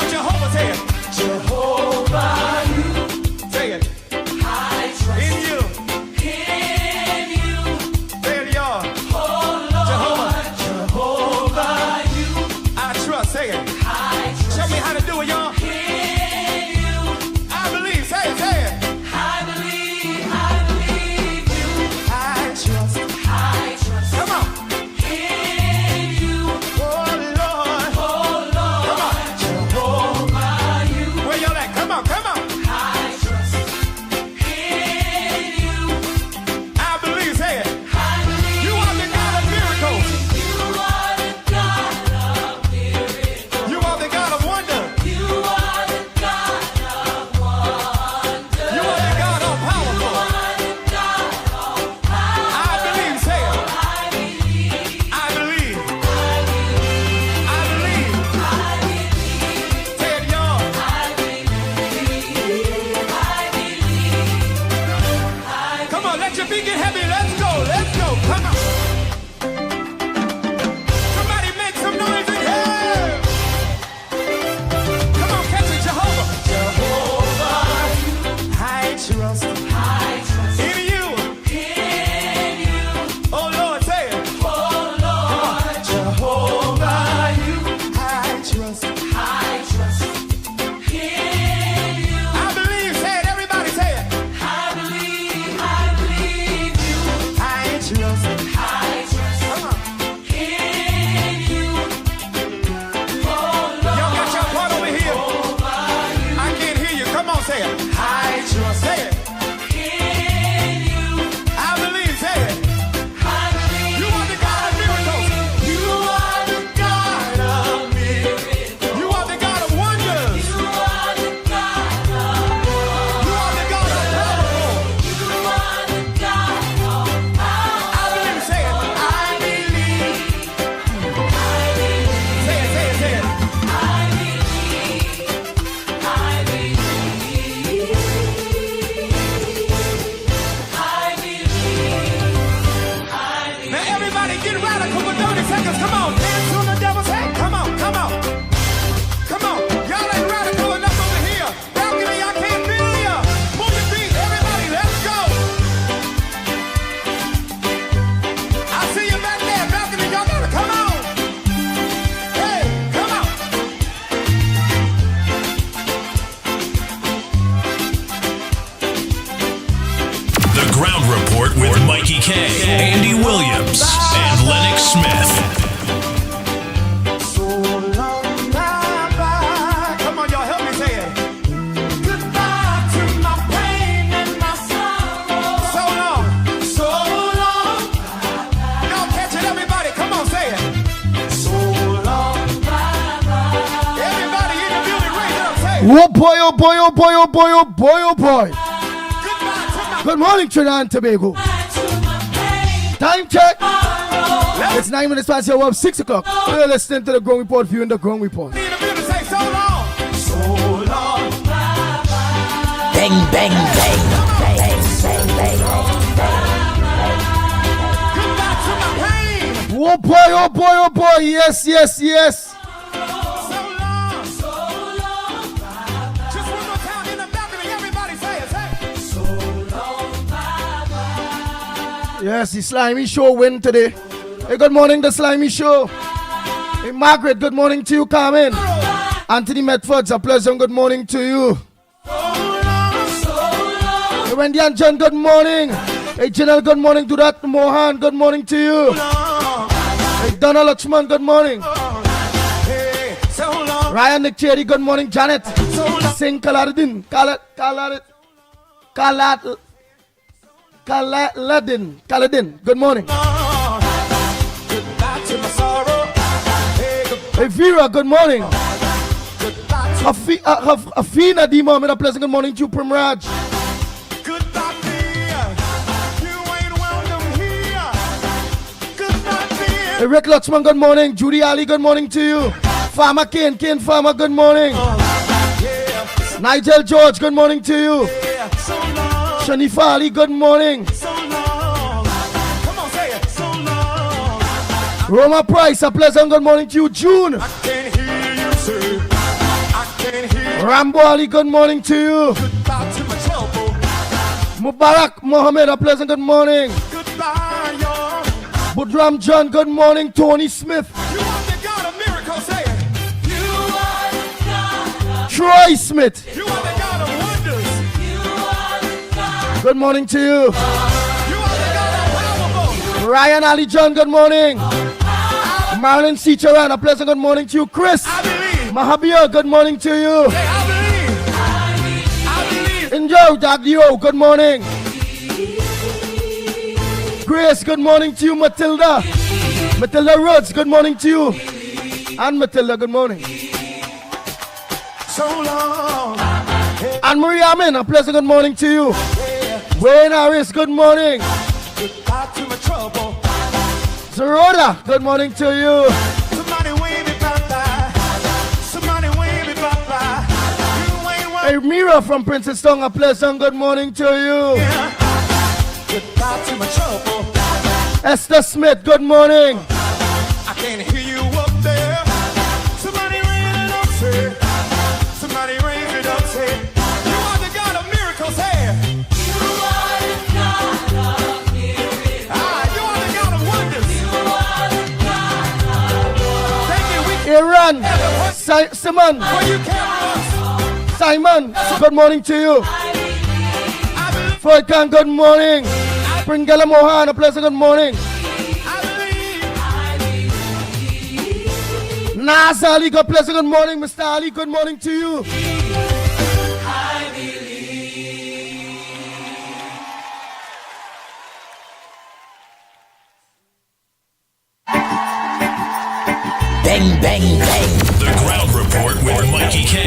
on, Jehovah, say it. Jehovah, you. Say it. I trust In you. in you. Say it, y'all. Oh Lord, Jehovah. Jehovah, you. I trust. Say it. I trust Show me how to do it, y'all. in you. I believe. Say it. Say it. I believe you. I trust. I trust Come on. in you. Oh, Lord. Oh Lord, Come on. Jehovah, you. Where y'all at? Come on. Come on. I trust in you. I believe. Say it. I believe You are the God of miracles. you are the God of miracles. You are the God of wonder. You are the God of wonder. You are the God of powerful. You are the God of power. I believe. Say it. I believe. I believe. I believe. I believe. Say it, y'all. I believe. I believe. Come on, let your feet get heavy. Let's go. Let's go. Come on. Somebody make some noise in here. Come on, catch it, Jehovah. Jehovah, I trust I trust in you. in you. Oh, Lord, say it. Oh Lord, Jehovah, you. I trust. I trust in you. I believe. Say it. Everybody say it. I believe you. I trust. I trust Come on. in you. Oh Y'all Lord, got your part over here. Jehovah, you. I can't hear you. Come on, say it. I trust. Say it. In you. I believe. Say it. I believe. You are the God of miracles. You are the God of miracles. You are the God of wonders. You are the God of You are the God of powerful. You are the God of power. I believe. Say it. I believe. Say it. Say it. Say it. I believe. Now everybody get radical for 30 seconds. Come on. Dance on the devil's head. Come on. Come on. Come on. Y'all ain't radical enough over here. Balcony, I can't feel ya. Move your feet. Everybody, let's go. I see you back there. Balcony, y'all gotta come on. Hey, come on. The Ground Report with Mikey K, Andy Williams, and Lennox Smith. So long, bye-bye. Come on, y'all, help me say it. Goodbye to my pain and my sorrow. So long. So long, Y'all catch it, everybody. Come on, say it. so long, bye-bye. Everybody in the building, raise it up, say it. Oh boy, oh boy, oh boy, oh boy, oh boy, oh boy. Goodbye to my Good morning, Trinidad and Tobago. To my pain, Time check. sorrow. It's 9 minutes past the hour of 6 o'clock. You're listening to the Ground Report for you in the Ground Report. in the building, say so long. So long, bye-bye. Bang, bang, bang. Goodbye to my pain. Oh boy, oh boy, oh boy. Yes, yes, yes. So long. So long, bye-bye. Just one more time in the balcony, everybody say it, say it. So long, bye-bye. Yes, the Slimy Show win today. Hey, good morning, the Slimy Show. Hey, Margaret, good morning to you, Carmen. Anthony Medfords, a pleasant good morning to you. Hey, Wendy and John, good morning. Hey, Janelle, good morning to that. Mohan, good morning to you. Hey, Donna Lakshman, good morning. Hey, so long. Ryan Nick Cherry, good morning. Janet, So long. Singh Kaladin, Kaladin, good morning. Goodbye to my sorrow. Hey, Hey, Vera, good morning. goodbye to Afina Dima, a pleasant good morning to you, Primraj. goodbye, dear. You ain't welcome here. Goodbye, dear. Hey, Rick Lutzman, good morning. Judy Ali, good morning to you. Farmer Kane Farmer, good morning. Yeah, Nigel George, good morning to you. yeah, so long, Shanifa Ali, good morning. so long. Come on, say it. So long. Roma Price, a pleasant good morning to you. June. I can't hear you say. I Rambo Ali, good morning to you. Goodbye to my trouble. Mubarak Mohammed, a pleasant good morning. Goodbye, y'all. Budram John, good morning. Tony Smith. You are the God of miracles, say it. You are the God. Troy Smith, You are the God of wonders. You are the God. good morning to you. You are the God of powerful. Ryan Ali John, good morning. Marilyn C. Charan, a pleasant good morning to you. Chris I believe. Mahabir, good morning to you. Say, I believe. I believe. Enjoy Dagdio, good morning. Grace, good morning to you. Matilda Rhodes, good morning to you. And Matilda, good morning. So long. And Maria Amin, a pleasant good morning to you. Wayne Harris, good morning. Goodbye to my trouble. Zeroda, good morning to you. Somebody wave me bye-bye. Somebody wave me bye-bye. You ain't one. Hey, Mira from Princess Tongue, a pleasant good morning to you. Goodbye to my trouble. Esther Smith, good morning. I can't hear you up there. Somebody raise it up, say. Somebody raise it up, say. You are the God of miracles, hey. You are the God of miracles. Ah, you are the God of wonders. You are the God of Thank you. We Aaron, Simon, where you carry us. Simon, good morning to you. I believe. Floyd Khan, good morning. Pringala Mohan, a pleasant good morning. I believe. Nas Ali, good pleasant good morning. Mr. Ali, good morning to you. I believe. Bang, bang, bang. The Ground Report with Mikey K,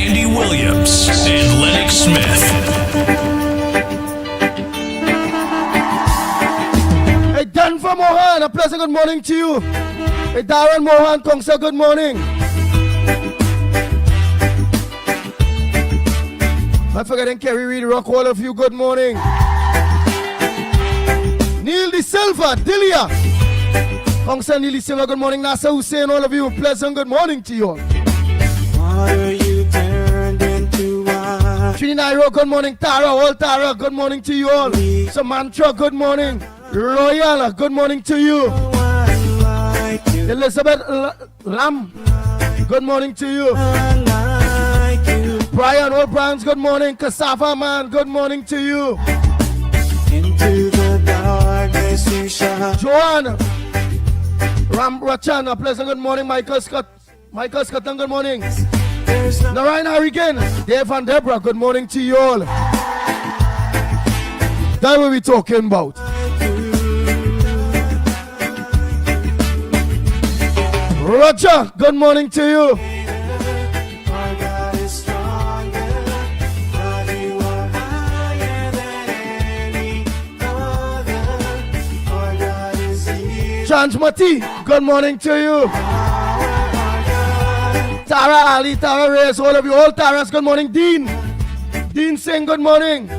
Andy Williams, and Lennox Smith. Hey, Denver Mohan, a pleasant good morning to you. Hey, Darren Mohan, Kongsa, good morning. Not forgetting Kerry Reed Rock, all of you, good morning. Neil De Silva, Dilia. Kongsa Neil De Silva, good morning. Nasa Hussein, all of you, pleasant good morning to you all. Water you turned into wine. Trini Nairo, good morning. Tara, all Tara, good morning to you all. Samantha, good morning. Royal, good morning to you. One like you, Elizabeth Lam, good morning to you. one like you. Brian O'Brien's, good morning. Cassava Man, good morning to you. Into the darkness you shine. Joanne Ram Rachan, a pleasant good morning. Michael Scott, good morning. There's no Narayan Harrigan, Dave and Deborah, good morning to you all. That's what we're talking about. Roger, good morning to you. our God is stronger. God, you are higher than any other. Our God is here. Change Mati, good morning to you. Tara Ali, Tara Reyes, all of you, all Taras, good morning. Dean Singh, good morning.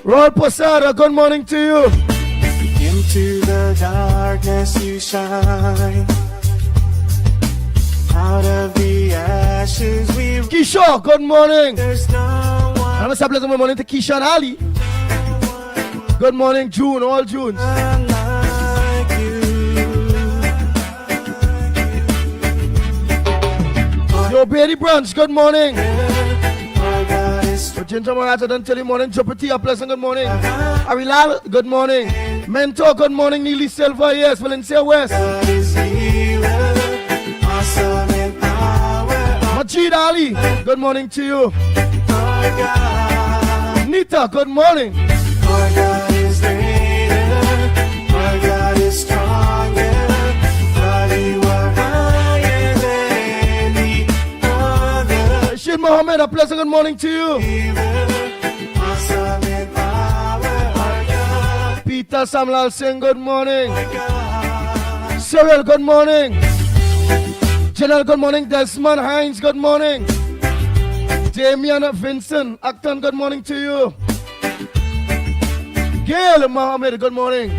Roy Posada, good morning to you. Into the darkness you shine. Out of the ashes we Kishore, good morning. there's no one I'm going to good morning to Keisha and Ali. Good morning, June, all Junes. like you. Yo, Beatty Branch, good morning. Our God is Ginger Morata, don't tell you morning. Chopati, a pleasant good morning. Arilal, good morning. Mentor, good morning. Neely Silva, yes. Valencia West. God is healer, awesome in power. Majid Ali, good morning to you. Our God, Nita, good morning. our God is greater. Our God is stronger. God, you are higher than any other. Rashid Mohammed, a pleasant good morning to you. Awesome in power. Our God, Peter Samlal Singh, good morning. our God. Cyril, good morning. General, good morning. Desmond Hines, good morning. Damian Vincent Acton, good morning to you. Gail Mohammed, good morning.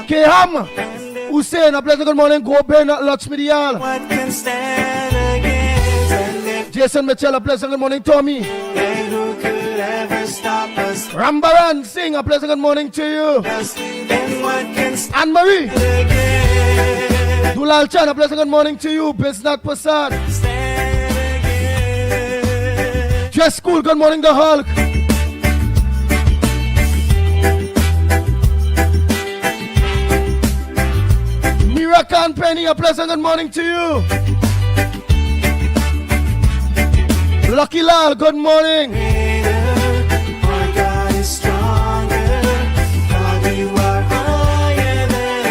K-Ham. Hussein, a pleasant good morning. Go Ben, Lutz Medial. What can stand against? And if Jason Mitchell, a pleasant good morning. Tommy. then who could ever stop us? Rambaran, sing a pleasant good morning to you. Then what can stand Anne-Marie. against? Dulal Chan, a pleasant good morning to you. Bisnat Prasad. Stand against. Dress School, good morning, the Hulk. Miracan Penny, a pleasant good morning to you. Lucky Lal, good morning. Our God is stronger. God, you are higher than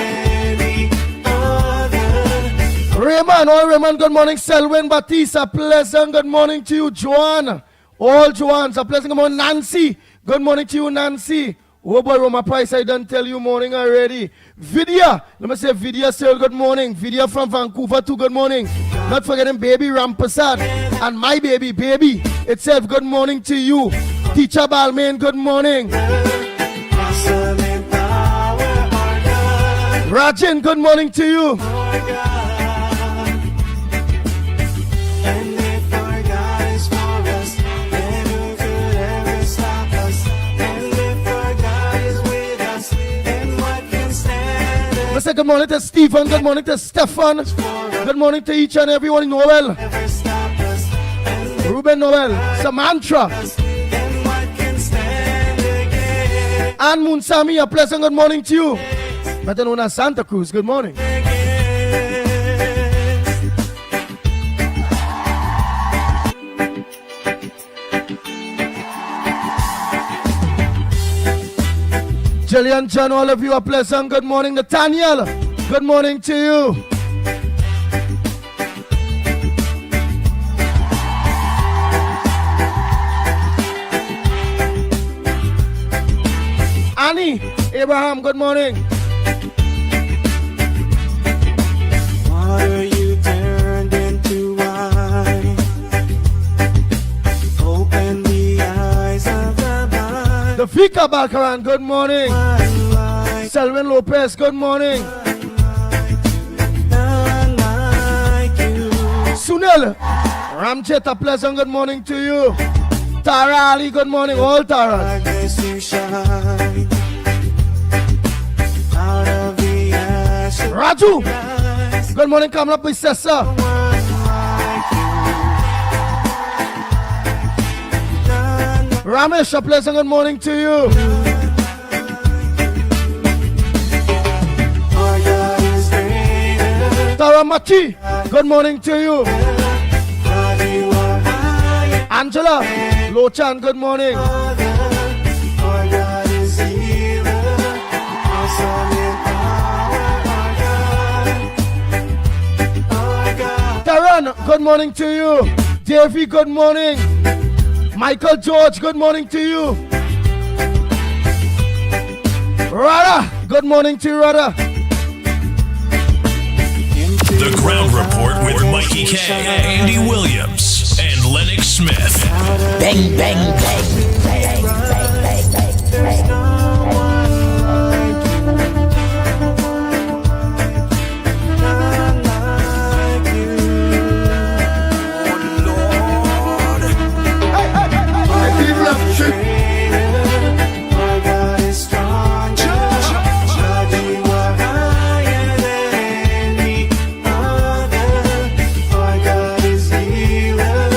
any other. Raymond, all Raymond, good morning. Selwyn Batista, pleasant good morning to you. Joanne, all Joannes, a pleasant good morning. Nancy, good morning to you, Nancy. Oh boy, Roma Price, I done tell you morning already. Vidya, let me say Vidya still good morning. Vidya from Vancouver too, good morning. Not forgetting baby Rampasad and my baby, itself, good morning to you. Teacher Balmain, good morning. Awesome in power, our God. Rajan, good morning to you. Our God. And if our God is for us, then who could ever stop us? And if our God is with us, then what can stand Let's say good morning to Stephen, good morning to Stefan. Good morning to each and everyone. Noel, ever stop us? And if Ruben Noel, Samantha, then what can stand against? and Munsami, a pleasant good morning to you. Better known as Santa Cruz, good morning. Jillian John, all of you, a pleasant good morning. Nathaniel, good morning to you. Annie, Abraham, good morning. Water you turned into wine. Open the eyes of the blind. The Fika Bakaran, good morning. None like, Selwyn Lopez, good morning. none like you. Sunil, Ramchet, a pleasant good morning to you. Tara Ali, good morning. All Tara. Like this you shine. Out of the ashes. Raju, Rise. good morning. Kamala Princessa. One like you. None Ramesh, a pleasant good morning to you. Our God is greater. Tara Machi, good morning to you. God, you are higher. Angela, Lochan, good morning. Our God is healer. Awesome in power. Our God. Taran, good morning to you. Davey, good morning. Michael George, good morning to you. Rada, good morning to you, Rada. The Ground Report with Mikey K, Andy Williams, and Lennox Smith. Bang, bang, bang, bang, bang, bang, bang, bang. None like you. Our God is stronger. God, you are higher than any other. Our God is healer.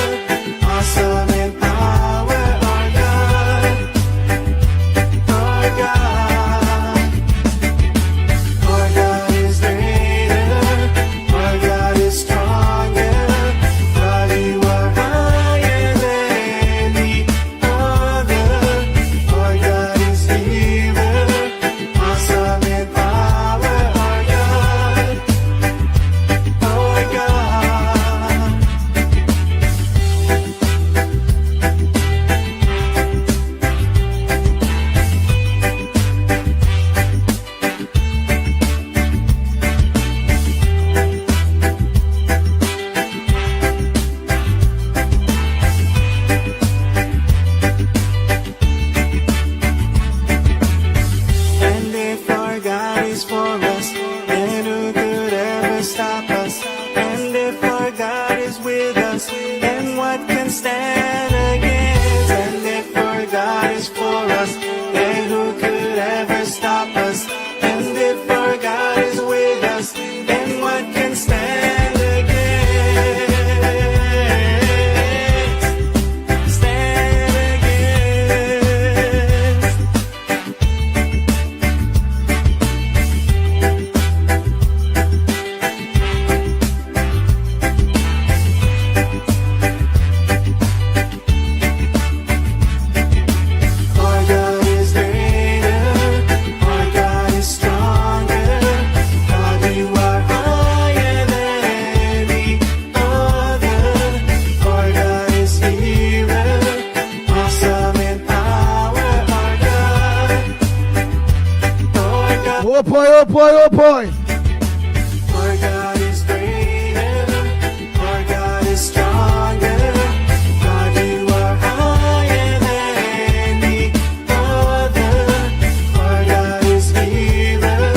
Awesome in power. Our God. us, then who could ever stop us? And if our God is with us, then what can stand against? And if our God is for us, then who could ever stop us? And if our God is with us, then what can stand against? Stand against. Our God is greater, our God is stronger, God, you are higher than any other. Our God is healer, awesome in power, our God. Our God, Oh boy, oh boy, oh boy. our God is greater, our God is stronger, God, you are higher than any other. Our God is healer,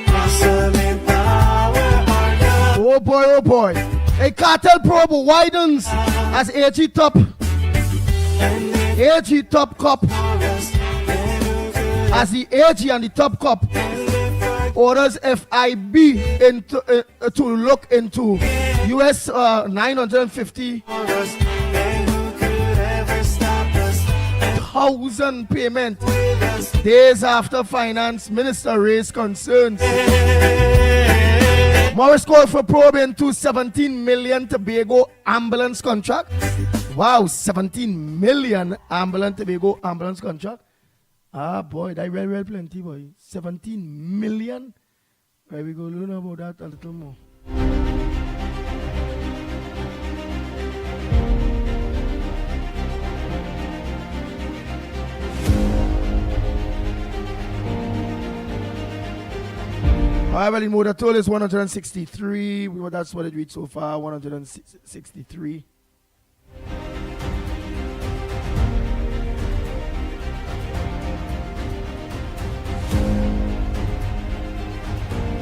awesome in power, our God. Oh boy, oh boy. A cartel probe widens as AG top. And if AG top cop. us, then who could As the AG and the top cop and if our orders FIB into, to look into US 950,000 us, then who could ever stop us? And payment with us, days after finance minister raised concerns. Morris called for probe into 17 million Tobago ambulance contract. Wow, 17 million Tobago ambulance contract. Ah boy, that real plenty boy. 17 million. Right, we go learn about that a little more. However, the motor toll is 163. Well, that's what it reached so far, 163.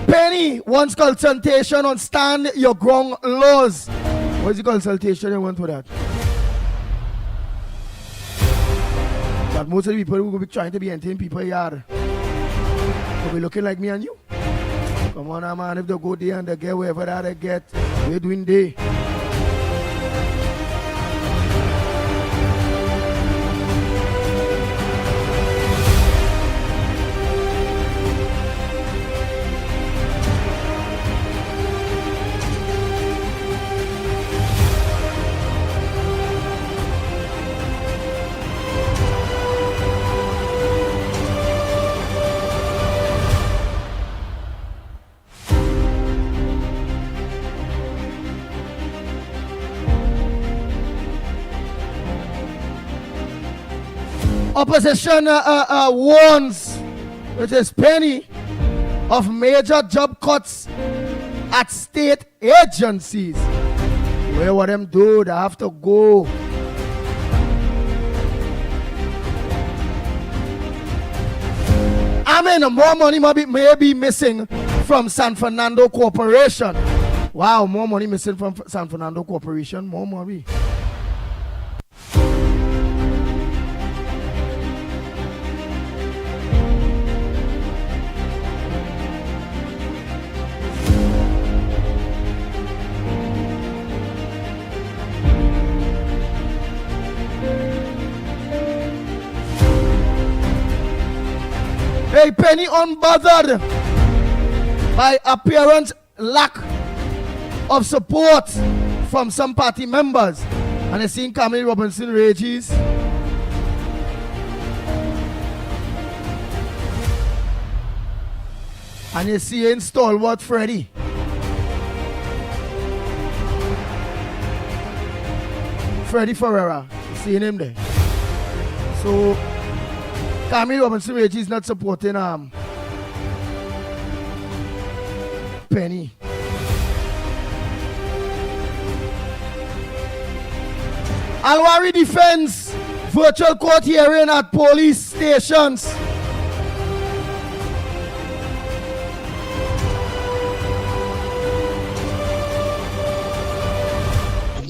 Penny wants consultation on stand your ground laws. What is the consultation you want for that? But most of the people who will be trying to be entertaining people here will be looking like me and you. Come on, man, if they go there and they get wherever that they get, we're doing day. Opposition warns, which is Penny, of major job cuts at state agencies. Where what them do, they have to go. I mean, more money may be missing from San Fernando Corporation. Wow, more money missing from San Fernando Corporation, more money. Hey, Penny unbothered by apparent lack of support from some party members. And I seen Camille Robinson rages. And you see in stalwart Freddie. Freddie Ferreira. You seeing him there. So Camille Robinson Reggie is not supporting Penny. Alwari defends virtual court hearing at police stations.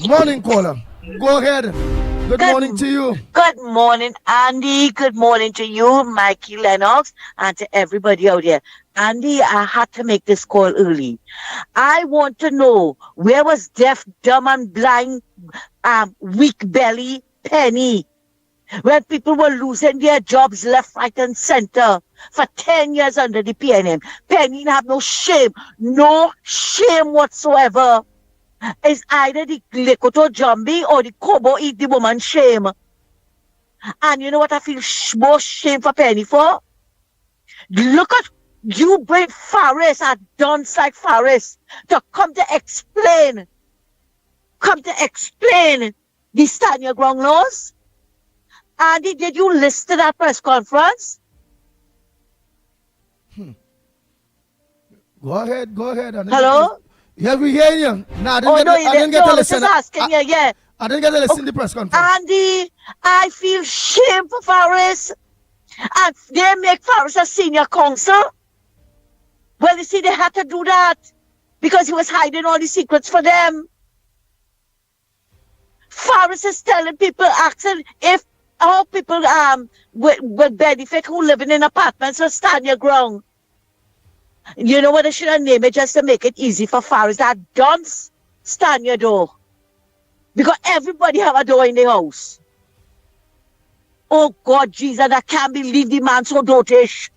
Morning, caller. Go ahead. Good morning to you. Good morning, Andy. Good morning to you, Mikey, Lennox, and to everybody out there. Andy, I had to make this call early. I want to know, where was deaf, dumb, and blind, weak belly Penny when people were losing their jobs left, right, and center for 10 years under the PNM? Penny have no shame whatsoever. It's either the Lekoto Jambi or the Kobo eat the woman shame. And you know what I feel more shame for Penny for? Look at you bring Faris, a dunce like Faris, to come to explain the stand your ground laws. Andy, did you listen to that press conference? Go ahead. Hello? Yeah, we hear you. No, I didn't get to listen. Asking you, yeah. I didn't get to listen to the press conference. Andy, I feel shame for Faris. And they make Faris a senior counsel. Well, you see, they had to do that because he was hiding all the secrets for them. Faris is telling people, asking if all people with benefit who living in apartments will stand your ground. You know what I should have named it just to make it easy for Faris? That dunce stand your door. Because everybody have a door in the house. Oh God, Jesus, I can't believe the man so dotish.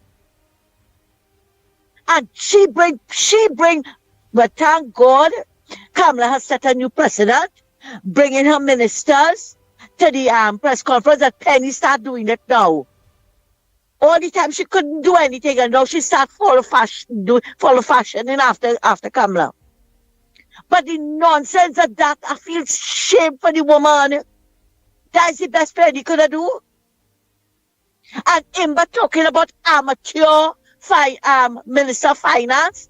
And she bring, but thank God, Kamala has set a new precedent, bringing her ministers to the press conference that Penny start doing it now. All the time she couldn't do anything, and now she start follow fashion in after Kamala. But the nonsense of that, I feel shame for the woman. That is the best Penny could have do. And Imba talking about amateur Minister of Finance.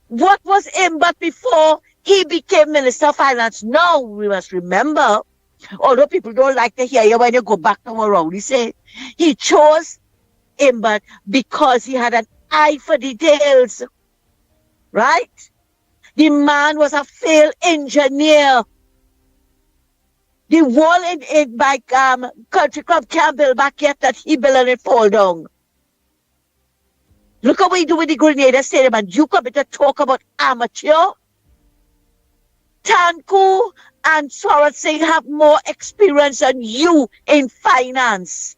What was Imba before he became Minister of Finance? Now we must remember, although people don't like to hear you when you go back to around, he say he chose Imba because he had an eye for details. Right? The man was a failed engineer. The wall in by Country Club can't build back yet that he built and it fall down. Look at what he do with the Grenada Stadium, and you come to talk about amateur. Tanku and Swarat Singh have more experience than you in finance.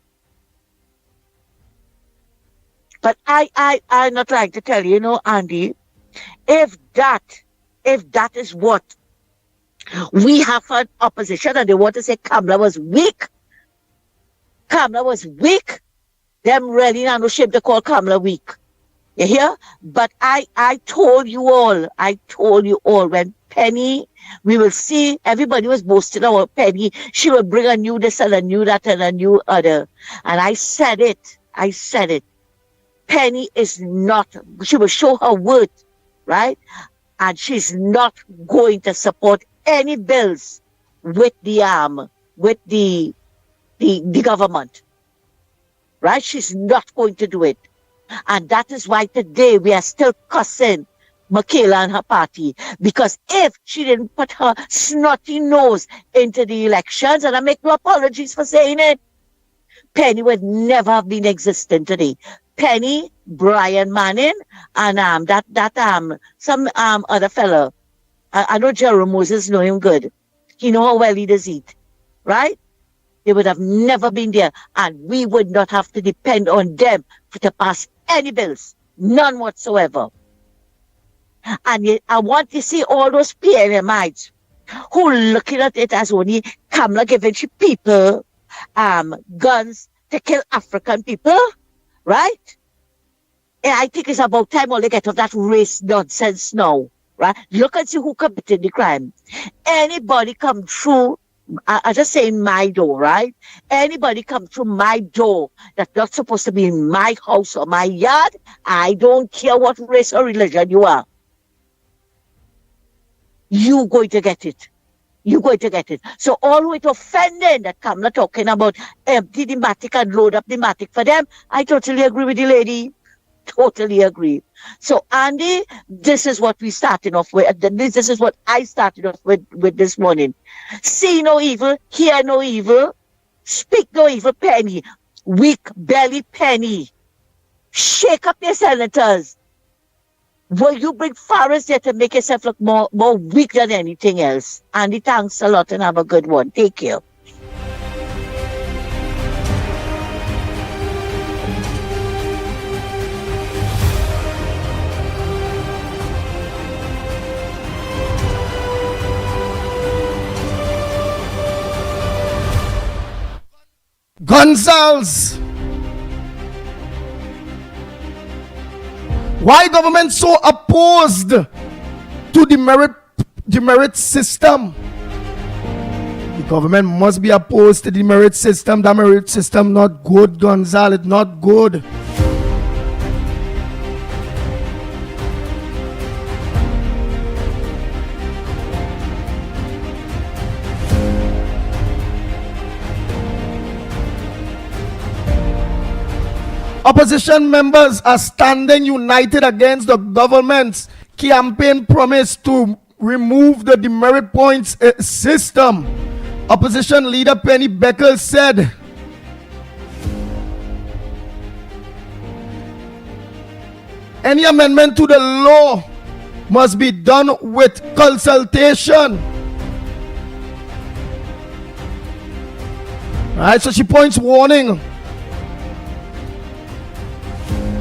But I'm not trying to tell you, Andy, if that is what we have an opposition and they want to say Kamala was weak, them really not no shame to call Kamala weak. You hear? But I told you all, when Penny, we will see, everybody was boasting about Penny, she will bring a new this and a new that and a new other. And I said it. Penny is not, she will show her worth, right? And she's not going to support any bills with the government. Right? She's not going to do it. And that is why today we are still cussing Michaela and her party. Because if she didn't put her snotty nose into the elections, and I make no apologies for saying it, Penny would never have been existent today. Penny, Brian Manning, and some other fellow. I know Jerome Moses know him good. He know how well he does eat. Right? They would have never been there, and we would not have to depend on them to pass any bills. None whatsoever. And I want to see all those PNMites who looking at it as only Kamala giving people guns to kill African people, right? And I think it's about time all they get off that race nonsense now, right? Look and see who committed the crime. Anybody come through, I just say in my door, right? Anybody come through my door that's not supposed to be in my house or my yard, I don't care what race or religion you are. You're going to get it. You're going to get it. So all with offending that Kamala talking about empty the matic and load up the matic for them, I totally agree with the lady. totally agree. So, Andy, this is what we started off with. This is what I started off with this morning. See no evil, hear no evil, speak no evil, Penny. Weak belly Penny. Shake up your senators. Will you bring Forrest there to make yourself look more weak than anything else? Andy, thanks a lot and have a good one. Take care. Gonzales. Why government so opposed to the merit system? The government must be opposed to the merit system. The merit system not good, Gonzales, not good. Opposition members are standing united against the government's campaign promise to remove the demerit points system. Opposition leader Penny Beckles said, any amendment to the law must be done with consultation. Alright, so she points warning.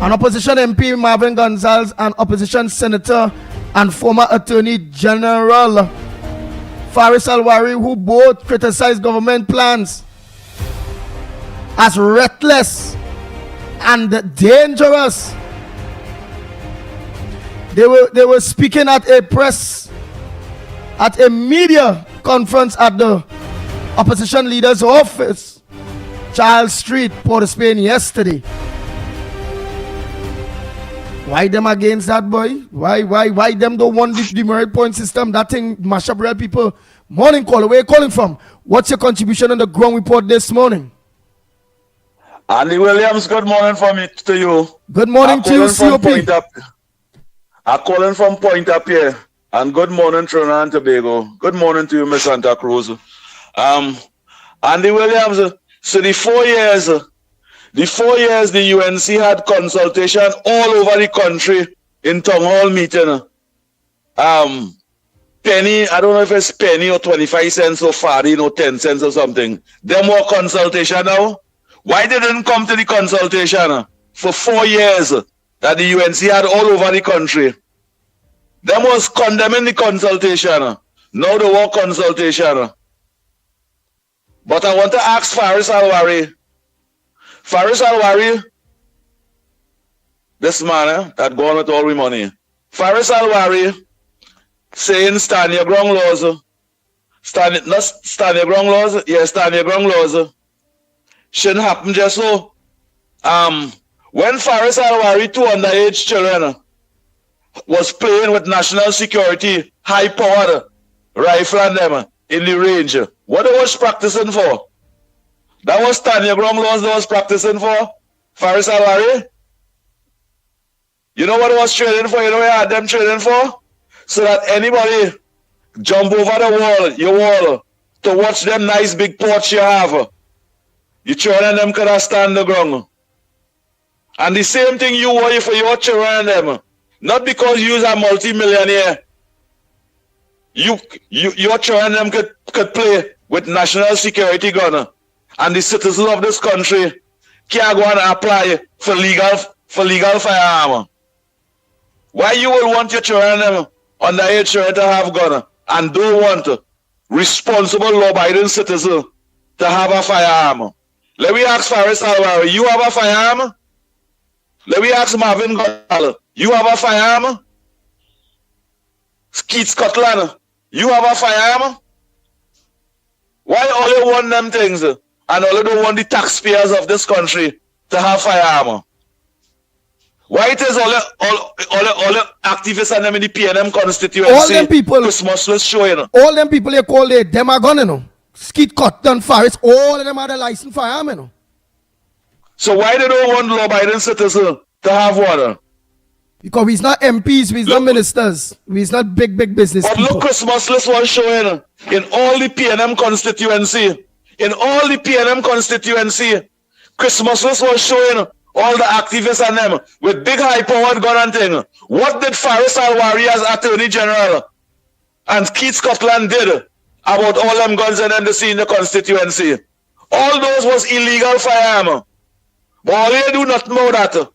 An opposition MP Marvin Gonzales and opposition senator and former attorney general Faris Alwari, who both criticized government plans as reckless and dangerous. They were speaking at a media conference at the opposition leader's office, Charles Street, Port of Spain, yesterday. Why them against that, boy? Why them don't want the demerit point system? That thing mash up real people. Morning caller, where you calling from? What's your contribution on the ground report this morning? Andy Williams, good morning from me to you. Good morning to you, COP. I'm calling from Point Up here. And good morning, Trinidad and Tobago. Good morning to you, Miss Santa Cruz. Andy Williams, so the 4 years the UNC had consultation all over the country in town hall meeting. Penny, I don't know if it's penny or 25 cents or 40 or 10 cents or something. Them more consultation now. Why they didn't come to the consultation for 4 years that the UNC had all over the country? Them was condemning the consultation. Now they want consultation. But I want to ask Faris Alwari, this man that gone with all the money. Faris Alwari saying stand your ground laws. Stand your ground laws. Yeah, stand your ground laws. Shouldn't happen just so. When Faris Alwari, 2 underage children, was playing with national security, high-powered rifle and them in the range, what they was practicing for? That was stand your ground laws they was practicing for, Faris Alwari. You know what it was training for? You know what I had them training for? So that anybody jump over the wall, your wall, to watch them nice big porch you have. You children them could have stand the ground. And the same thing you worry for your children them. Not because you're a multi-millionaire. Your children them could play with national security gun. And the citizens of this country can't go and apply for legal firearm. Why you will want your children underage children to have gun and don't want responsible law-abiding citizens to have a firearm? Let me ask Faris Alwari, you have a firearm? Let me ask Marvin Gonzales, you have a firearm? Keith Scotland, you have a firearm? Why all you want them things? And all you don't want the taxpayers of this country to have firearm? Why it is all the activists and them in the PNM constituency? All them people, Christmas was showing. All them people you call them are gonna know. Skeet Cotton, Faris, all of them are the licensed firearm, you know. So why they don't want law-abiding citizens to have water. Because we's not MPs, we's not ministers. We's not big business But people. look, Christmas list was showing in all the PNM constituency. In all the PNM constituency, Christmas list was showing all the activists and them with big high-powered gun and thing. What did Faris Alwari as Attorney General and Keith Scotland did about all them guns and them they see in the constituency? All those was illegal firearm. But all they do not know that.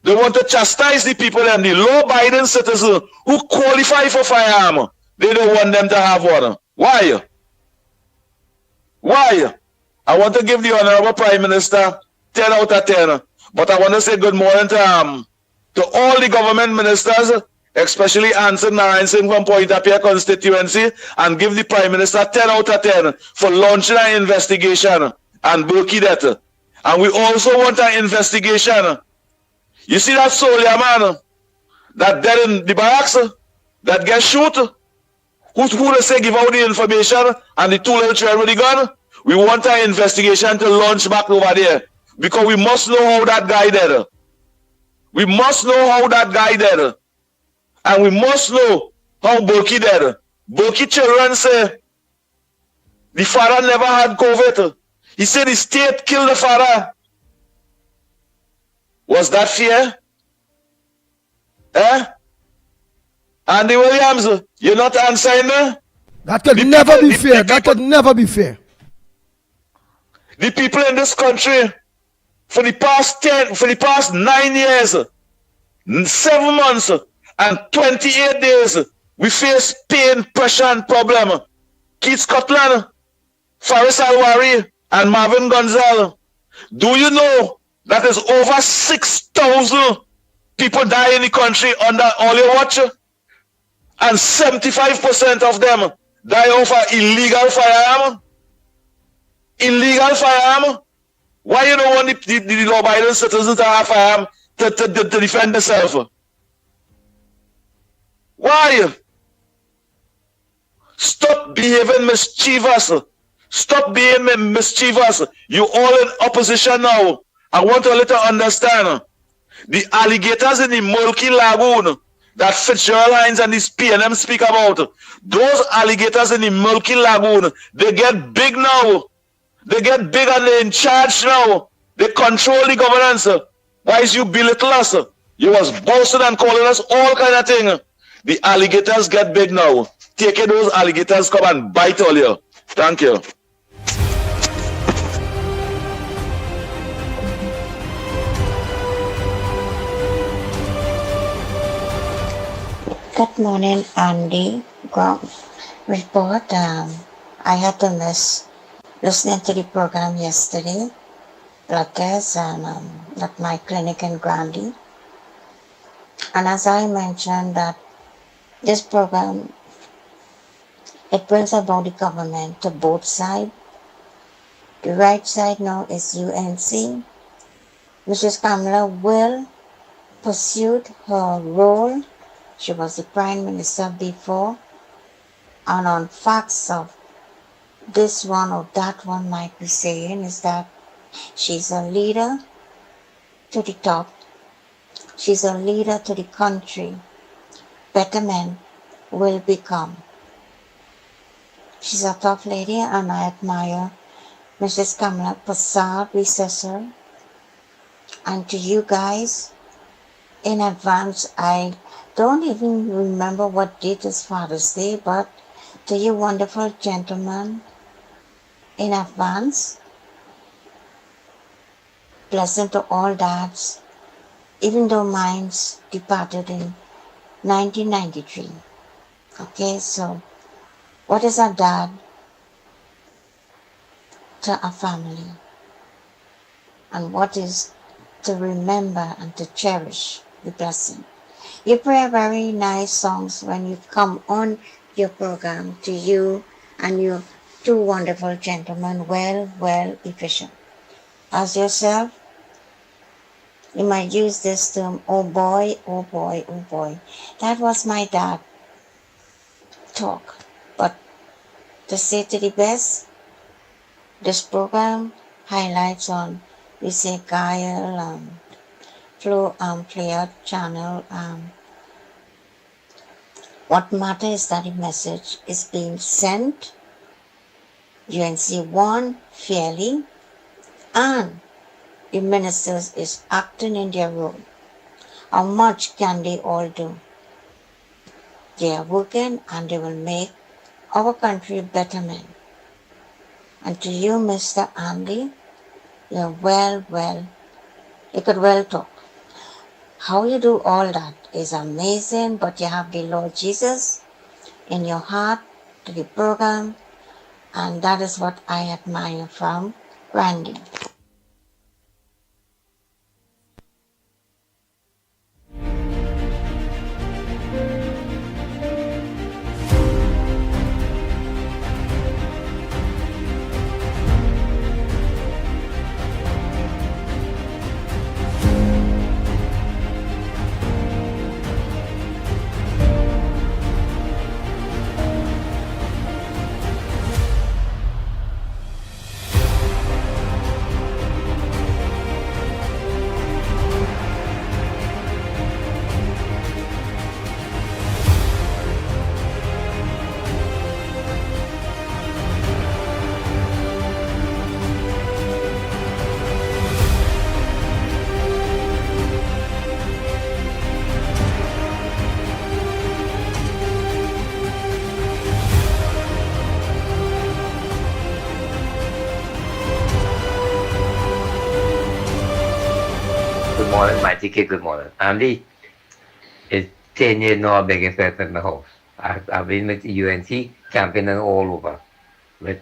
They want to chastise the people and the law-abiding citizens who qualify for firearm. They don't want them to have one. Why? Why? I want to give the Honorable Prime Minister 10 out of 10. But I want to say good morning to all the government ministers, especially Anson Narayan Singh from Point-a-Pierre constituency, and give the Prime Minister 10 out of 10 for launching an investigation and Burkey that. And we also want an investigation. You see that soldier man that dead in the barracks that gets shoot? Who they say give out the information and the two little children with the gun? We want an investigation to launch back over there because we must know how that guy did. We must know how that guy did. And we must know how Burkey did. Burkey children say the father never had COVID. He said the state killed the father. Was that fair? Andy Williams, you're not answering me? That could never be fair. That could never be fair. The people in this country, for the past 9 years, 7 months, and 28 days, we face pain, pressure, and problem. Keith Scotland, Faris Alwari, and Marvin Gonzalez. Do you know that is over 6,000 people die in the country under all your watch? And 75% of them die of illegal firearm? Illegal firearm? Why you don't want the law-abiding citizens to have firearm to defend themselves? Why? Stop behaving mischievous. Stop being mischievous. You all in opposition now. I want you to understand. The alligators in the Murky Lagoon that Fitzgerald Hines and this PNM speak about, those alligators in the Murky Lagoon, they get big now. They get big and they're in charge now. They control the governance. Why is you belittle us? You was boasting and calling us all kind of thing. The alligators get big now. Take it, those alligators come and bite all you. Thank you. Good morning, Andy. Ground report. I had to miss listening to the program yesterday, blood tests and at my clinic in Grandy. And as I mentioned that this program, it brings about the government to both sides. The right side now is UNC. Mrs. Kamala will pursue her role. She was the Prime Minister before. And on facts of this one or that one might be saying is that she's a leader to the top. She's a leader to the country. Better men will become. She's a tough lady and I admire Mrs. Kamala Prasad, recessor. And to you guys, in advance, I don't even remember what date is Father's Day, but to you wonderful gentlemen, in advance, blessing to all dads, even though mine's departed in 1993. Okay, so what is a dad to a family? And what is to remember and to cherish the blessing? You play very nice songs when you come on your program, to you and your two wonderful gentlemen, well efficient. As yourself, you might use this term, oh boy, oh boy, oh boy. That was my dad talk. But to say to the best, this program highlights on, we say, guile, through player channel. What matters is that the message is being sent. UNC won fairly, and the ministers is acting in their role. How much can they all do? They are working and they will make our country better men. And to you, Mr. Andy, you're you could well talk. How you do all that is amazing, but you have the Lord Jesus in your heart to the program, and that is what I admire from Randy. Good morning, my ticket. Good morning. Andy, it's 10 years now I've been in the house. I've been with UNC campaigning all over. With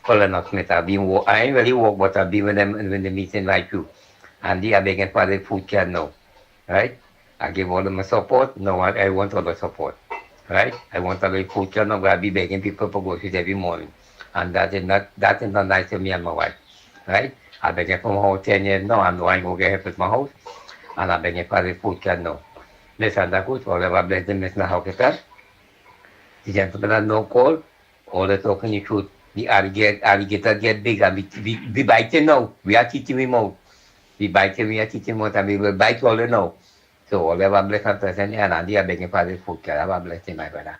Lennox Smith. I ain't really work, but I've been with them in the meeting like you. Andy, I'm begging for the food can now. Right? I give all of my support. No, I want all the support. Right? I want all the food can now. I'll be begging people for groceries every morning. And that is not nice to me and my wife. Right? I've been here for my whole 10 years now. I'm going to get help with my house. And I've been here for the food can now. Listen, that good. All of our blessings, Miss Nahauketa. The gentleman had no call. All the talking the truth. The alligator get big and we bite him now. We are teaching him out. We bite him, we are teaching him out, and we will bite all the now. So all of our blessings present and Andy are begging for the food can. Have a blessing, my brother.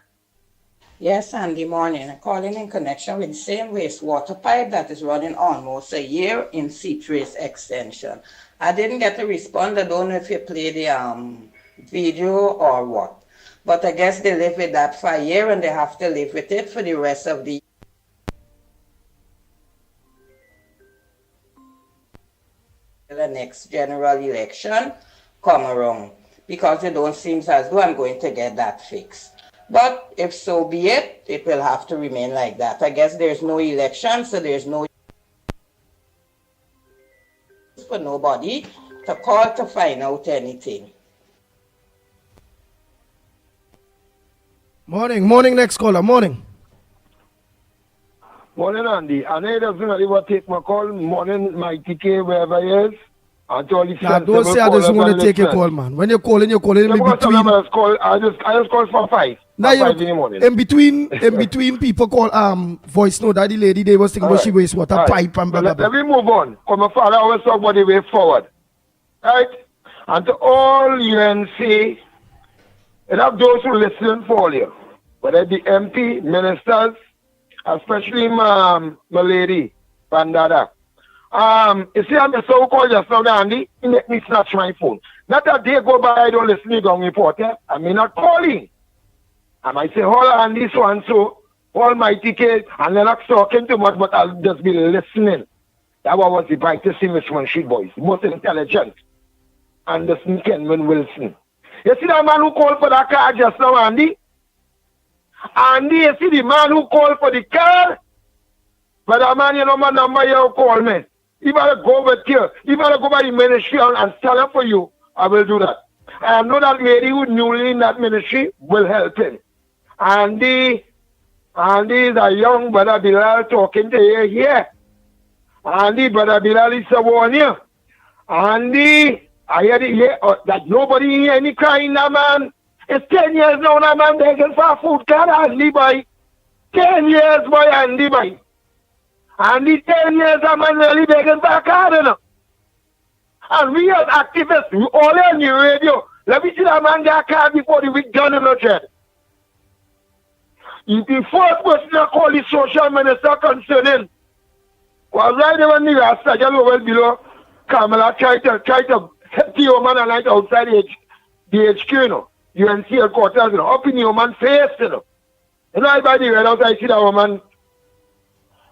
Yes, Andy, morning. I'm calling in connection with the same wastewater pipe that is running almost a year in C-Trace extension. I didn't get a response. I don't know if you play the video or what. But I guess they live with that for a year and they have to live with it for the rest of the next general election come around. Because it don't seem as though I'm going to get that fixed. But if so be it, it will have to remain like that. I guess there's no election, so there's no for nobody to call to find out anything. Morning, next caller, morning. Morning, Andy. I know doesn't really take my call. Morning, Mickie K, wherever he is. Nah, don't say I just want to take your call, man. When you're calling in between. I just call for 5. Now you 5 in the morning. In between people call voice note that the lady they was thinking about she wastewater pipe and blah blah blah. Let me move on. Because my father always talk about the way forward. Right? And to all UNC, and of those who listen for you, whether it be MP, ministers, especially my lady, Pandada. You see, I'm a so-called just now, Andy, he make me snatch my phone. Not a day go by, I don't listen to the ground report, yeah? I mean, not calling. I might say, hold on, this one, so, almighty K, and Lennox talking too much, but I'll just be listening. That one was the brightest Englishman shit boys, most intelligent. Anderson Kenman Wilson. You see that man who called for that car just now, Andy? Andy, you see the man who called for the car? But that man, you know my number, you call me. You better go with you. You better go by the ministry and tell him for you. I will do that. I know that lady who newly in that ministry will help him. Andy is a young brother Bilal talking to you here. Andy, brother Bilal is a one here. Andy, I hear it here that nobody hear any crying now, man. It's 10 years now, that man begging for a food card, Andy, boy. 10 years, boy, Andy, boy. Andy, 10 years, that man really begging for a card, you know. And we as activists, we all on the radio. Let me see that man get a card before the week done in the dread. He's the first person to call the social minister concerning. Was right there when the Rasta well below Kamala tried to set the woman alight outside the HQ, you know. UNC headquarters, you know, up in the woman's face, you know. You know, everybody read out, I see that woman.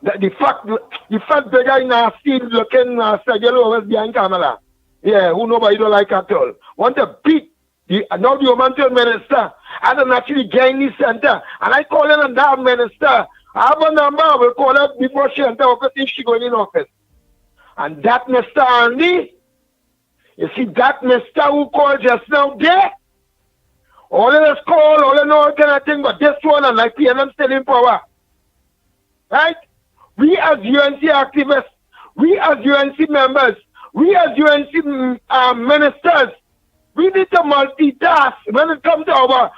The fat beggar in our scene looking Sajalo was behind Kamala. Yeah, who nobody don't like at all. Want to beat now the Omanton minister. I don't actually gain this center. And I call her a damn minister. I have a number, I will call her before she enter office if she going in office. And that Mr. Andy, you see that Mr. who called just now there, all of us call, all of know kind of thing, but this one and like PNM still in power. Right? We as UNC activists, we as UNC members, we as UNC ministers, we need to multitask when it comes to our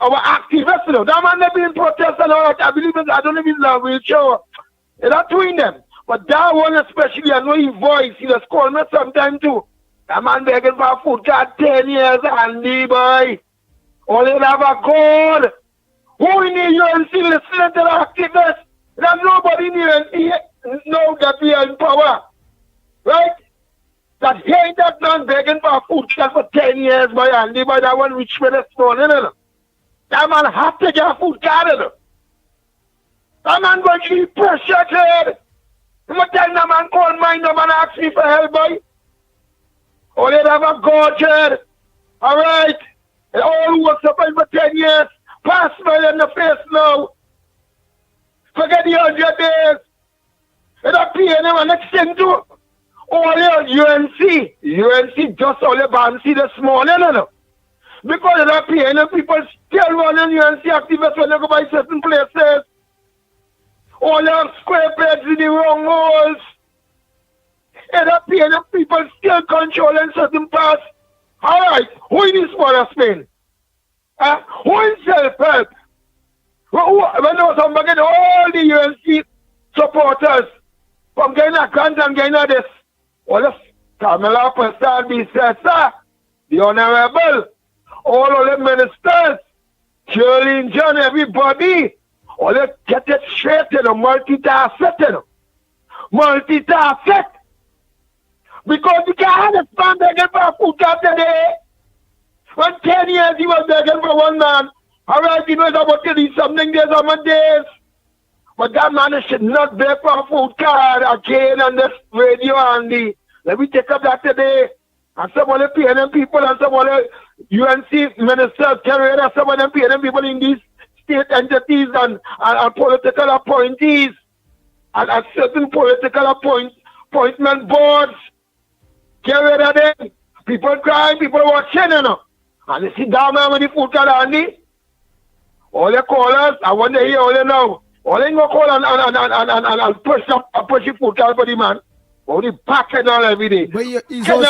activists. You know. That man never been in protest and all that. I believe it, I don't know if it's a wheelchair. They're not doing them. But that one especially, I know his voice, he just called me sometime too. That man begging for food card 10 years, Andy boy. Only have a God. Who in the UNC listening to the activists? There's nobody in the UNC know that we are in power. Right? That he ain't that man begging for food card for 10 years, boy, Andy boy, that one rich man this morning. You know. That man has to get a food card. You know. That man going to be pressure, kid. I'm going to tell that man call mine, no man ask me for help, boy. Only have a God, kid. All right. And all who was supposed for 10 years, pass me in the face now. Forget the 100 days. And that PNM and next thing too. All your UNC just only bouncy this morning, you know. Because of that PNM, people still running UNC activists when they go by certain places. All your square pegs in the wrong holes. And that PNM people still controlling certain parts. Alright, who in this for Spain? Who in self-help? When there was somebody, all the UNC supporters from getting a grant and getting a this. All the Kamala Prasad, the Honorable, all of the ministers, Shirley John, everybody, all they get it straight, you know, multitasking. Multitask. Because you can't understand begging for food card today. When 10 years he was begging for one man. Alright, you know it's about to do something days on my days. But that man should not beg for a food card again on this radio, Andy. Let me take up that today. And some of the PNM people and some of the UNC ministers, and some of them PNM people in these state entities and political appointees and certain political appointment boards. Get rid of them. People crying, people watching, you know. And you sit down man with the food card, Andy. All the callers, I want to hear all they know. All they go call and push the food card for the man. All the back and all every day. But he also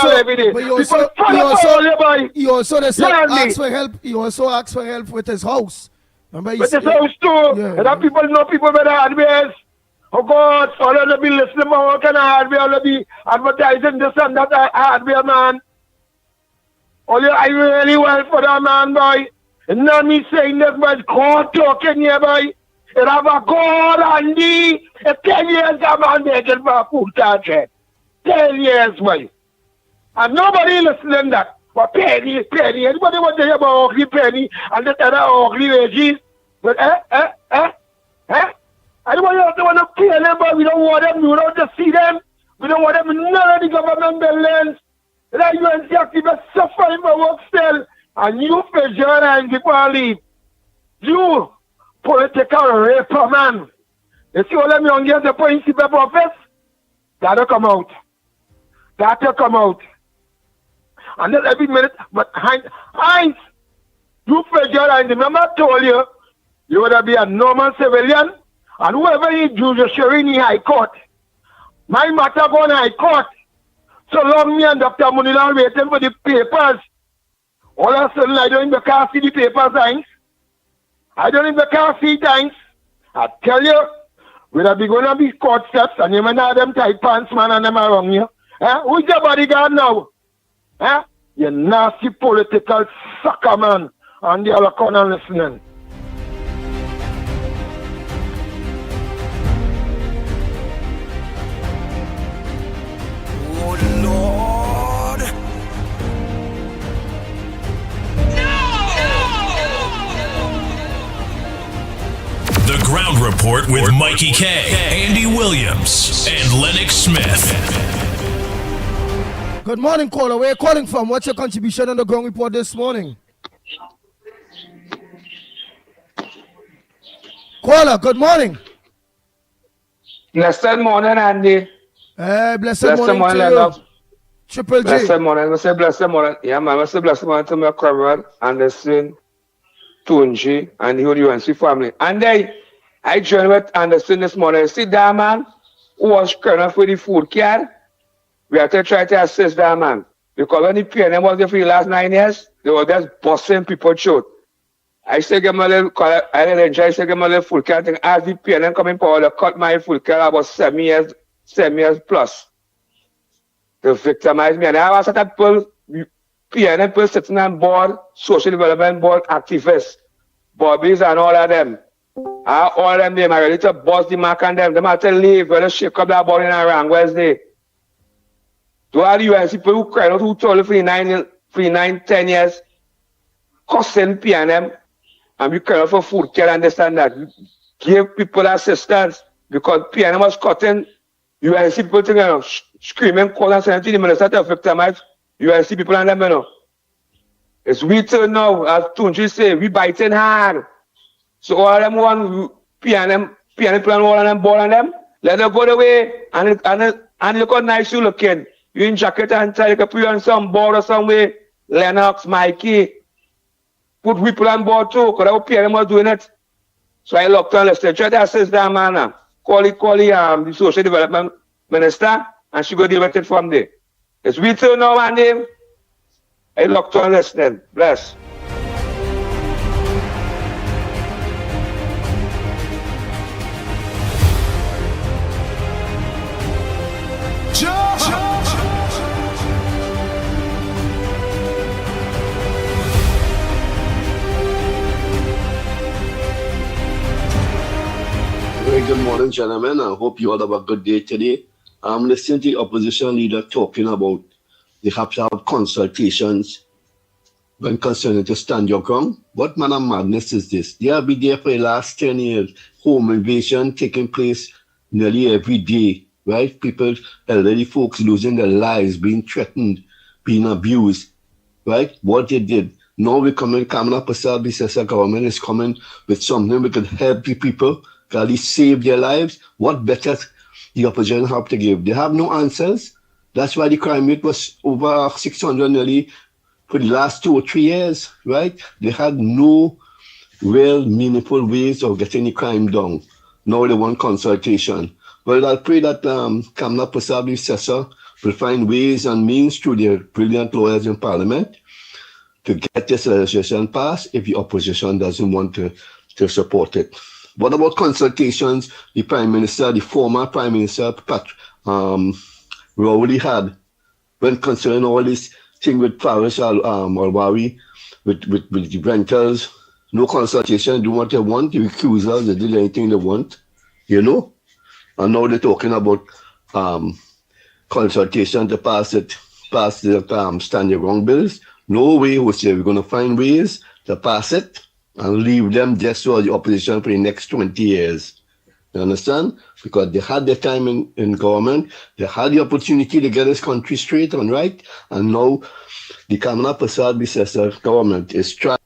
asked for help. He also asked for help with his house. Remember, with his house too. Yeah, and that people know people better advice. Oh God, all of them be listening to what kind of hardware, all of be advertising this and that hardware, man. All you, I really well for that man, boy. And not me saying this, but God talking here, boy. And have a God, Andy. 10 years, that man making for a food card check. 10 years, boy. And nobody listening to that. But penny. Anybody want to hear about ugly penny and that other ugly wages? But I don't want to pay them, but we don't want them. We don't want to see them. We don't want them in none of the government buildings. That UNC activists suffering for work still. And you pressure and people leave. You political raper, man. You see all them young girls, the principal office? That'll come out. And then every minute, but Heinz, you pressure and remember I told you, you would be a normal civilian. And whoever is judiciary in High Court, my matter going to High Court. So long me and Dr. Munila waiting for the papers. All of a sudden, I don't even can't see the papers, thanks. I don't even can't see things. I tell you, we'll be going to be court steps and you may not have them tight pants, man, and them around you. Who's your bodyguard now? Eh? You nasty political sucker man. And the other corner listening. Oh Lord. The Ground Report with Mikey K, Andy Williams, and Lennox Smith. Good morning, caller. Where are you calling from? What's your contribution on the Ground Report this morning? Caller, good morning. Blessed morning, Andy. Blessed morning to Lennox. you. Triple J. Blessed morning. I say blessed morning. Yeah, man. I say blessed morning to my comrade, Anderson, Tunji, and the whole UNC family. And I joined with Anderson this morning. You see that man who was crying for the food card? We have to try to assist that man. Because when the PNM was there for the last 9 years, they were just busting people throat. I say give me a little, I didn't enjoy, I say give me a little full card thing. As the PNM coming power, they cut my full card about 7 years plus. To victimize me. And I was at that people, PNM people sitting on board, social development board activists, Bobbies and all of them. All of them, they are ready to bust the mark on them. They have to leave, whether shake up that board in a wrong Wednesday. To all the UNC people who cried out, who told you for 10 years, cussing PNM, and we cry out for food, can't understand that. Give people assistance, because PNM was cutting UNC people together, screaming, calling, saying to the minister to victimize UNC people and them, you know. It's we turn now, as Tunji say, we biting hard. So all of them want PNM plan all of them, ball on them, let them go the way, and look how nice you looking. You in jacket and tie, you can put you on some board or somewhere, Lennox, Mickie. Put people on board too, because our PNM was doing it. So I looked on, let's try to assist that man. Call the social development minister, and she go deal with it from there. It's we too now, my name. I looked on listening. Bless. Very good morning, gentlemen. I hope you all have a good day today. I'm listening to the opposition leader talking about they have to have consultations when concerning to stand your ground. What manner of madness is this? They have been there for the last 10 years. Home invasion taking place nearly every day, right? People, elderly folks losing their lives, being threatened, being abused, right? What they did. Now we're coming, Kamala Prasad, the government is coming with something we could help the people, at least save their lives. What better the opposition have to give? They have no answers. That's why the crime rate was over 600 nearly for the last 2 or 3 years, right? They had no real meaningful ways of getting the crime down. Now they want consultation. Well, I pray that Kamala Prasad, the successor, will find ways and means through their brilliant lawyers in Parliament to get this legislation passed if the opposition doesn't want to support it. What about consultations the Prime Minister, the former Prime Minister, Rowley had when concerning all this thing with Faris Al-Wawi, with the rentals, no consultation, do what they want, the accusers, they did anything they want, you know? And now they're talking about consultation to pass the stand your ground bills. No way, we say we're going to find ways to pass it and leave them just for the opposition for the next 20 years. You understand? Because they had their time in government, they had the opportunity to get this country straight and right, and now the Kamala Prasad successor government is trying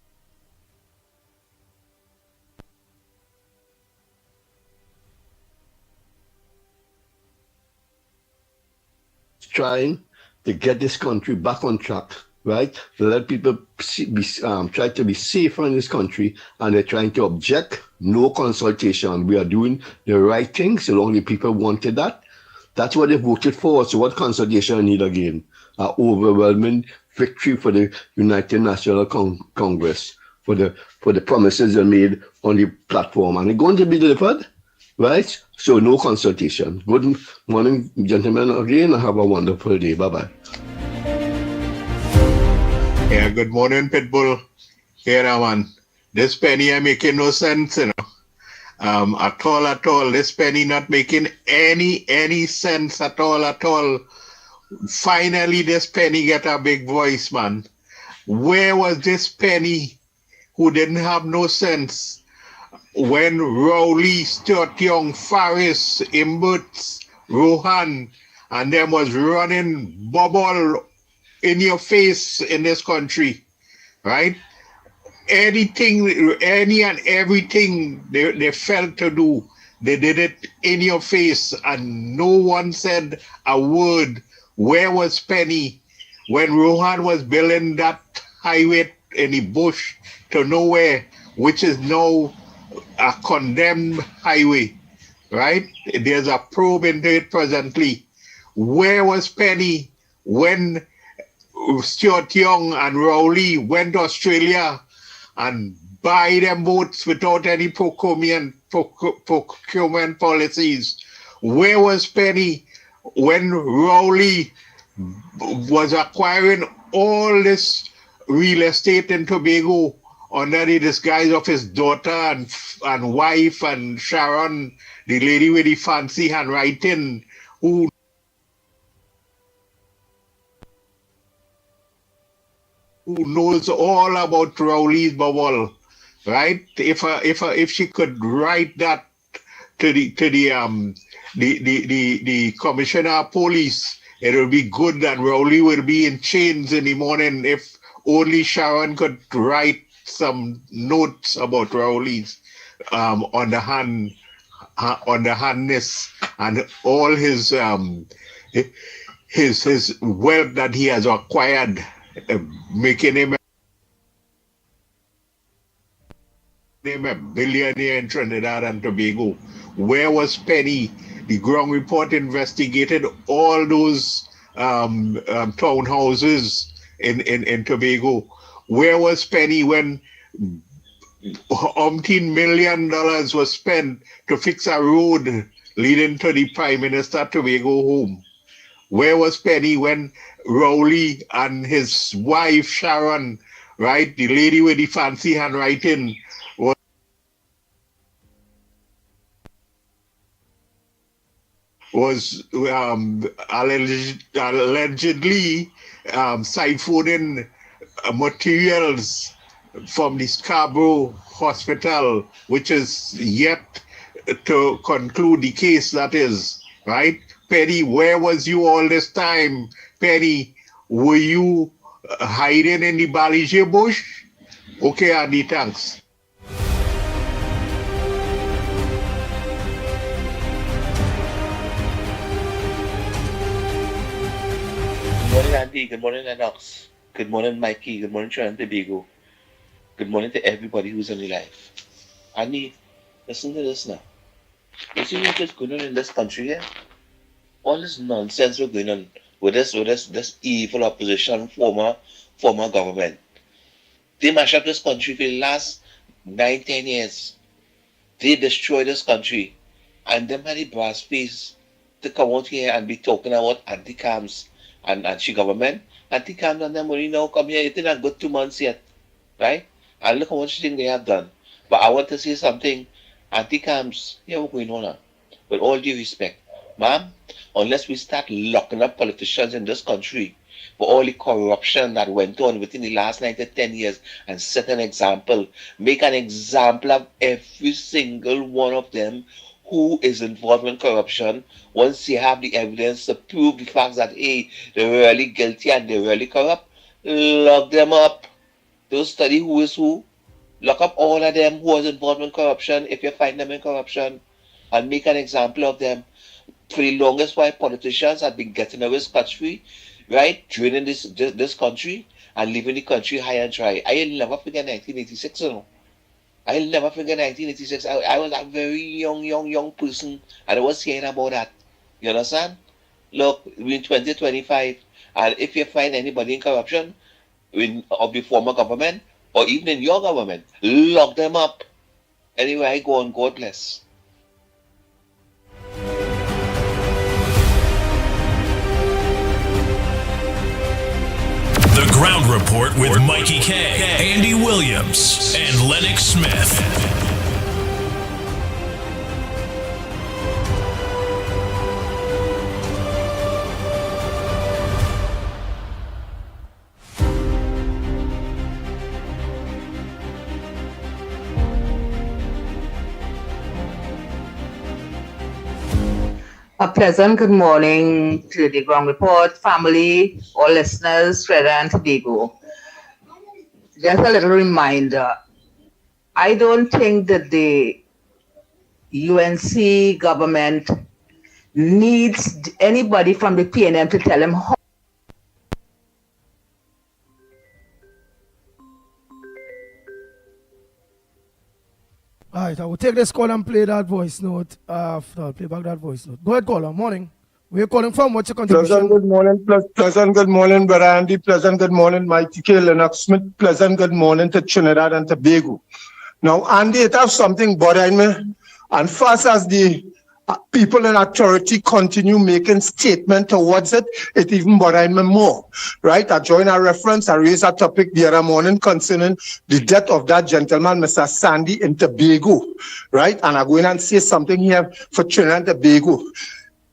to get this country back on track, right? To let people try to be safer in this country, and they're trying to object. No consultation. We are doing the right thing, so long the people wanted that. That's what they voted for. So what consultation need again? An overwhelming victory for the United National Congress, for the promises they made on the platform. And they're going to be delivered, right? So no consultation. Good morning, gentlemen, again, and have a wonderful day. Bye-bye. Yeah, good morning, Pitbull. Here, man. This penny ain't making no sense, you know. At all. This penny not making any sense at all. Finally, this penny get a big voice, man. Where was this penny who didn't have no sense when Rowley, Stuart Young, Faris, Imberts, Rohan, and them was running bubble in your face in this country, right? Anything, any and everything they felt to do, they did it in your face, and no one said a word. Where was Penny when Rohan was building that highway in the bush to nowhere, which is now a condemned highway, right? There's a probe into it presently. Where was Penny when Stuart Young and Rowley went to Australia and buy them boats without any procurement policies? Where was Penny when Rowley was acquiring all this real estate in Tobago under the disguise of his daughter and wife and Sharon, the lady with the fancy handwriting, who knows all about Rowley's bubble, right? If she could write that to the commissioner of police, it would be good that Rowley would be in chains in the morning if only Sharon could write some notes about Rowley's on the handness and all his wealth that he has acquired, making him a billionaire in Trinidad and Tobago. Where was Penny? The ground report investigated all those townhouses in Tobago. Where was Penny when $umpteen million was spent to fix a road leading to the Prime Minister Tobago home? Where was Penny when Rowley and his wife Sharon, right, the lady with the fancy handwriting, was allegedly siphoning materials from the Scarborough Hospital, which is yet to conclude the case, that is, right? Penny, where was you all this time? Penny, were you hiding in the Balinger bush? Okay, Andy, thanks. Good morning, Andy. Good morning, Lennox. Good morning, Mickie. Good morning, Trinidad and Tobago. Good morning to everybody who's in the life. Andy, listen to this now. You see what's going on in this country here? All this nonsense we're going on with this evil opposition, former government. They mash up this country for the last 9-10 years. They destroy this country. And them had the brass face to come out here and be talking about anti-cams and anti-government. Anti-cams and them only now come here. It didn't go 2 months yet. Right? And look how much thing they have done. But I want to say something. Anti-cams, here what's going on now. With all due respect. Ma'am, unless we start locking up politicians in this country for all the corruption that went on within the last 9 to 10 years and set an example, make an example of every single one of them who is involved in corruption, once you have the evidence to prove the fact that, hey, they're really guilty and they're really corrupt, lock them up. Don't study who is who. Lock up all of them who was involved in corruption if you find them in corruption, and make an example of them. For the longest while, politicians have been getting away scot-free, right, draining this country and leaving the country high and dry. I'll never forget 1986, you know. I'll never forget 1986. I was a very young person, and I was hearing about that. You understand? Look, we're in 2025, and if you find anybody in corruption, of the former government, or even in your government, lock them up. Anyway, I go on. God bless. The Ground Report with Mikey K, Andy Williams, and Lennox Smith. A pleasant good morning to the Ground Report family, all listeners, Trinidad and Tobago. Just a little reminder, I don't think that the UNC government needs anybody from the PNM to tell them how. All right, I will take this call and play that voice note. Play back that voice note. Go ahead, caller. Morning. Where you calling from? What's your contribution? Pleasant good morning, pleasant good morning, Brother Andy. Pleasant good morning, Mikey K, Lennox Smith. Pleasant good morning to Trinidad and Tobago. Now, Andy, it has something bothering me. And fast as the people in authority continue making statement towards it, it even bothering me more, right? I join a reference, I raised a topic the other morning concerning the death of that gentleman, Mr. Sandy in Tobago, right? And I go in and say something here for Trinidad and Tobago.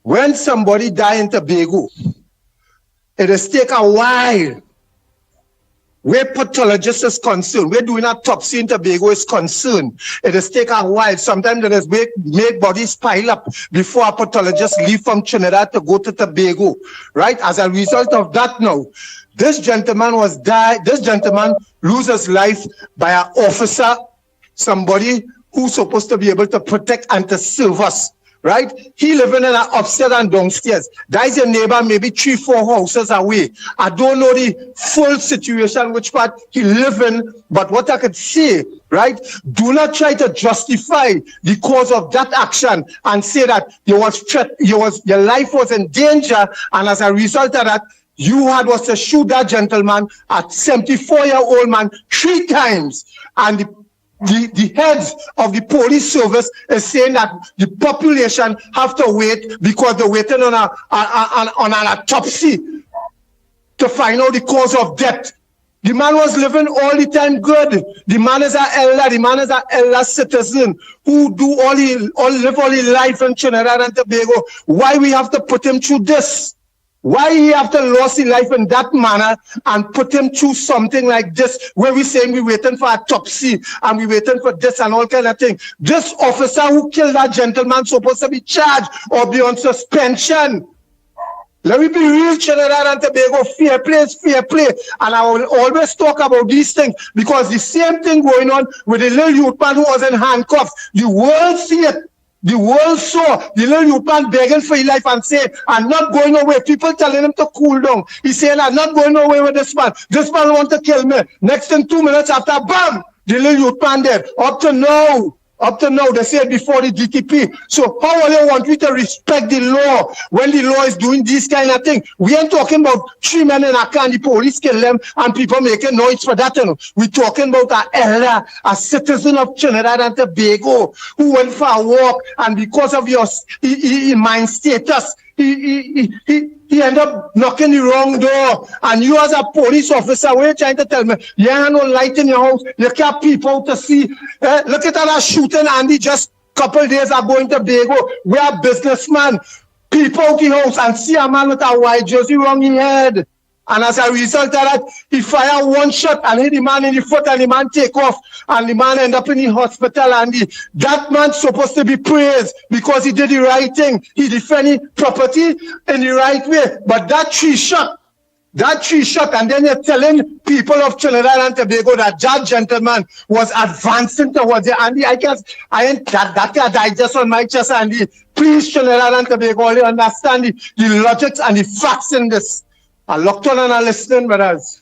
When somebody die in Tobago, it has take a while. Where pathologist is concerned, we're doing autopsy in Tobago is concerned. It has take a while. Sometimes it has make bodies pile up before a pathologist leave from Trinidad to go to Tobago, right? As a result of that now, this gentleman loses life by an officer, somebody who's supposed to be able to protect and to serve us. Right? He living in an upstairs and downstairs. That is your neighbor, maybe 3-4 houses away. I don't know the full situation, which part he live in, but what I could say, right? Do not try to justify the cause of that action and say that your life was in danger, and as a result of that, you was to shoot that gentleman, a 74-year-old man, 3 times, and the heads of the police service is saying that the population have to wait because they're waiting on an autopsy to find out the cause of death. The man was living all the time good. The man is an elder. The man is an elder citizen who live all his life in Trinidad and Tobago. Why we have to put him through this? Why he have to lose his life in that manner and put him through something like this, where we saying we waiting for autopsy and we waiting for this and all kind of thing. This officer who killed that gentleman supposed to be charged or be on suspension. Let me be real, Trinidad and Tobago. Fair play is fair play. And I will always talk about these things because the same thing going on with the little youth man who was in handcuffs. The world see it. The world saw the little youth man begging for his life and saying, I'm not going away. People telling him to cool down. He's saying, I'm not going away with this man. This man want to kill me. Next thing, 2 minutes after, bam, the little youth man dead. Up to now, they said before the DTP. So how will you want we to respect the law when the law is doing this kind of thing? We ain't talking about 3 men in a car and the police kill them and people making noise for that. We're talking about an elder, a citizen of Trinidad and Tobago who went for a walk, and because of your mind status, he ended up knocking the wrong door. And you as a police officer, what are you trying to tell me? You have no light in your house. You can't people to see. Look at that shooting, Andy, just a couple days ago in Tobago. We are businessmen. People out the house and see a man with a white jersey around his head. And as a result of that, he fired one shot and hit the man in the foot, and the man take off, and the man end up in the hospital. And that man's supposed to be praised because he did the right thing. He defended property in the right way. But that tree shot, and then you're telling people of Trinidad and Tobago that gentleman was advancing towards it. Andy, I ain't that guy died just on my chest, Andy. Please, Trinidad and Tobago, only understand the logics and the facts in this. I locked on and I listening, brothers.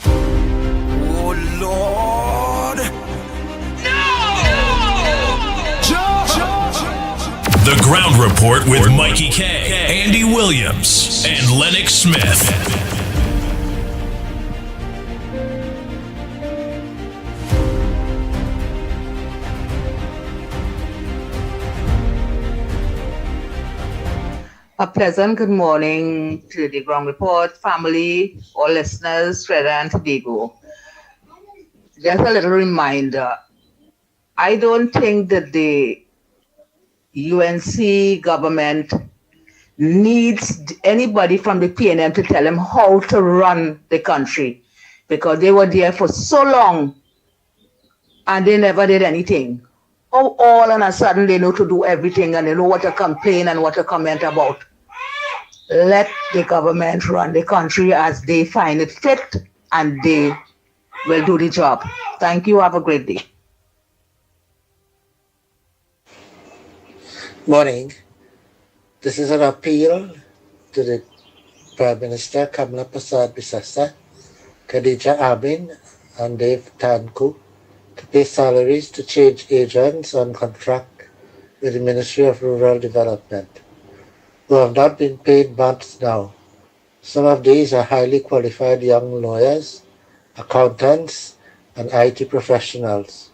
Oh, Lord. No! The Ground Report with Mikey K, Andy Williams, and Lennox Smith. A pleasant good morning to the Ground Report family, all listeners, Trinidad and Tobago. Just a little reminder. I don't think that the UNC government needs anybody from the PNM to tell them how to run the country, because they were there for so long and they never did anything. Oh, all of a sudden they know to do everything and they know what to complain and what to comment about. Let the government run the country as they find it fit and they will do the job. Thank you. Have a great day. Morning. This is an appeal to the Prime Minister Kamala Prasad Bisasa, Khadija Amin, and Dave Tanku to pay salaries to change agents on contract with the Ministry of Rural Development, who have not been paid months now. Some of these are highly qualified young lawyers, accountants, and IT professionals,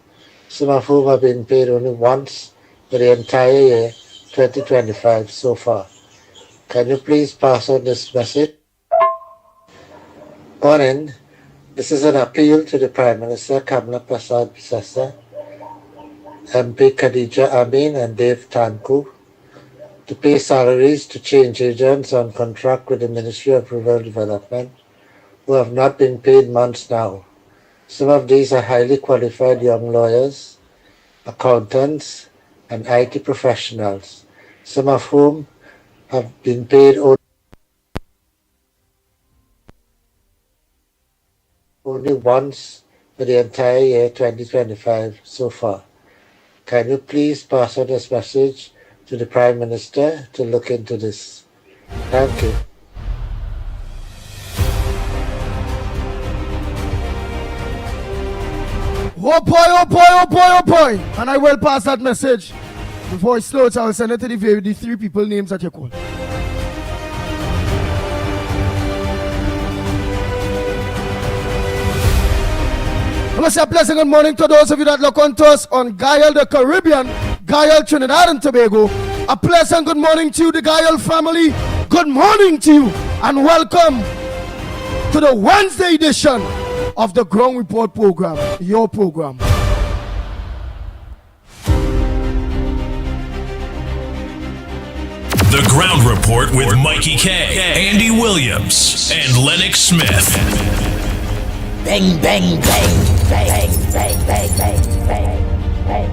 some of whom have been paid only once for the entire year 2025 so far. Can you please pass on this message? Morning. This is an appeal to the Prime Minister Kamala Prasad Bisasa, MP Khadija Amin and Dave Tanku to pay salaries to change agents on contract with the Ministry of Rural Development who have not been paid months now. Some of these are highly qualified young lawyers, accountants, and IT professionals, some of whom have been paid only once for the entire year 2025 so far. Can you please pass on this message to the Prime Minister to look into this? Thank you. Oh boy, oh boy, oh boy, oh boy. And I will pass that message. Before it slows, I will send it to the three people names that you call. I must say a pleasant good morning to those of you that look on to us on Guyal the Caribbean, Guyal Trinidad and Tobago. A pleasant good morning to you, the Guyal family. Good morning to you and welcome to the Wednesday edition of the Ground Report program, your program. The Ground Report with Mickie K, Andy Williams, and Lennox Smith. Bang, bang, bang, bang, bang, bang, bang, bang, bang.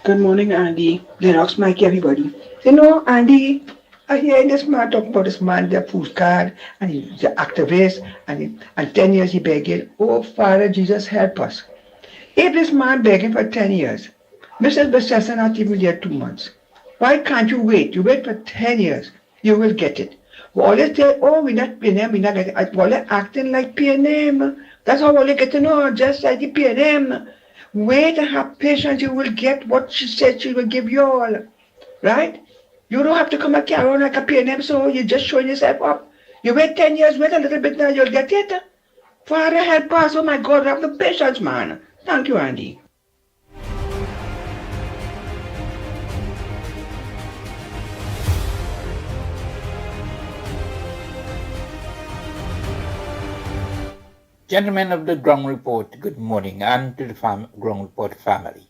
Good morning, Andy. Lennox, Mickie, everybody. You know, Andy, I hear this man talk about this man, the postcard, and he's the activist, and 10 years he begging. Oh, Father Jesus, help us. If this man begging for 10 years, Mrs. Besessa not even there 2 months, why can't you wait? You wait for 10 years, you will get it. All they say, oh, we're not PNM, we're not getting it. All they acting like PNM. That's how all they get to know, just like the PNM. Wait and have patience, you will get what she said she will give you all. Right? You don't have to come and carry on like a PNM, so you're just showing yourself up. You wait 10 years, wait a little bit now, you'll get it. Father, help us. Oh my God, have the patience, man. Thank you, Andy. Gentlemen of the Ground Report, good morning, and to the Ground Report family.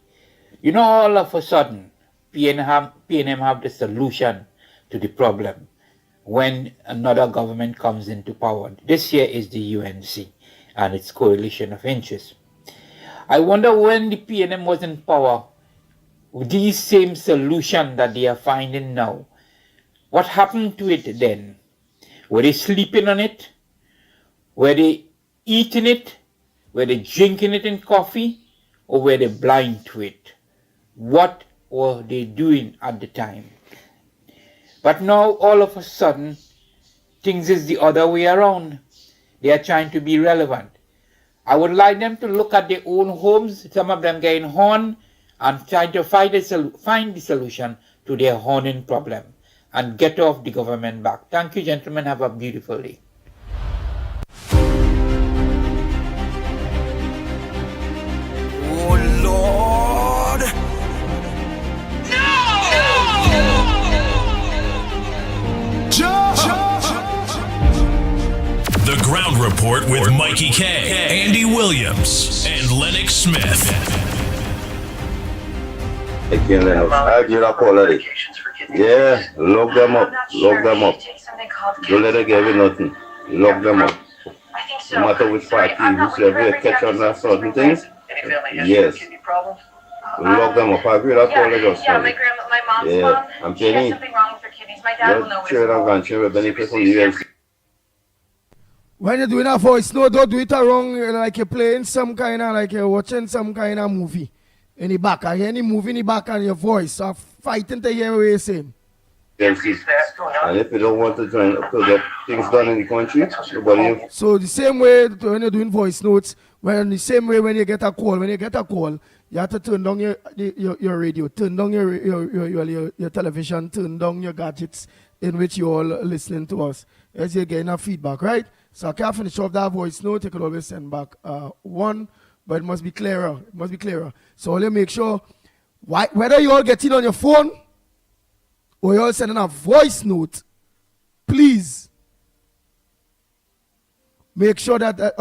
You know, all of a sudden, PNM have the solution to the problem when another government comes into power. This year is the UNC and its coalition of interests. I wonder when the PNM was in power, these same solution that they are finding now, what happened to it then? Were they sleeping on it? Were they eating it? Were they drinking it in coffee? Or were they blind to it? What were they doing at the time? But now, all of a sudden, things is the other way around. They are trying to be relevant. I would like them to look at their own homes, some of them getting horn, and trying to find the solution to their haunting problem and get off the government back. Thank you, gentlemen. Have a beautiful day. Oh Lord. The Ground Report with Mikey K, Andy Williams, and Lennox Smith. Again, Lennox. I give a call already. Yeah, lock them up. Lock them up. Don't let them give you nothing. Lock them up. No matter which party, whoever you catch on that certain things, yes. Lock them up. I agree with that call just now. Yeah, I'm telling you. You're sure I'm going to share with benefit from the UFC. When you're doing a voice note, don't do it wrong like you're playing some kind of, like you're watching some kind of movie in the back. I hear any movie in the back and your voice are fighting to hear what you're saying. And if you don't want to join to get things done in the country, nobody. So the same way when you're doing voice notes, when the same way when you get a call, you have to turn down your radio, turn down your television, turn down your gadgets in which you're all listening to us as you're getting a feedback, right? So I can't finish off that voice note. You can always send back one, but it must be clearer. It must be clearer. So only make sure, whether you all get it on your phone or you're all sending a voice note, please make sure that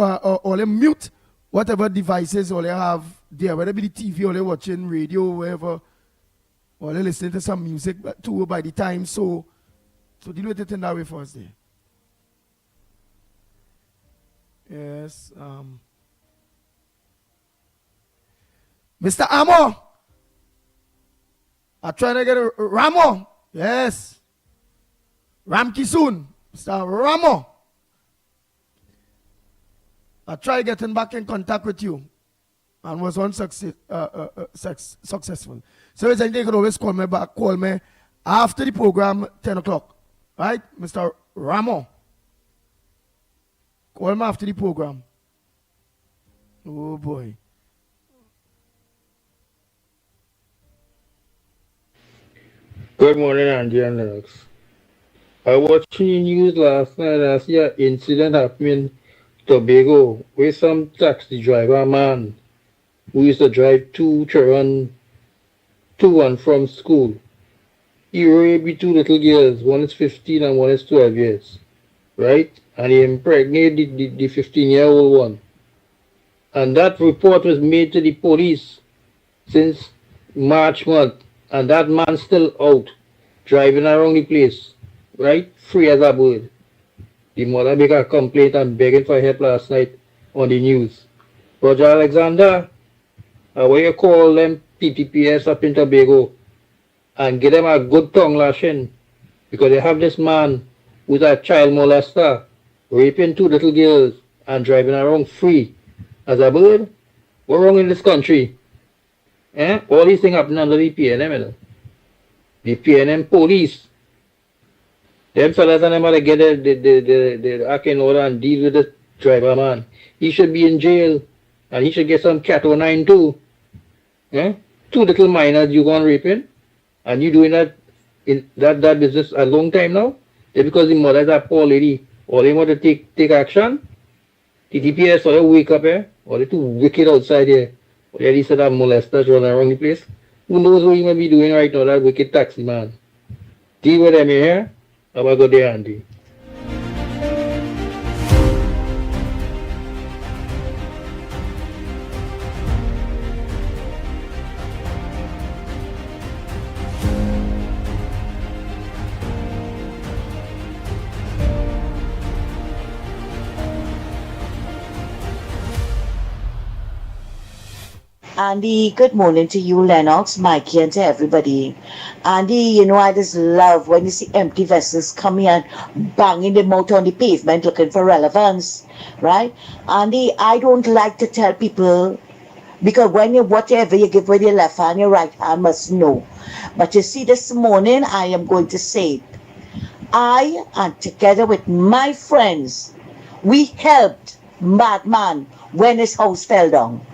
only mute whatever devices all you have there, whether it be the TV or you're watching radio, wherever, or you're listening to some music too by the time. So deal with it in that way for us there. Yes. Mr. Amo. I'm trying to get a Ramo. Yes. Ramki soon. Mr. Ramo. I tried getting back in contact with you and was successful. So you can always call me after the program, 10 o'clock. Right, Mr. Ramo? Call me after the program. Oh boy. Good morning, Andy and Lennox. I watched the news last night and I see an incident happening in Tobago with some taxi driver man who used to drive two children to and from school. He raped two little girls, one is 15 and one is 12 years, right? And he impregnated the 15-year-old one. And that report was made to the police since March month, and that man's still out, driving around the place, right? Free as a bird. The mother made a complaint and begging for help last night on the news. Roger Alexander, where you call them PPPS up in Tobago and give them a good tongue lashing because they have this man who's a child molester, raping two little girls and driving around free as a bird. What's wrong in this country? Eh? All these things happen under the PNM, you know? The PNM police. Them fellas and them are to get the acting order and deal with the driver man. He should be in jail and he should get some Cat 09 too. Eh? Two little minors you gone raping and you doing that in that business a long time now? Just because the mother is a poor lady or they want to take action? TTPS or they wake up here or they too wicked outside here. Or they said that molesters running around the place. Who knows what you might be doing right now, that wicked taxi man. Deal with them here. Have a good day, Andy. Andy, good morning to you, Lennox, Mikey, and to everybody. Andy, you know, I just love when you see empty vessels coming and banging them out on the pavement looking for relevance, right? Andy, I don't like to tell people, because when you, whatever you give with your left hand, your right hand must know. But you see, this morning, I am going to say it. I, and together with my friends, we helped Madman when his house fell down.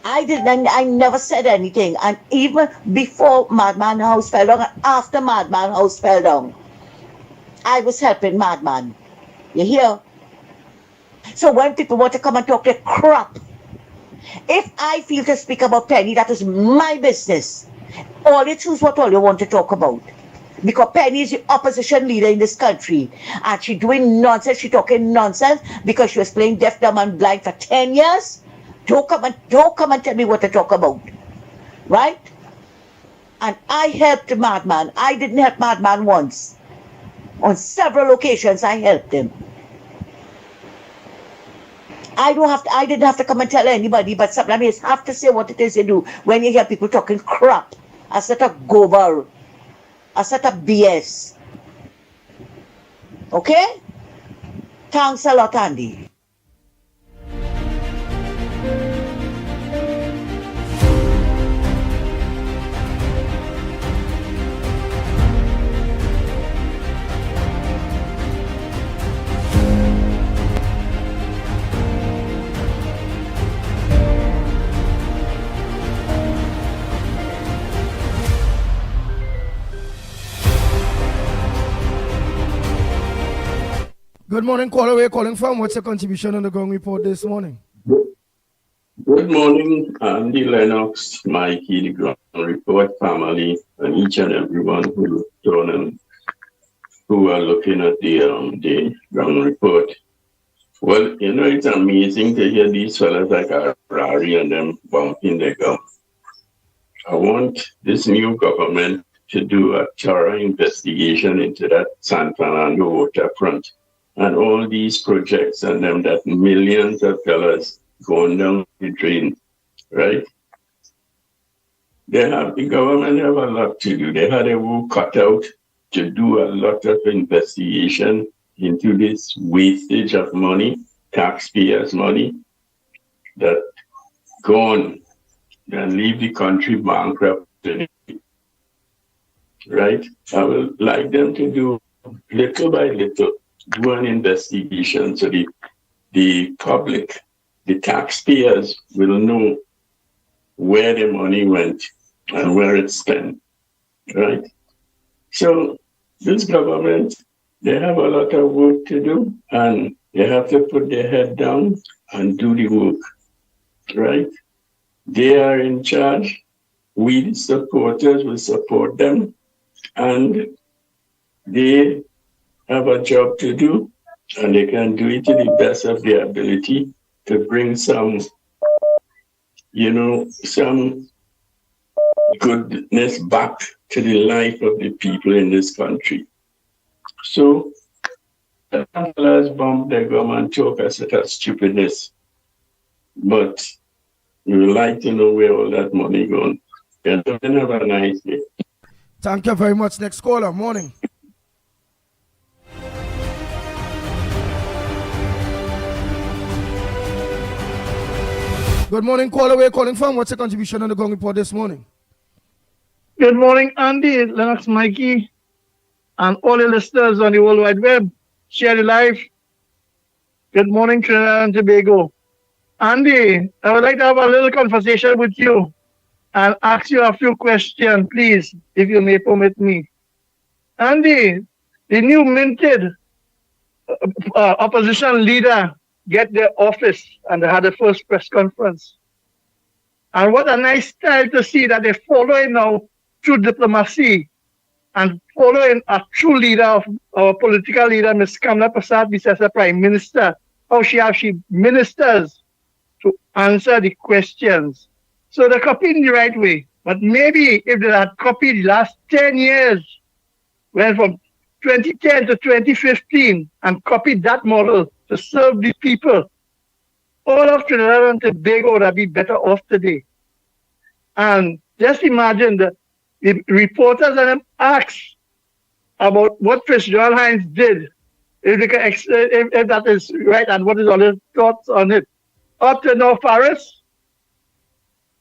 I never said anything. And even before Madman House fell down and after Madman House fell down, I was helping Madman. You hear? So when people want to come and talk their crap, if I feel to speak about Penny, that is my business. All you choose what all you want to talk about. Because Penny is the opposition leader in this country. And she doing nonsense, she talking nonsense because she was playing deaf, dumb, and blind for 10 years. Don't come and tell me what to talk about. Right? And I helped Madman. I didn't help Madman once. On several occasions I helped him. I didn't have to come and tell anybody, but sometimes you have to say what it is you do when you hear people talking crap. A set of gobar. A set of BS. Okay? Thanks a lot, Andy. Good morning, caller. Where you calling from? What's your contribution on the Gong Report this morning? Good morning, Andy, Lennox, Mikey, the Ground Report family, and each and everyone who turn and who are looking at the Ground Report. Well, you know, it's amazing to hear these fellas like Harari and them bumping their gum. I want this new government to do a thorough investigation into that San Fernando waterfront and all these projects and them that millions of dollars going down the drain, right? The government have a lot to do. They had a work cut out to do a lot of investigation into this wastage of money, taxpayers' money, that gone and leave the country bankrupt, right? I would like them to do little by little, do an investigation so the public, the taxpayers will know where the money went and where it's spent, right? So this government, they have a lot of work to do and they have to put their head down and do the work, right? They are in charge. We, the supporters, will support them and they have a job to do, and they can do it to the best of their ability to bring some, some goodness back to the life of the people in this country. So, let's bump their gum and talk a set of stupidness. But we would like to know where all that money gone. And have a nice day. Thank you very much. Next caller, morning. Good morning, caller. Where you calling from? What's your contribution on the Gong Report this morning? Good morning, Andy, Lennox, Mikey, and all the listeners on the World Wide Web. Share the live. Good morning, Trinidad and Tobago. Andy, I would like to have a little conversation with you and ask you a few questions, please, if you may permit me. Andy, the new minted opposition leader get their office and they had the first press conference. And what a nice style to see that they're following now through diplomacy and following a true leader of our political leader, Ms. Kamala Persad-Bissessar, Prime Minister, how she ministers to answer the questions. So they're copying the right way. But maybe if they had copied the last 10 years, went from 2010 to 2015 and copied that model to serve the people, all of Trinidad and Tobago would have been better off today. And just imagine that the reporters and them asked about what Fitzgerald Hines did, if that is right, and what is all his thoughts on it. Up to now, Faris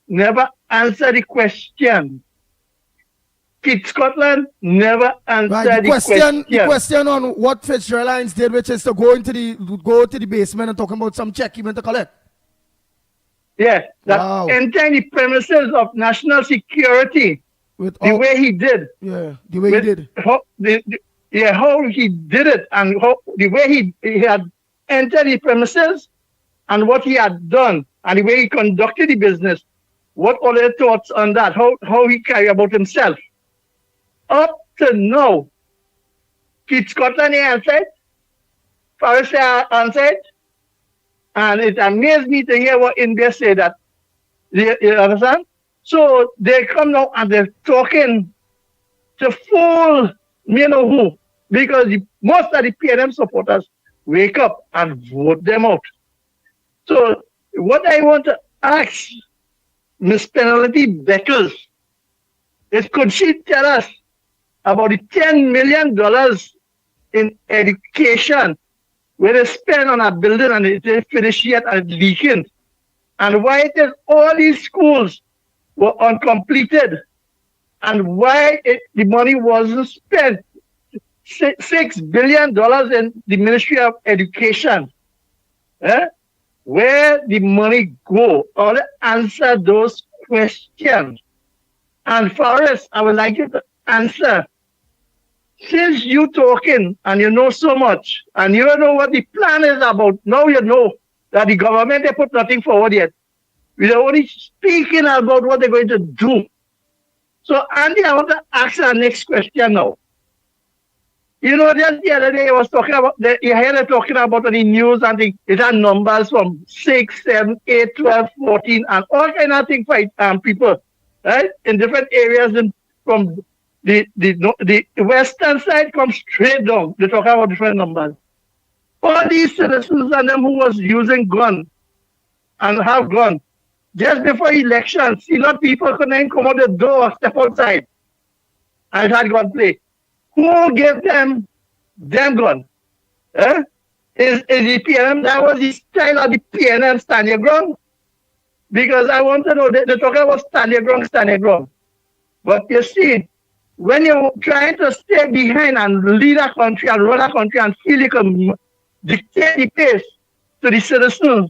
never answered the question. Keith Scotland never answered the question. The question on what Fitzgerald Hines did, which is to go to the basement and talk about some check he went to collect. that entering the premises of national security with the way he did. Yeah, the way he did. How he did it, and the way he had entered the premises, and what he had done, and the way he conducted the business. What are your thoughts on that? How he carry about himself? Up to now, Keith Scotland answered, Forrest answered, and it amazed me to hear what India say that. You understand? So they come now and they're talking to fool you know who, because most of the PNM supporters wake up and vote them out. So what I want to ask Miss Penelope Beckles is, could she tell us about the $10 million in education where they spend on a building and it didn't finish yet and it's leaking, and why it is all these schools were uncompleted, and why the money wasn't spent? $6 billion in the Ministry of Education. Where the money go? Or answer those questions. And Forrest, I would like you to answer. Since you talking and you know so much, and you don't know what the plan is about, now you know that the government, they put nothing forward yet. We're only speaking about what they're going to do. So, Andy, I want to ask our next question now. You know, just the other day I was talking about, you heard her talking about on the news, and it had numbers from 6, 7, 8, 12, 14, and all kind of things for people, right? In different areas, and from the western side comes straight down. They talk about different numbers. All these citizens and them who was using gun and have gun, just before elections, you know, people couldn't come out the door, step outside, and it had gunplay. Who gave them gun? Is the PNM, that was the style of the PNM stand your ground? Because I want to know, they're talking about stand your ground. But you see, when you're trying to stay behind and lead a country and run a country and feel you can dictate the pace to the citizens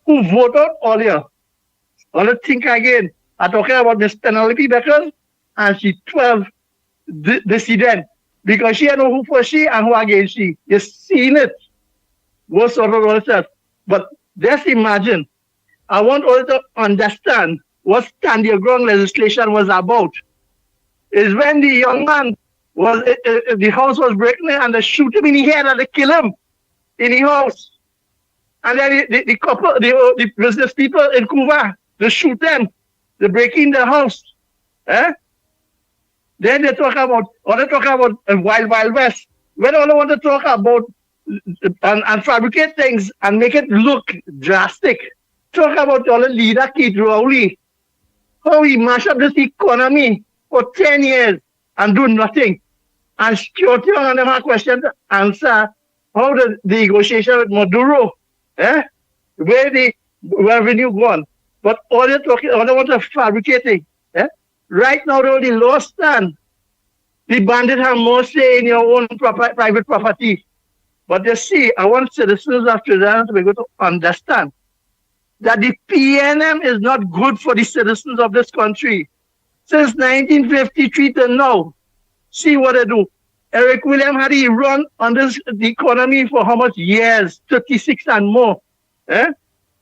who vote out all year, I want to think again. I'm talking about Miss Penelope Beckles, and she 12 dissident. Because she know who for she and who against she. You've seen it. What sort of yourself. But just imagine. I want all to understand what stand your ground legislation was about. Is when the young man was the house was breaking in and they shoot him in the head and they kill him in the house. And then the couple, the business people in Cuba, they shoot them. They break in the house. Then they talk about, Wild Wild West. When all they want to talk about and fabricate things and make it look drastic. Talk about all the leader Keith Rowley. How he mashed up this economy for 10 years and do nothing. And security on them have questions to answer how the negotiation with Maduro, where the revenue gone. But all they want to fabricate. Right now, though, the law stand. The bandit have more say in your own private property. But you see, I want citizens of Trinidad to be able to understand that the PNM is not good for the citizens of this country. Since 1953 to now, see what they do. Eric William had he run on the economy for how much years? 36 and more.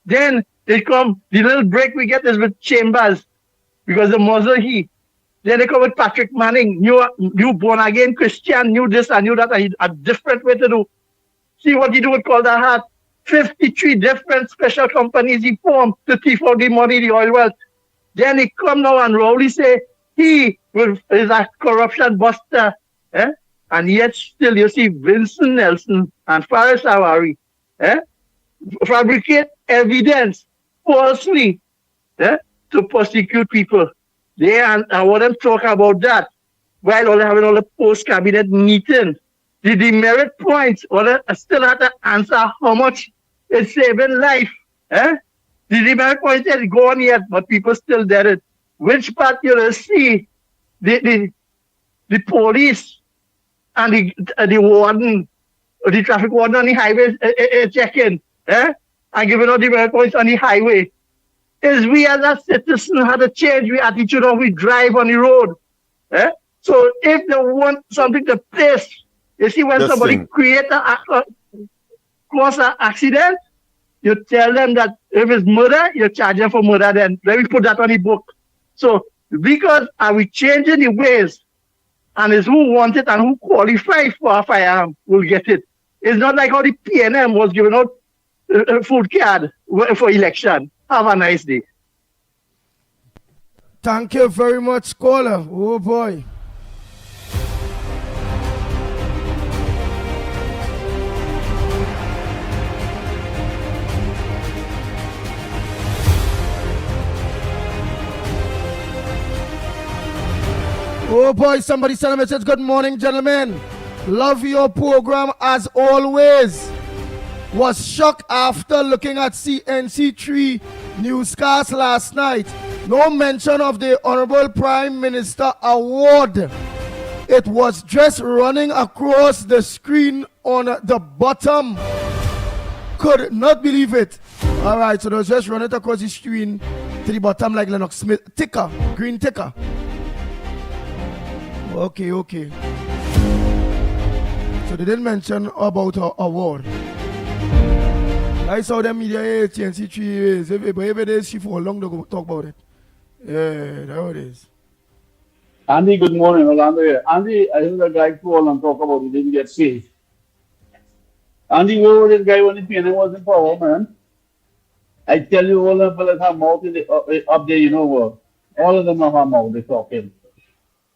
Then they come, the little break we get is with Chambers. Because the muzzle he. Then they come with Patrick Manning, new born again Christian, knew this and knew that, and a different way to do. See what he do with Calder Hart. 53 different special companies he formed to thief out the money, the oil wealth. Then he come now and Rowley say he is a corruption buster. And yet still you see Vincent Nelson and Faris Awari fabricate evidence falsely. To prosecute people. I want them to talk about that while all having all the post-cabinet meeting. The demerit points, I still have to answer how much it's saving life. The demerit points is gone yet, but people still did it. Which part you will see the police and the warden, the traffic warden on the highway checking, and giving out demerit points on the highway. is we as a citizen had to change our attitude how we drive on the road. Eh? So if they want something to place, you see when somebody create cause an accident, you tell them that if it's murder, you charge them for murder. Then let me put that on the book. So because are we changing the ways, and it's who wants it and who qualifies for a firearm will get it. It's not like how the PNM was giving out food card for election. Have a nice day. Thank you very much, caller. Oh boy. Oh boy, somebody sent a message. Good morning, gentlemen. Love your program as always. Was shocked after looking at CNC3 newscast last night. No mention of the Honorable Prime Minister Award. It was just running across the screen on the bottom. Could not believe it. All right, so they was just running across the screen to the bottom like Lennox Smith. Ticker, green ticker. Okay. So they didn't mention about her award. I saw them media TNC 3 years. Every day she for long to go talk about it. Yeah, there it is. Andy, good morning, Orlando here. Andy, I heard a guy call and talk about he didn't get paid. Andy, where was this guy when the PNM was in power, man? I tell you, all them fellas have mouth in the, up there, you know what? All of them have a mouth, they talking.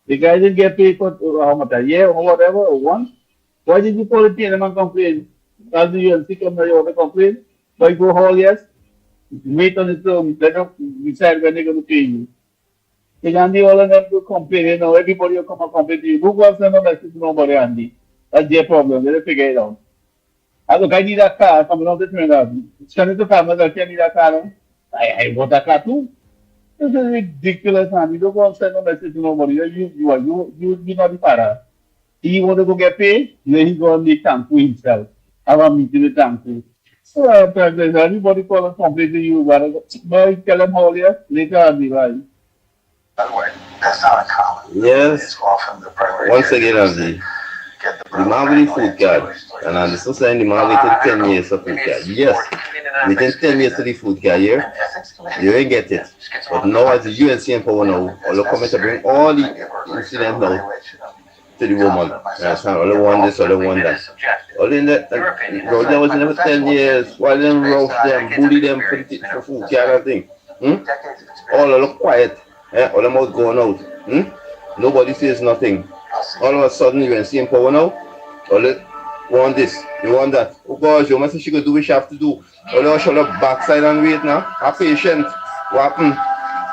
The guy didn't get paid for how much, a year or whatever, or once? Why did you call the PNM and complain? As the UNC come here, you want to complain? Why go hall, yes? Wait on it, let them decide when they're going to pay you. And Andy, all of them will complain, you know, everybody will come and complain to you. Who wants them to message to nobody, Andy? That's their problem, they'll figure it out. I look, I need a car coming out the train. Send it to farmers, I need a car. I want a car too. This is ridiculous, man. You don't go and send no message to nobody. You're not the father. He want to go get paid, then he go and make Tanku himself. Have a meeting with Tanku. So everybody call and complain to you. But tell them how yes, later on the line. By the way, that's not uncommon. Yes. Once again, Andy, the man with the food card, and I'm still saying the man waited 10 years for food card. Yes, within 10 years to the food card here, you ain't get it. But now as the UNC in power now, all come to bring all the incidents now to the woman. All the one this, all the one that. All in that, Roger was never 10 years, while them rough them, bully them for food card and thing. All look quiet, all them out going out. Nobody says nothing. All of a sudden you can see in power now. All it want this, you want that. Oh gosh, you must say she could do what she have to do. All the show up backside and wait now. A patient. What happened?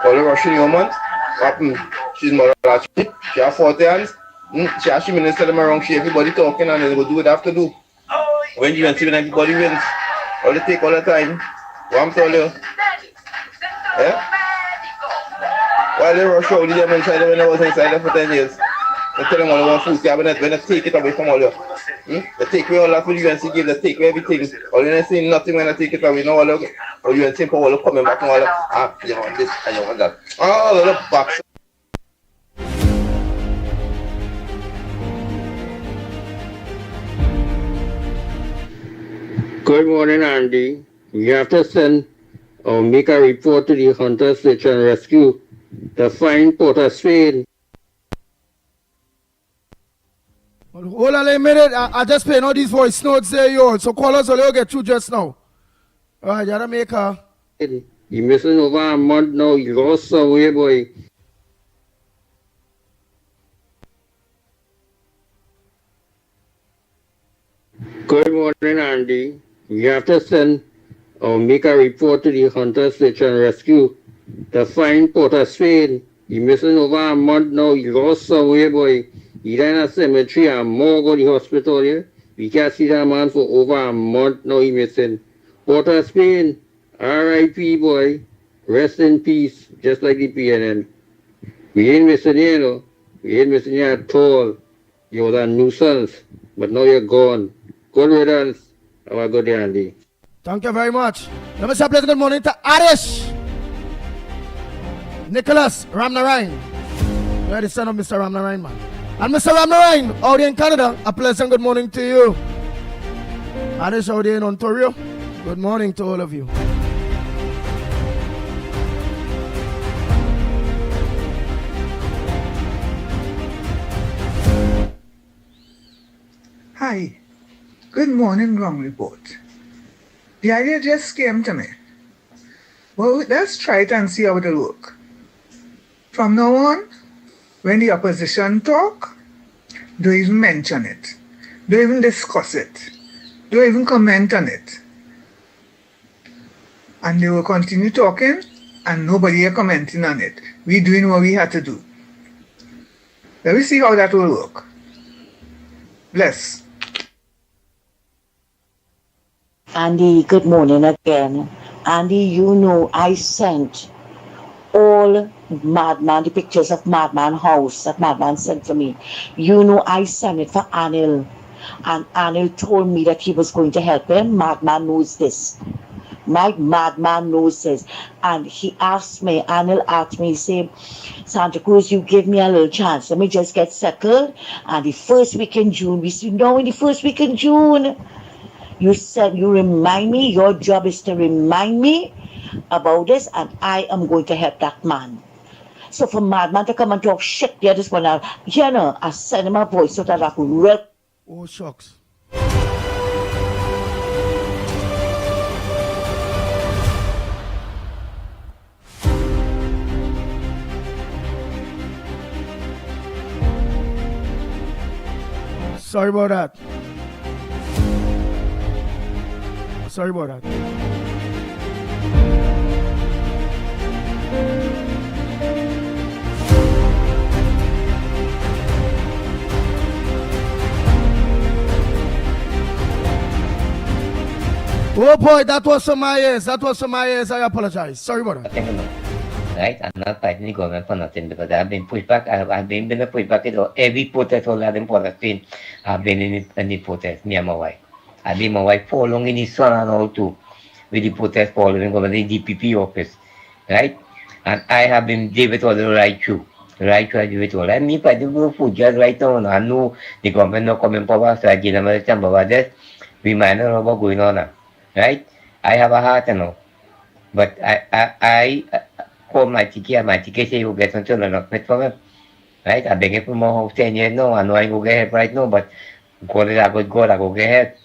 All the rushing woman. What happened? She's more she have 40 hands. She has 3 minutes them around. She everybody talking and they will do what they have to do. When you can see when everybody wins. All they take all the time. What I'm telling you. Yeah? While they rush out them inside when I was inside there for 10 years. They tell them all they want food cabinet when they take it away from all you. They take away all that food UNC give, they take away everything. All you ain't saying nothing when they take it away. Now all the UNC power all coming back and all that. You want this and you want that. All of the box. Good morning, Andy. You have to send or make a report to the Hunter Search and Rescue to find Porter Spain. Hold on a minute. I just playing all these voice notes there, yo. So call us or you'll get through just now. All right, Jamaica. You're missing over a month now. You lost somewhere, boy. Good morning, Andy. You have to send or make a report to the Hunter Search and Rescue to find Porter Spain. You're missing over a month now. You lost somewhere, boy. Either in a cemetery or morgue or the hospital here. We can't see that man for over a month now. He missing. Porter Spain, R.I.P. boy. Rest in peace, just like the PNN. We ain't missing you, you know. We ain't missing you at all. You was a nuisance, but now you're gone. Good riddance. Have a good day, Andy. Thank you very much. Let me say a pleasant good morning to Arish. Nicholas Ramnarine. You're the son of Mr. Ramnarine, man. And Mr. Ramnarine, out here in Canada, a pleasant good morning to you. And it's out here in Ontario. Good morning to all of you. Hi. Good morning, Ground Report. The idea just came to me. Well, let's try it and see how it'll work. From now on, when the opposition talk, don't even mention it. Don't even discuss it. Don't even comment on it. And they will continue talking and nobody are commenting on it. We doing what we had to do. Let me see how that will work. Bless. Andy, good morning again. Andy, you know I sent all Madman, the pictures of Madman house that Madman sent for me. You know I sent it for Anil. And Anil told me that he was going to help him. Madman knows this. My Madman knows this. And he asked me, Anil asked me, he said, Santa Cruz, you give me a little chance. Let me just get settled. And the first week in June, we said, no, in the first week in June. You said, you remind me, your job is to remind me about this, and I am going to help that man. So for Madman to come and talk shit there this one, I send him a voice so that I could real. Oh, shucks. Sorry about that. Sorry about that. Oh boy, that was from my ears. That was from my ears. I apologize. Sorry about that. Right? I'm not fighting the government for nothing because I've been pushed back. I've been pushed back. Every protest all that in Palestine, I've been in the protest, me and my wife. I've been my wife for long in the sun and all too, with the protest following over the DPP office, right? And I have been gave it all the right through. Right through, I do it all. And me fighting for food just right now. I know the government not coming power, so I give them a chance about this. We might not know what's going on now, right? I have a heart, you know. But I call my ticket, say you get until Lennox for me, right? I beg it for my house 10 years now. I know I go get help right now, but God is a good God, I go get help.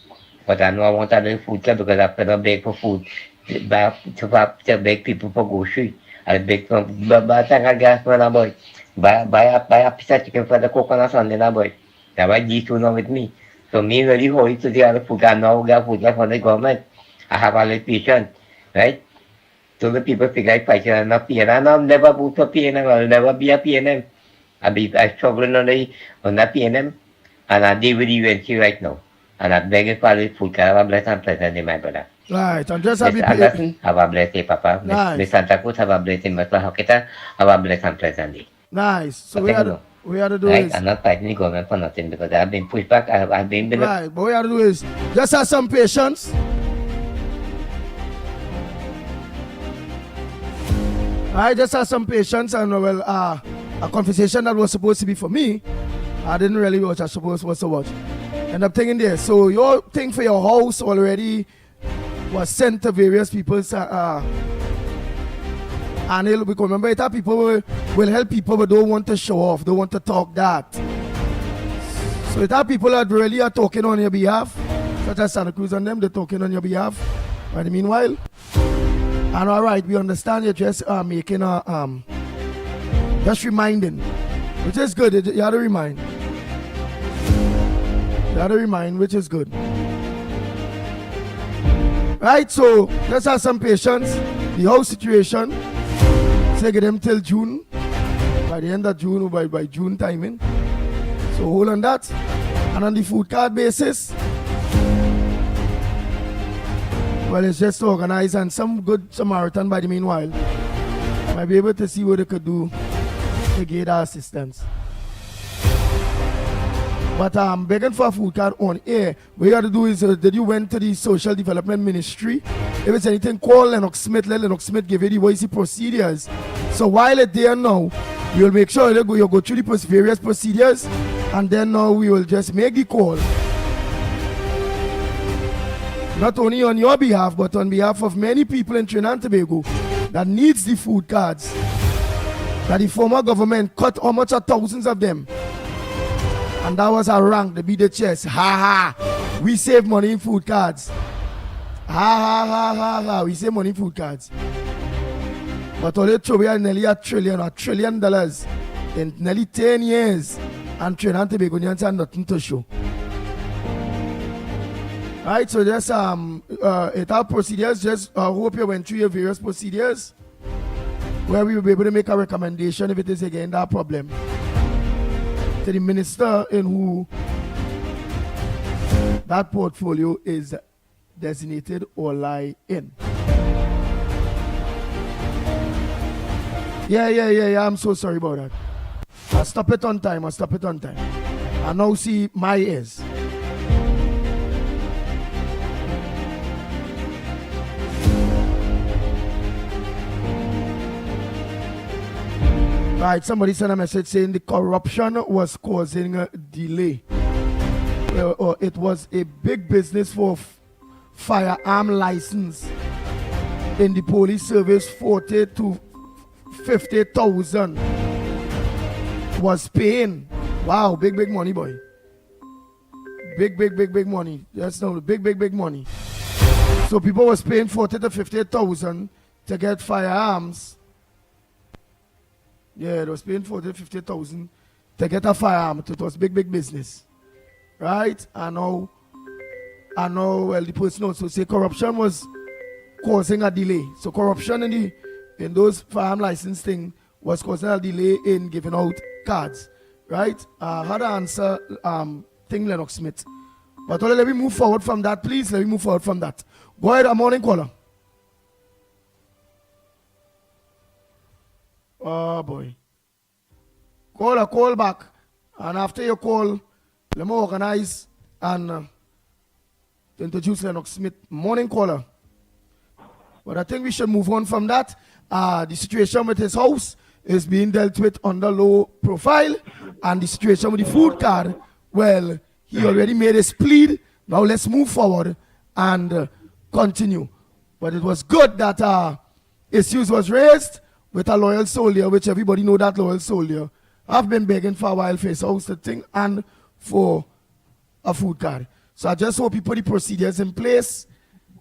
But I know I want a little food because I cannot beg for food. To beg people for grocery. I beg for buy a gas man, boy. Buy a piece of chicken for the coconut Sunday, boy. That's why these two now with me. So me really hold to the other food. I know I got food from the government. I have a little patience, right? So the people think I fight and not paying. And I'll never vote for PNM. I'll never be a PNM. I'm struggling on that PNM. And I deal with the UNC right now. And I'm begging for the food. Have a blessed and pleasant, my brother. Right, and just have Anderson, have a blessed day, Papa. Nice. Miss Santa Cruz, have a blessed day. Mr. Hokita, have a blessed and pleasant day. Nice. So we had to do right? is... I'm not fighting the government for nothing because I've been pushed back. I've been... Right, but what we have to do is just have some patience. I just have some patience and a conversation that was supposed to be for me, I didn't really watch. I supposed was to watch. End up thinking there. So your thing for your house already was sent to various people. And it'll be, remember, it people will help people but don't want to show off, don't want to talk that. So it people that really are talking on your behalf, such as Santa Cruz and them, they're talking on your behalf. But meanwhile, and all right, we understand you're just making just reminding, which is good. You have to remind. You have to remind, which is good. Right, so let's have some patience. The whole situation, say get them till June, by the end of June or by June timing. So hold on that. And on the food card basis, well, it's just to organize and some good Samaritan by the meanwhile might be able to see what they could do to get our assistance. But I'm begging for a food card on air. What you got to do is, did you went to the Social Development Ministry? If it's anything, call Lennox Smith. Let Lennox Smith give you the voice procedures So while it's there now, we will make sure you go through the various procedures, and then now we will just make the call. Not only on your behalf, but on behalf of many people in Trinidad and Tobago that needs the food cards. That the former government cut how much of thousands of them. And that was a rank to beat the chest. Ha ha! We save money in food cards. Ha ha ha ha ha! We save money in food cards. But all it we are nearly $1 trillion in nearly 10 years. And Trinidad and Tobagoans have nothing to show. Right, so just it our procedures. Just hope you went through your various procedures, where we will be able to make a recommendation if it is again that problem to the minister in who that portfolio is designated or lie in. Yeah. I'm so sorry about that. I'll stop it on time. I now see my ears. Right, somebody sent a message saying the corruption was causing a delay. It was a big business for firearm license in the police service. 40 to 50,000 was paying. Wow, big money, boy. Big money. That's no big money. So people was paying 40 to 50,000 to get firearms. Yeah, it was paying 40 to 50,000 to get a firearm. It was big business, right? And now, well, the person also say corruption was causing a delay. So corruption in those firearm license thing was causing a delay in giving out cards, right? How to answer thing Lennox Smith. But let me move forward from that, please. Let me move forward from that. Go ahead, a morning caller. Oh boy. Call back. And after your call, let me organize and introduce Lennox Smith. Morning caller. But I think we should move on from that. The situation with his house is being dealt with under low profile. And the situation with the food card, well, he already made his plea. Now let's move forward and continue. But it was good that issues was raised with a loyal soldier, which everybody know that loyal soldier. I've been begging for a while for his house to thing and for a food card. So I just hope you put the procedures in place,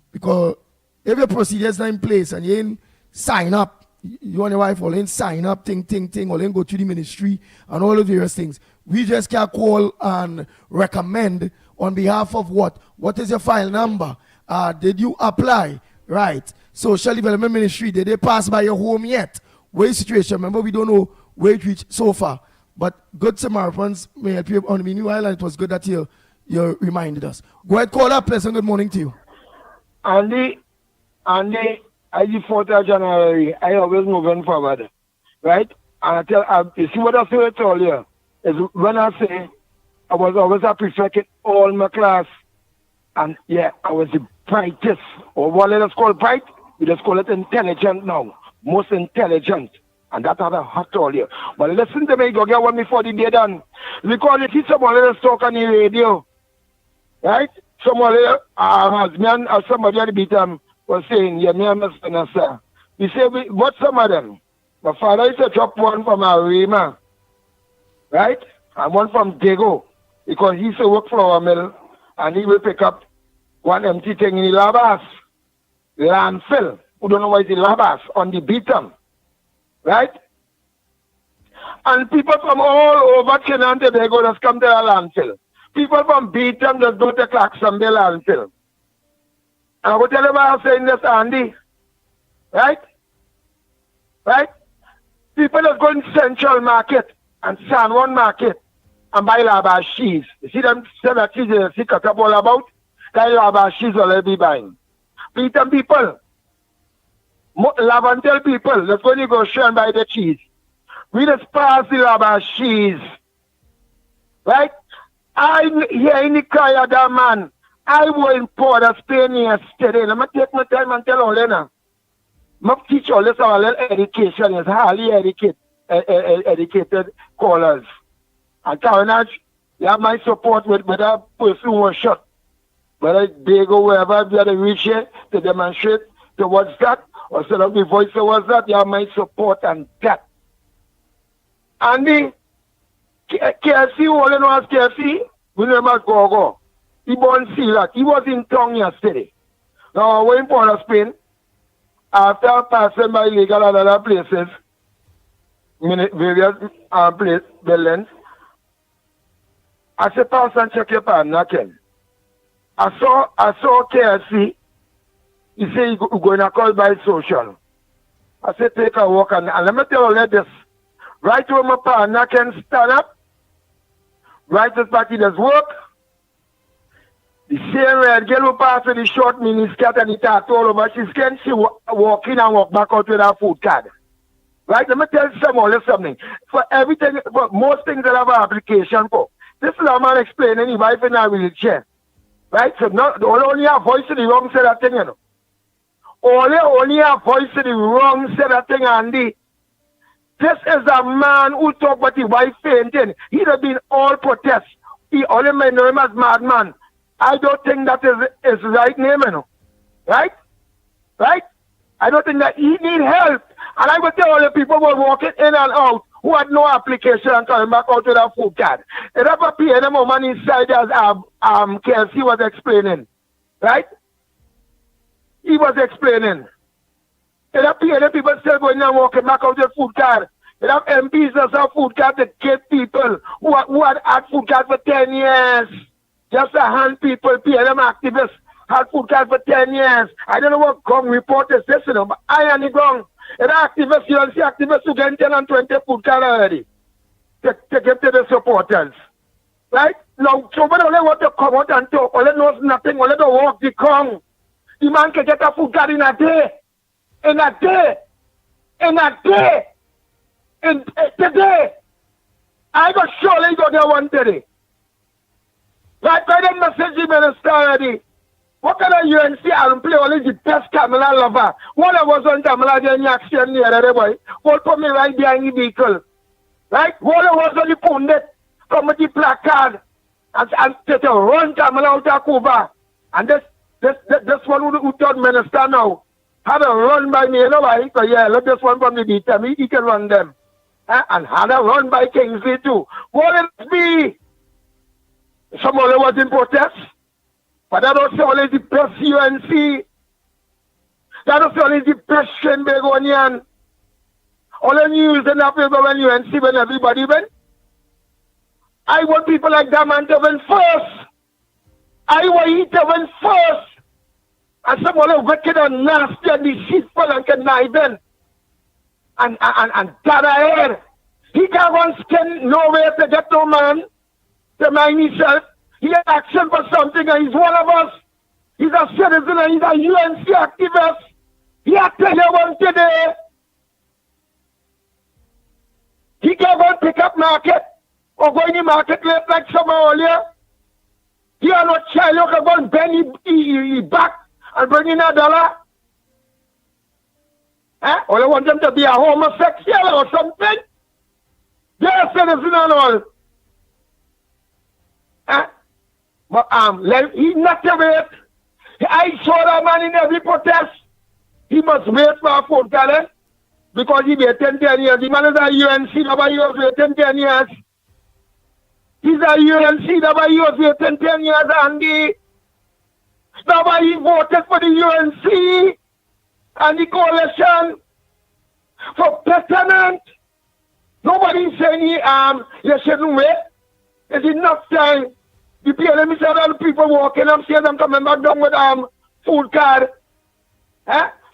because if your procedures not in place and you ain't sign up, you and your wife all ain't sign up, thing, all ain't go to the ministry and all of various things. We just can call and recommend on behalf of what? What is your file number? Did you apply? Right. Social Development Ministry, did they pass by your home yet? Where is the situation? Remember, we don't know where it reached so far. But good Samaritans may help you on the meanwhile, and it was good that you reminded us. Go ahead, call up, pleasant good morning to you. Andy, I the 4th of January, I always moving forward, right? And I tell, you see what I say to all you, is when I say I was always a prefect in all my class, and yeah, I was the brightest, or what let us call bright, we just call it intelligent now, most intelligent, and that had a hot all you. But listen to me, go get one before the day done. Because you see someone let us talk on the radio, right? Someone has me and somebody at the beat was saying, yeah, me and my son, sir. We say, what some of them? My father used to drop one from Arima, right? And one from Dago, because he used to work flour mill, and he will pick up one empty thing in the labas, landfill. Who don't know why it's the labas, on the beatum, right? And people from all over Trinidad and Tobago just come to the landfill. People from Beatum just go to Claxonville landfill. And I will tell you why I'm saying this, Andy. Right? Right? People just go in Central Market and San Juan Market and buy lava cheese. You see them sell that cheese you see cut up all about? That lava cheese already buying. Beatum people, Lavantel people, let's go negotiate and buy the cheese. We just pass the lava cheese. Right? I'm here in the car, that man. I was in Port of Spain yesterday. Let me take my time and tell all now. Must teach all this our little education is highly educated callers. And Karanaj, you have my support with that person who was shot. Whether they go wherever they reach here to demonstrate towards that, or set up the voice towards that, you have my support and that. And the KFC, all you know as KFC, we never go. He won't see that. He was in town yesterday. Now, we're in Port of Spain. After passing by legal and other places, various place, buildings, I said, pass and check your pan, knocking. I saw KFC. He said, you're going to call by social. I said, take a walk. And let me tell you this. Right when my partner can stand up, right as party does work, the same red girl who passed with the short mini skirt and the tattoo all over, she walk in and walk back out with her food card. Right? Let me tell you something. For everything, for most things that have an application for. This is a man explaining his wife in a wheelchair. Right? So only have voice to the wrong side of thing, you know. Only have voice to the wrong side of thing, Andy. This is a man who talk about his wife fainting. He'd have been all protest. He only may know him as madman. I don't think that is right name, you know. Right? Right? I don't think that he need help. And I will tell all the people who are walking in and out who had no application and coming back out with a food card. It have a PNM woman inside as KFC was explaining. Right? He was explaining. It have PNM people still going and walking back out with food card. It have MPs that have food card to give people who had food card for 10 years. Just a hand people, PNM activists, had food card for 10 years. I don't know what ground report is this, you know, but I on the ground. And activists, you see activists who get 10 and 20 food card already to give to the supporters. Right? Now, somebody only want to come out and talk, only knows nothing, only to walk the ground. The man can get a food card in a day. In a day. In a day. In today. I got surely go there one day. Right, by the message minister already. What kind of UNC and play only the best Kamala lover? One of us on Kamala then action near the boy. What put me right behind the vehicle? Right? One of us on the pundit, come with the placard and take a run Kamala out of Cuba. And this one who third minister now had a run by me, you know why? So yeah, let this one from the beat he can run them. And had a run by Kingsley too. What it be? Somebody was in protest, but that was only the best UNC. That was only the best Begonian. All the news in that paper when UNC, when everybody went. I want people like that man to win first. I want he to win first. And somebody wicked and nasty and deceitful and conniving. And that ahead. He can't run skin nowhere to get no man. To mind himself, he had action for something and he's one of us. He's a citizen and he's a UNC activist. He had to tell you one today. He can go and pick up market or go in the market late like summer earlier. He had no child who can go and bend his back and bring in $1. Or they want them to be a homosexual or something. They're a citizen and all. But he not to wait. I saw that man in every protest. He must wait for a phone call because he waited 10 years. The man is a UNC, nobody was waiting 10 years. He's a UNC, nobody was waiting 10 years, Andy. Nobody voted for the UNC and the coalition for betterment. Nobody saying you shouldn't wait. There's enough time. The PLM said all the people walking upstairs and coming back down with food card.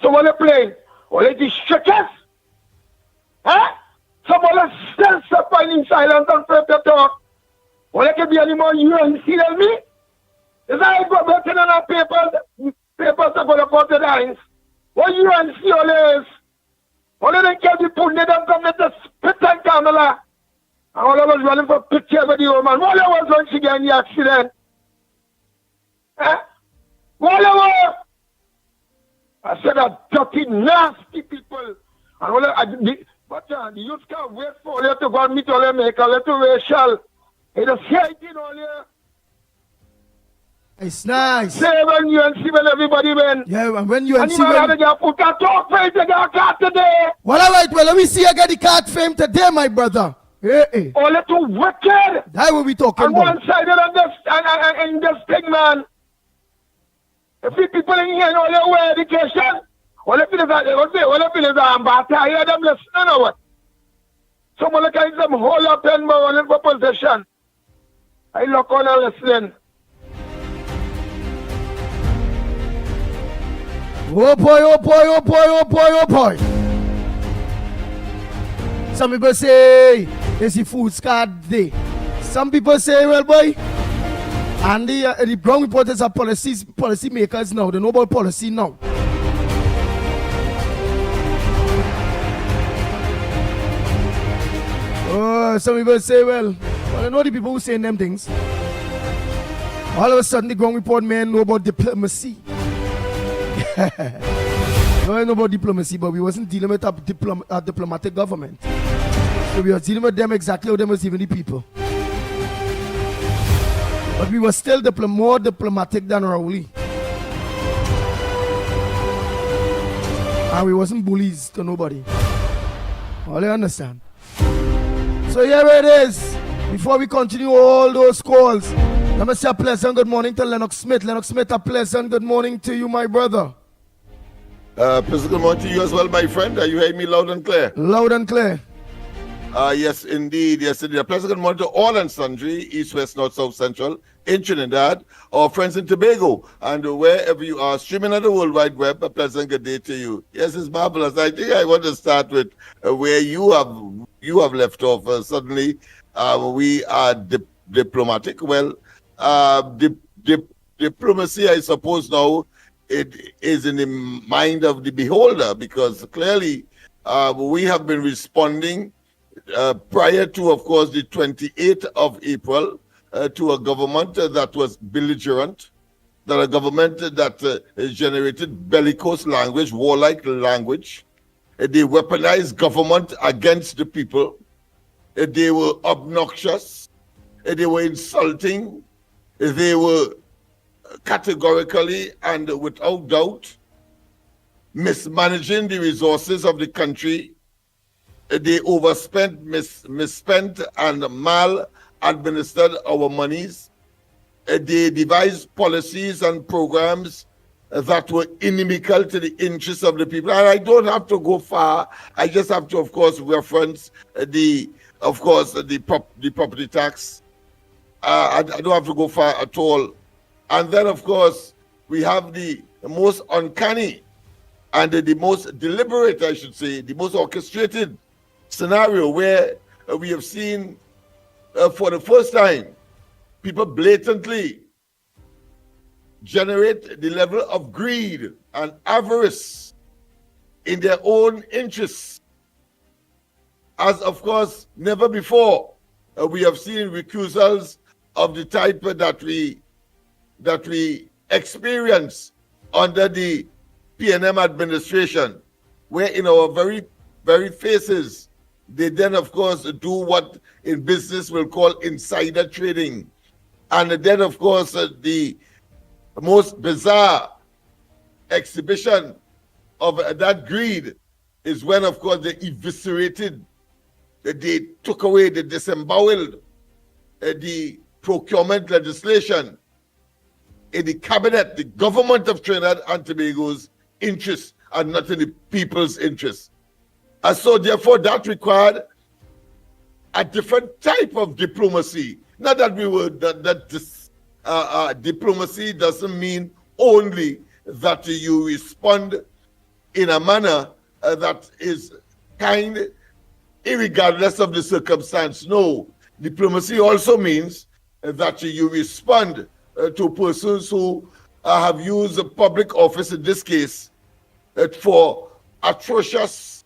So what they playing? Only the strickers? Somebody still suffering in silence and afraid to talk. Only can be any more UNC than me? Is that I go back in our papers are going to go to the lines? What UNC all is? Only they can be putting them come with the spit and Kamala. And all of us running for a picture with the old man. All of us when she got in the accident. All of us. I said that dirty, nasty people. And all the youth can't wait for you to go and meet all them, make a little racial. It just hating all you. It's nice. Say when you and see when everybody win. Yeah, and when you and see when... when... And you put a talk face to get a card today. Well, all right, well, let me see you get the card fame today, my brother. Hey. All it too wicked. That will be talking and about. one-sided and this thing, man. If you people in here know their way education, all the people are bata, hear them listening or what? Someone like them hold up and more in position. I look on and listening. Oh boy, oh boy, oh boy, oh boy, oh boy. Some people say it's the food card day. Some people say, well, boy, and the ground reporters are policy makers now. They know about policy now. Oh, some people say, well, I know the people who saying them things. All of a sudden, the ground report men know about diplomacy. I know about diplomacy, but we wasn't dealing with a diplomatic government. So we were dealing with them exactly how them was even the people. But we were still more diplomatic than Rowley. And we wasn't bullies to nobody. All you understand? So here it is. Before we continue all those calls, let me say a pleasant good morning to Lennox Smith. Lennox Smith, a pleasant good morning to you, my brother. Pleasant good morning to you as well, my friend. Are you hearing me loud and clear? Loud and clear. Yes, indeed. Yes, indeed. A pleasant good morning to all and sundry, East, West, North, South, Central, in Trinidad, our friends in Tobago, and wherever you are streaming on the World Wide Web, a pleasant good day to you. Yes, it's marvelous. I think I want to start with where you have left off. Suddenly, we are diplomatic. Well, diplomacy, I suppose now, it is in the mind of the beholder, because clearly we have been responding prior to, of course, the 28th of April to a government that was belligerent, that a government that generated bellicose language, warlike language. They weaponized government against the people. They were obnoxious. They were insulting. They were categorically and without doubt mismanaging the resources of the country. They overspent, misspent, and mal-administered our monies. They devised policies and programs that were inimical to the interests of the people. And I don't have to go far. I just have to, of course, reference the property tax. I don't have to go far at all. And then, of course, we have the most uncanny and the most deliberate, I should say, the most orchestrated scenario where we have seen for the first time people blatantly generate the level of greed and avarice in their own interests, as of course never before we have seen recusals of the type that we experience under the PNM administration, where in our very faces they then of course do what in business we'll call insider trading. And then of course the most bizarre exhibition of that greed is when of course they eviscerated, they took away, they disemboweled the procurement legislation in the cabinet, the government of Trinidad and Tobago's interests and not in the people's interests. And so therefore that required a different type of diplomacy. Not that diplomacy doesn't mean only that you respond in a manner that is kind, irregardless of the circumstance. No, diplomacy also means that you respond to persons who have used public office, in this case, for atrocious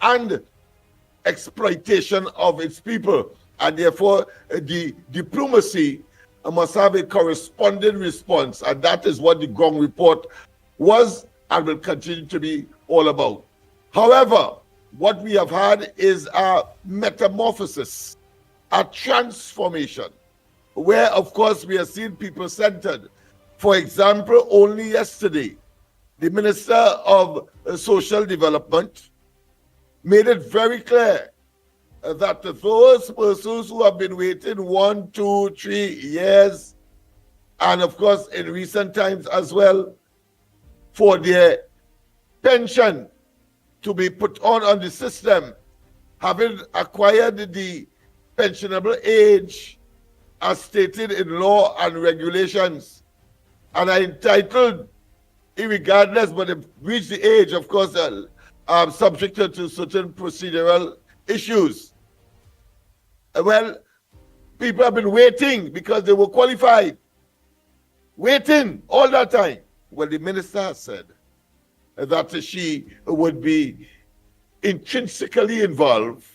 and exploitation of its people. And therefore, the diplomacy must have a corresponding response. And that is what the ground report was and will continue to be all about. However, what we have had is a metamorphosis, a transformation, where, of course, we are seeing people centered. For example, only yesterday, the Minister of Social Development made it very clear that those persons who have been waiting 1, 2, 3 years, and of course in recent times as well, for their pension to be put on the system, having acquired the pensionable age as stated in law and regulations, and are entitled, irregardless, but they've reached the age, of course, subjected to certain procedural issues. Well, people have been waiting because they were qualified. Waiting all that time. Well, the minister said that she would be intrinsically involved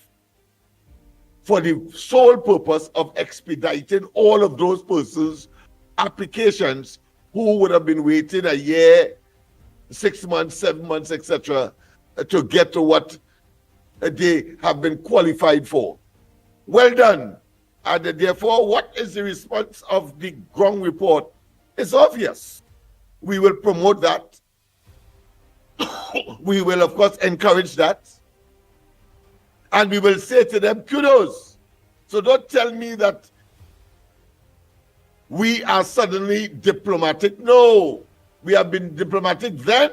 for the sole purpose of expediting all of those persons' applications who would have been waiting a year, 6 months, 7 months, etc., to get to what they have been qualified for. Well done. And therefore, what is the response of the ground report? It's obvious. We will promote that. We will, of course, encourage that. And we will say to them, kudos. So don't tell me that we are suddenly diplomatic. No, we have been diplomatic then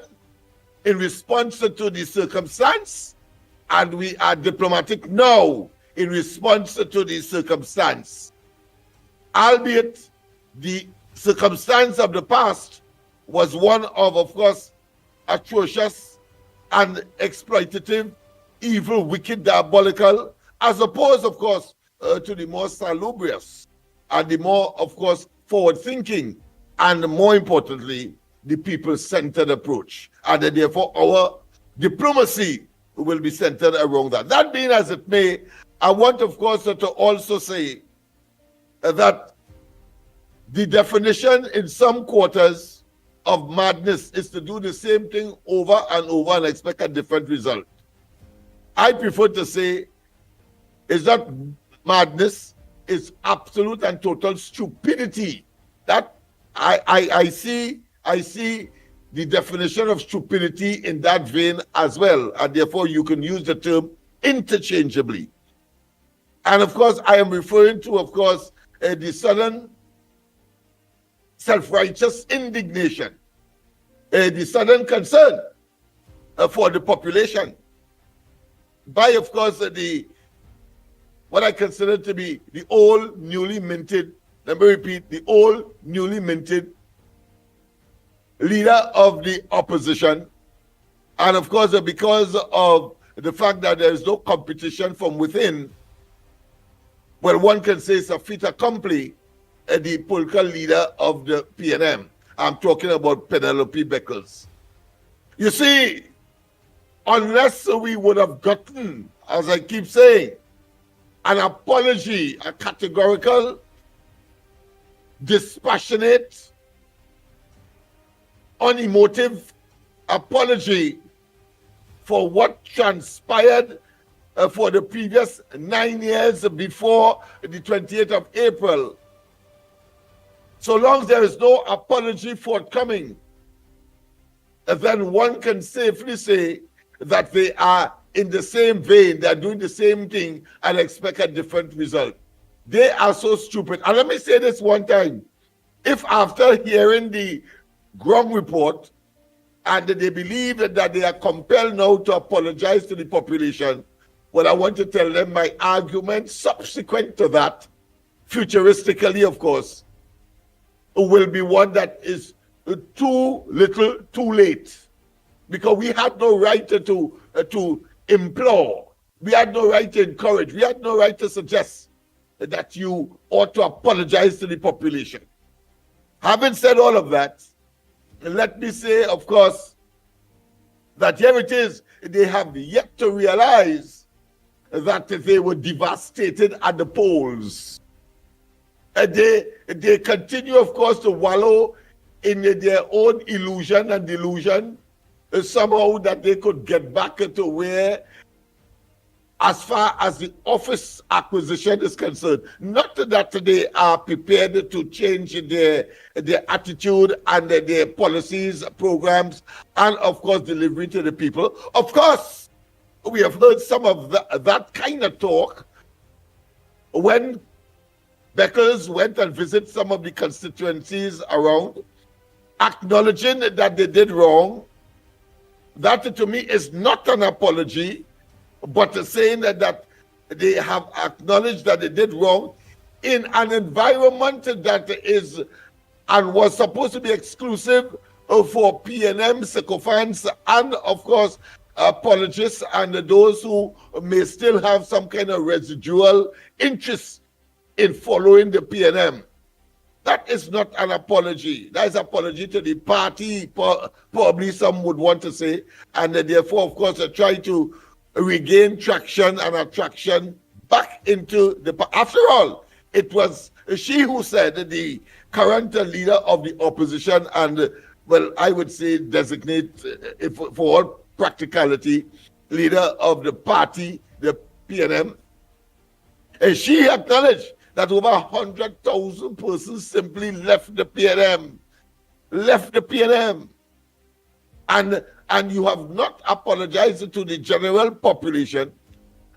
in response to the circumstance, and we are diplomatic now in response to the circumstance. Albeit the circumstance of the past was one of course, atrocious and exploitative, evil, wicked, diabolical, as opposed, of course, to the more salubrious and the more, of course, forward-thinking and, more importantly, the people-centered approach. And therefore, our diplomacy will be centered around that. That being as it may, I want, of course, to also say that the definition in some quarters of madness is to do the same thing over and over and expect a different result. I prefer to say it's not madness, it's absolute and total stupidity. That I see the definition of stupidity in that vein as well, and therefore you can use the term interchangeably. And of course, I am referring to, of course, the sudden self-righteous indignation, the sudden concern for the population by, of course, what I consider to be the old, newly minted, let me repeat, the old, newly minted leader of the opposition. And of course, because of the fact that there is no competition from within, well, one can say it's a fait accompli, the political leader of the PNM. I'm talking about Penelope Beckles. You see, unless we would have gotten, as I keep saying, an apology, a categorical, dispassionate, unemotive apology for what transpired for the previous 9 years before the 28th of April. So long as there is no apology forthcoming, then one can safely say that they are in the same vein, they are doing the same thing and expect a different result. They are so stupid. And let me say this one time. If after hearing the ground report and they believe that they are compelled now to apologize to the population, well, I want to tell them my argument subsequent to that, futuristically, of course, will be one that is too little, too late. Because we had no right to implore. We had no right to encourage. We had no right to suggest that you ought to apologize to the population. Having said all of that, let me say, of course, that here it is. They have yet to realize that they were devastated at the polls. They continue, of course, to wallow in their own illusion and delusion, somehow that they could get back to where, as far as the office acquisition is concerned, not that they are prepared to change their attitude and their policies, programs, and of course delivery to the people. Of course, we have heard some of that kind of talk when Beckers went and visited some of the constituencies around, acknowledging that they did wrong. That to me is not an apology, but saying that they have acknowledged that they did wrong in an environment that is and was supposed to be exclusive for PNM sycophants and, of course, apologists and those who may still have some kind of residual interest in following the PNM. That is not an apology. That is an apology to the party, probably some would want to say, and therefore, of course, try to regain traction and attraction back into the... After all, it was she who said, the current leader of the opposition and, well, I would say designate, for all practicality, leader of the party, the PNM, and she acknowledged that over 100,000 persons simply left the PNM. And you have not apologized to the general population,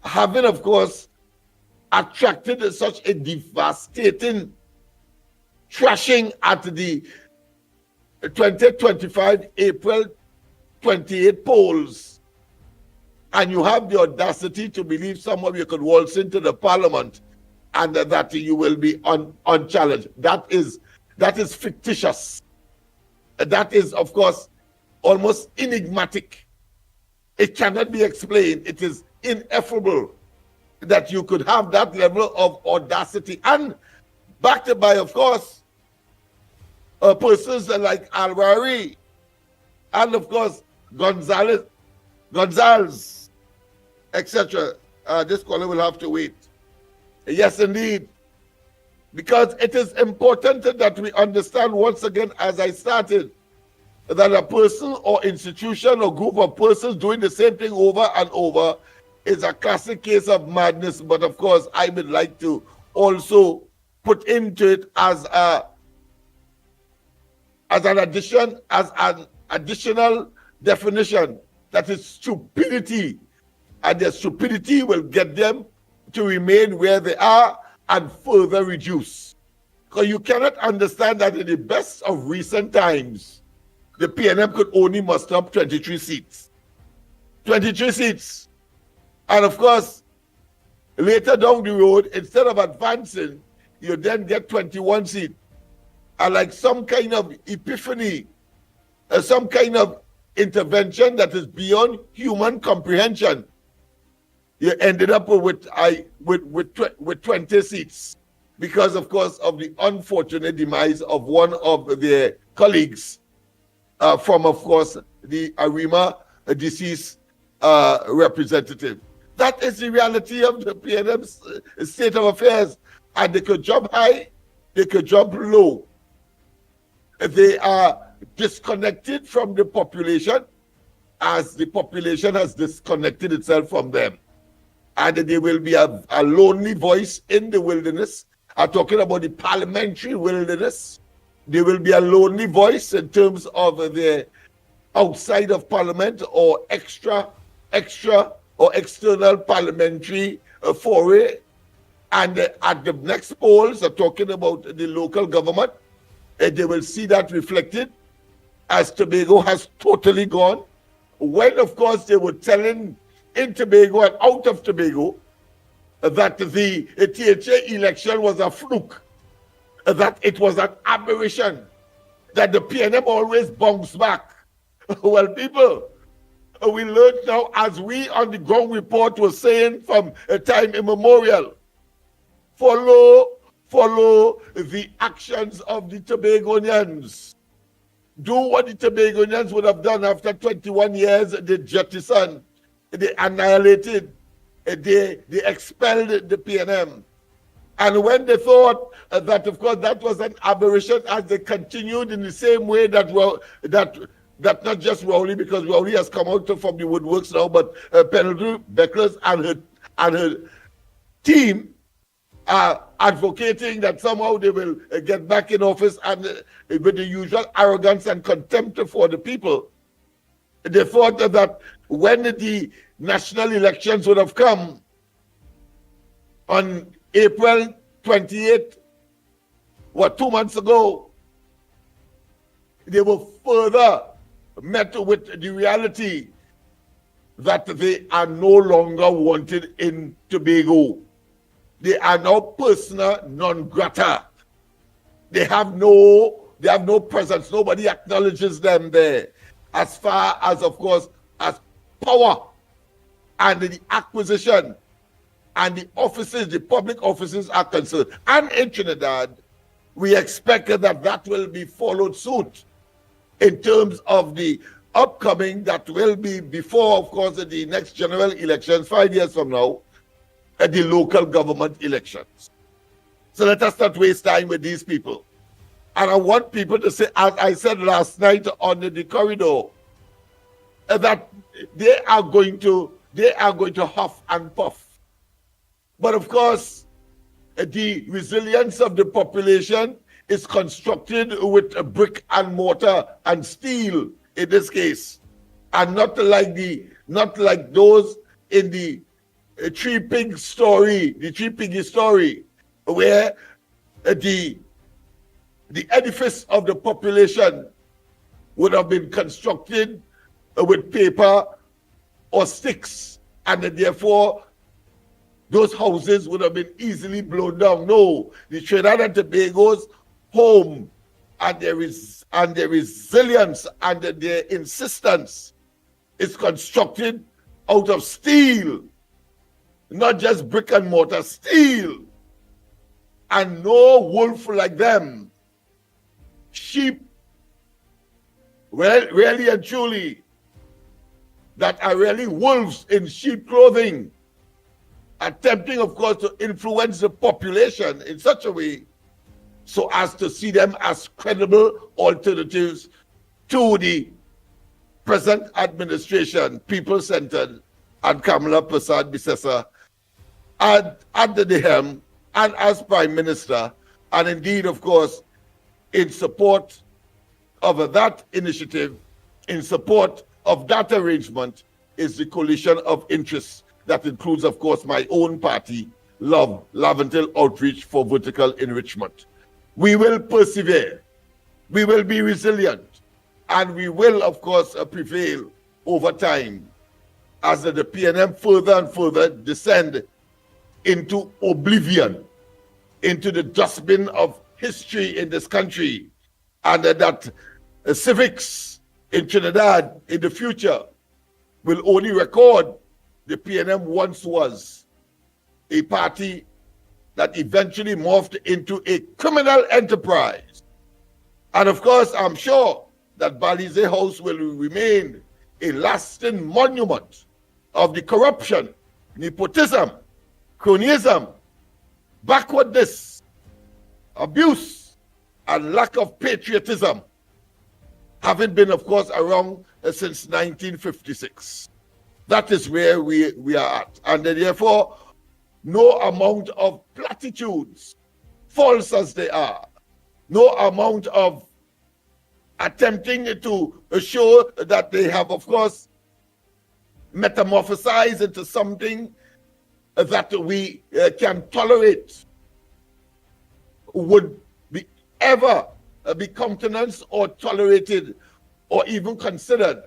having, of course, attracted such a devastating trashing at the 2025 April 28 polls. And you have the audacity to believe some of you could waltz into the parliament and that you will be unchallenged. That is fictitious. That is, of course, almost enigmatic. It cannot be explained. It is ineffable that you could have that level of audacity, and backed by, of course, persons like Alwari and, of course, Gonzalez, etc. This caller will have to wait. Yes, indeed. Because it is important that we understand once again, as I started, that a person or institution or group of persons doing the same thing over and over is a classic case of madness. But of course, I would like to also put into it as an additional definition, that is stupidity. And their stupidity will get them to remain where they are and further reduce. Because you cannot understand that in the best of recent times, the PNM could only muster up 23 seats. 23 seats. And of course, later down the road, instead of advancing, you then get 21 seats. And like some kind of epiphany, some kind of intervention that is beyond human comprehension, you ended up with 20 seats because, of course, of the unfortunate demise of one of their colleagues from, of course, the Arima deceased representative. That is the reality of the PNM's state of affairs. And they could jump high, they could jump low. They are disconnected from the population as the population has disconnected itself from them. And they will be a lonely voice in the wilderness. I'm talking about the parliamentary wilderness. They will be a lonely voice in terms of the outside of parliament or extra or external parliamentary foray. And at the next polls, I'm talking about the local government, they will see that reflected as Tobago has totally gone. When, of course, they were telling in Tobago and out of Tobago that the THA election was a fluke, that it was an aberration, that the PNM always bounced back. Well, people, we learned now, as we on the ground report was saying from a time immemorial, follow the actions of the Tobagonians. Do what the Tobagonians would have done after 21 years. They jettisoned, they annihilated, they expelled the PNM. And when they thought that, of course, that was an aberration, as they continued in the same way that not just Rowley, because Rowley has come out from the woodworks now, but Pendleton, Beckles, and her team are advocating that somehow they will get back in office, and with the usual arrogance and contempt for the people. They thought that when the national elections would have come on April 28th, 2 months ago, they were further met with the reality that they are no longer wanted in Tobago. They are now persona non grata. They have no presence. Nobody acknowledges them there. As far as, of course, as power and the acquisition and the offices, the public offices are concerned. And in Trinidad, we expect that will be followed suit in terms of the upcoming, that will be before, of course, the next general elections 5 years from now, the local government elections. So let us not waste time with these people. And I want people to say, as I said last night on the corridor, that they are going to huff and puff. But of course, the resilience of the population is constructed with a brick and mortar and steel in this case, and not like those in the Three Piggy story, where the edifice of the population would have been constructed with paper or sticks, and therefore those houses would have been easily blown down. No, the Trinidad and Tobago's home and their resilience and their insistence is constructed out of steel, not just brick and mortar, steel. And no wolf like them, sheep, well, really and truly, that are really wolves in sheep clothing, attempting, of course, to influence the population in such a way so as to see them as credible alternatives to the present administration, people-centered, and Kamala Persad-Bissessar at the helm and as Prime Minister, and indeed, of course, in support of that initiative, in support of that arrangement, is the coalition of interests that includes, of course, my own party, Love, Laventil Outreach for Vertical Enrichment. We will persevere, we will be resilient, and we will, of course, prevail over time as the PNM further and further descend into oblivion, into the dustbin of history in this country, and that civics in Trinidad in the future will only record the PNM once was a party that eventually morphed into a criminal enterprise. And of course, I'm sure that Balize House will remain a lasting monument of the corruption, nepotism, cronyism, backwardness, abuse, and lack of patriotism, having been, of course, around since 1956. That is where we are at. And therefore, no amount of platitudes, false as they are, no amount of attempting to show that they have, of course, metamorphosized into something that we can tolerate would be ever be countenanced or tolerated or even considered.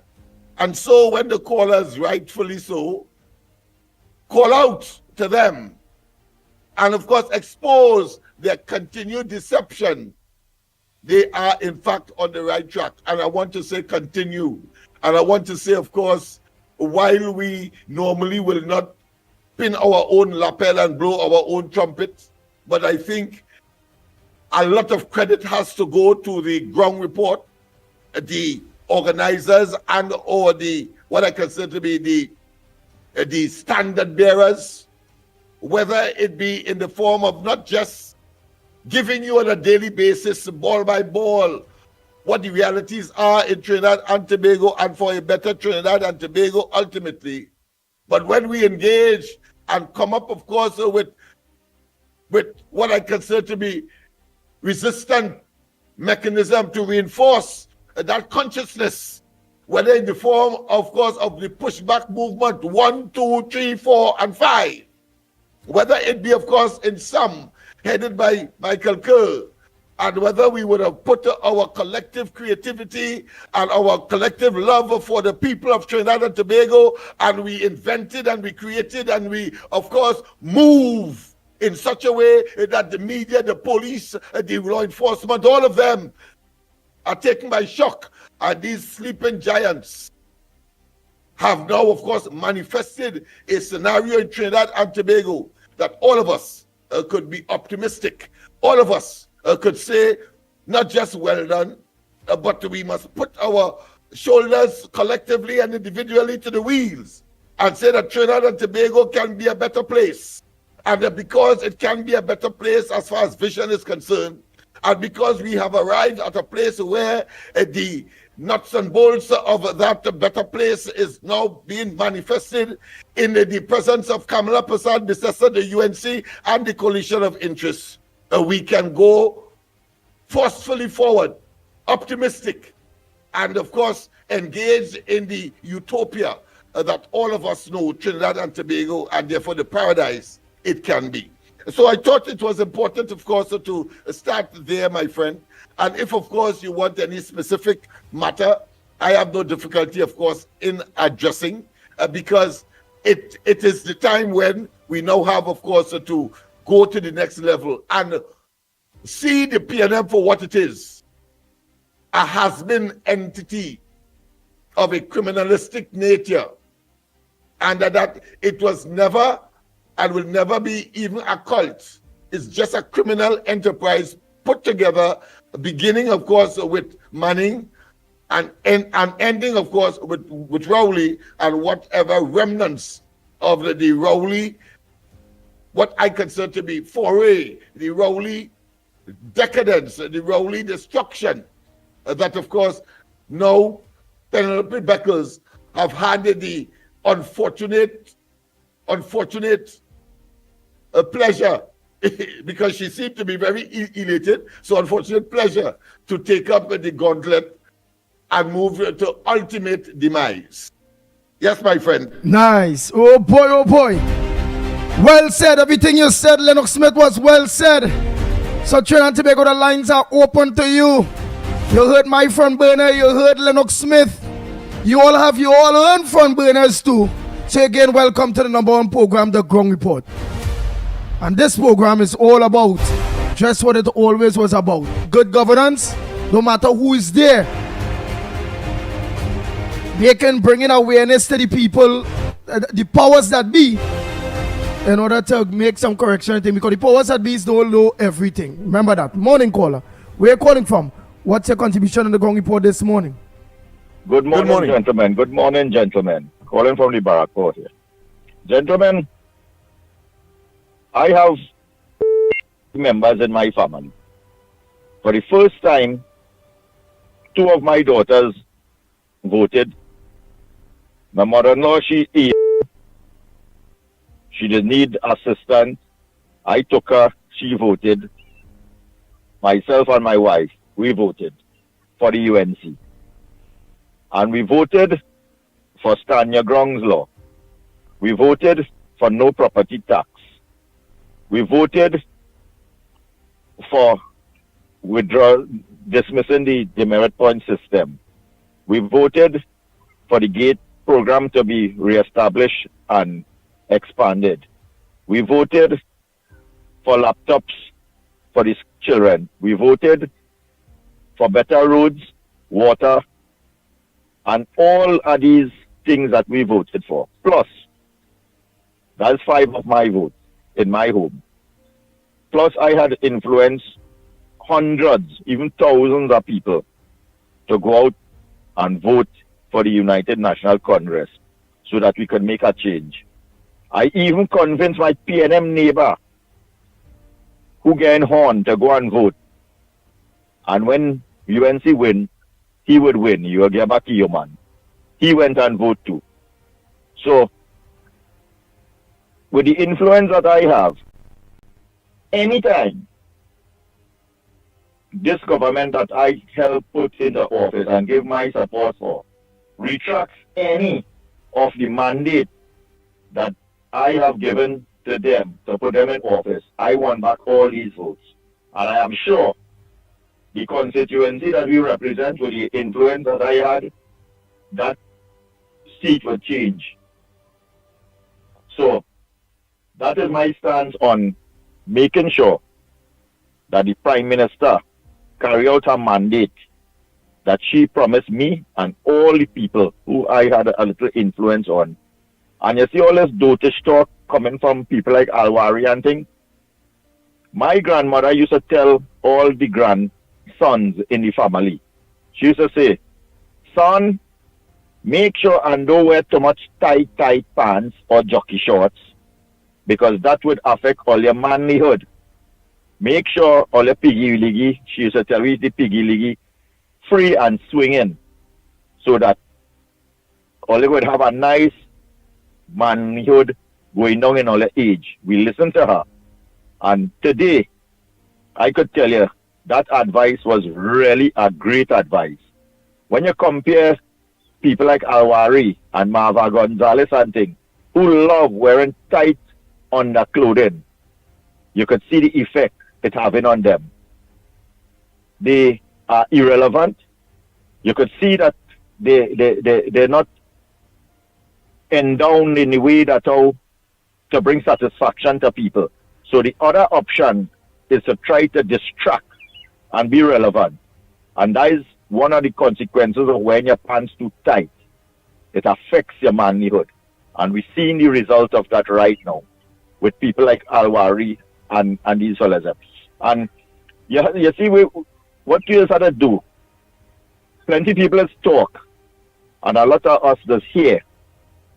And so when the callers, rightfully so, call out to them and, of course, expose their continued deception, they are, in fact, on the right track. And I want to say continue. And I want to say, of course, while we normally will not pin our own lapel and blow our own trumpet, but I think a lot of credit has to go to the ground report, the organizers, and or the what I consider to be the standard bearers whether it be in the form of not just giving you on a daily basis, ball by ball, what the realities are in Trinidad and Tobago and for a better Trinidad and Tobago ultimately. But when we engage and come up, of course, with what I consider to be resistant mechanism to reinforce that consciousness, whether in the form, of course, of the pushback movement 1, 2, 3, 4, and 5, whether it be, of course, in some headed by Michael Kerr, and whether we would have put our collective creativity and our collective love for the people of Trinidad and Tobago, and we invented and we created and we, of course, move in such a way that the media, the police, the law enforcement, all of them are taken by shock. And these sleeping giants have now, of course, manifested a scenario in Trinidad and Tobago that all of us could be optimistic. All of us could say, not just well done, but we must put our shoulders collectively and individually to the wheels and say that Trinidad and Tobago can be a better place. And because it can be a better place as far as vision is concerned, and because we have arrived at a place where the nuts and bolts of that better place is now being manifested in the presence of Kamala Prasad Bissessa, the UNC, and the coalition of interests, we can go forcefully forward, optimistic, and of course engaged in the utopia that all of us know Trinidad and Tobago, and therefore the paradise it can be. So I thought it was important, of course, to start there, my friend. And if, of course, you want any specific matter, I have no difficulty, of course, in addressing, because it is the time when we now have, of course, to go to the next level and see the PNM for what it is, a has-been entity of a criminalistic nature, and that it was never and will never be even a cult. It's just a criminal enterprise put together, beginning, of course, with Manning and ending, of course, with Rowley and whatever remnants of the Rowley, what I consider to be foray, the Rowley decadence, the Rowley destruction, that, of course, now Penelope Beckles have had the unfortunate pleasure, because she seemed to be very elated, so unfortunate pleasure to take up the gauntlet and move to ultimate demise. Yes, my friend. Nice. Oh boy. Well said. Everything you said, Lennox Smith, was well said. So Trinidad and Tobago, the lines are open to you. You heard my front burner, you heard Lennox Smith. You all have your own front burners too. So again, welcome to the #1 program, The Ground Report. And this program is all about just what it always was about. Good governance, no matter who is there. Bringing awareness to the people, the powers that be, in order to make some correction, because the powers that be don't know everything. Remember that. Morning caller. Where are you calling from? What's your contribution on the Ground Report this morning? Good morning, gentlemen. Good morning, gentlemen. Calling from the Barrack Port here. Gentlemen, I have members in my family. For the first time, 2 of my daughters voted. My mother-in-law, she didn't need assistance. I took her, she voted. Myself and my wife, we voted for the UNC. And we voted for Stand Your Grounds law. We voted for no property tax. We voted for dismissing the demerit point system. We voted for the GATE program to be reestablished and expanded. We voted for laptops for the children. We voted for better roads, water, and all of these things that we voted for. Plus, that's 5 of my votes in my home. Plus, I had influenced hundreds, even thousands of people to go out and vote for the United National Congress so that we could make a change. I even convinced my PNM neighbor who get horn to go and vote. And when UNC win, he would win. You will get back to your man. He went and vote too. So, with the influence that I have, anytime this government that I helped put into office and give my support for retracts any of the mandate that I have given to them to put them in office, I want back all these votes. And I am sure the constituency that we represent with the influence that I had, that seat would change. So, that is my stance on making sure that the Prime Minister carry out her mandate that she promised me and all the people who I had a little influence on. And you see all this dotish talk coming from people like Alwari and things. My grandmother used to tell all the grandsons in the family, she used to say, son, make sure and don't wear too much tight pants or jockey shorts, because that would affect all your manlyhood. Make sure all your piggy liggy, she used to tell me the piggy liggy, free and swinging, so that all you would have a nice manhood going down in all your age. We listen to her. And today, I could tell you, that advice was really a great advice. When you compare people like Alwari and Marva Gonzalez and things, who love wearing tight underclothing, you could see the effect it's having on them. They are irrelevant. You could see that they're not endowed in the way that how to bring satisfaction to people. So the other option is to try to distract and be relevant. And that is one of the consequences of wearing your pants too tight. It affects your manhood. And we're seeing the result of that right now with people like Alwari and these fellas. And you see what you have to do. Plenty people is talk. And a lot of us just hear.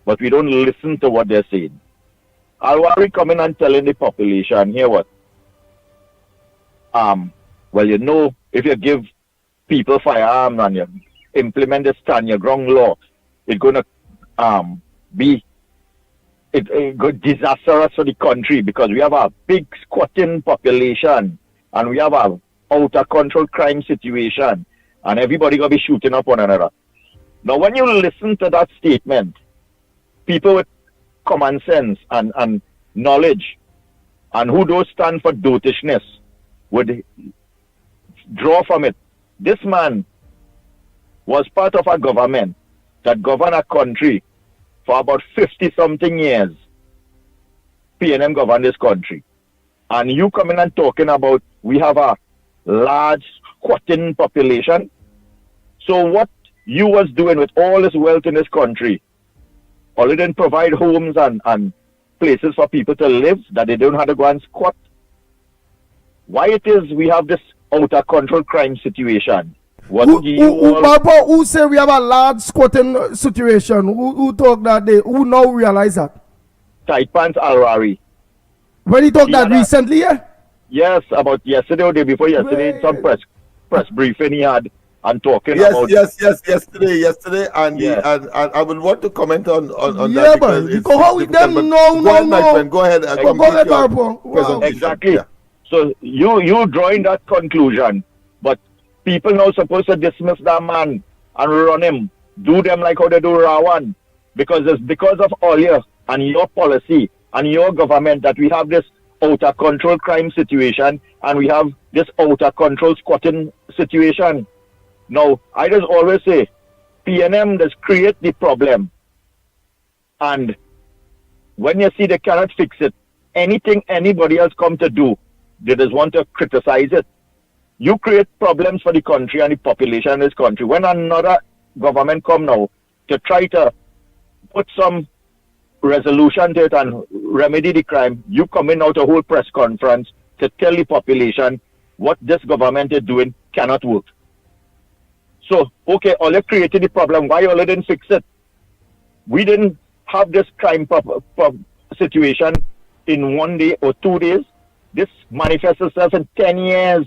But we don't listen to what they're saying. Alwari coming and telling the population, hear what? Well, you know, if you give people firearms and you implement the stand your ground law, it's going to be disastrous for the country, because we have a big squatting population and we have a out of control crime situation and everybody going to be shooting up one another. Now, when you listen to that statement, people with common sense and knowledge and who don't stand for dotishness would draw from it. This man was part of a government that governed a country for about 50-something years. PNM governed this country. And you coming and talking about we have a large squatting population. So what you was doing with all this wealth in this country, or you didn't provide homes and places for people to live, that they don't have to go and squat? Why it is we have this out of control crime situation? Who say we have a large squatting situation? Who talk that day? Who now realize that? Tight pants Alwari. When he talked that recently, yeah? Yes, about yesterday or day before yesterday, some press briefing he had and talking about. Yesterday, and I would want to comment on that. Because how with them Go ahead, my friend. Go ahead. Wow. Exactly. Yeah. So you drawing that conclusion, but people now supposed to dismiss that man and run him, do them like how they do Rawan, because it's because of all you and your policy and your government that we have this out of control crime situation and we have this out of control squatting situation. Now, I just always say, PNM does create the problem, and when you see they cannot fix it, anything anybody else come to do, they just want to criticize it. You create problems for the country and the population in this country. When another government come now to try to put some resolution to it and remedy the crime, you come in out a whole press conference to tell the population what this government is doing cannot work. So, okay, all you created the problem, why all you didn't fix it? We didn't have this crime situation in 1 day or 2 days. This manifests itself in 10 years.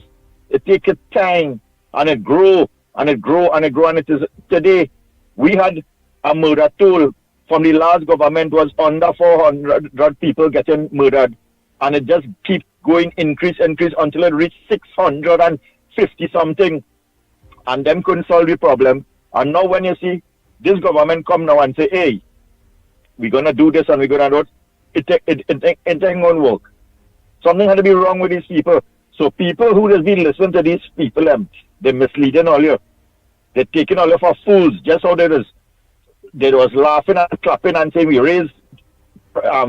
It takes its time and it grow and it grow and it grow. And it is today we had a murder toll from the last government was under 400 people getting murdered. And it just keeps going, increase until it reached 650 something. And them couldn't solve the problem. And now when you see this government come now and say, hey, we're going to do this and we're going to do it, it ain't going to work. Something had to be wrong with these people. So people who has been listening to these people, they're misleading all you. They're taking all you for fools. Just how they was laughing and clapping and saying we raised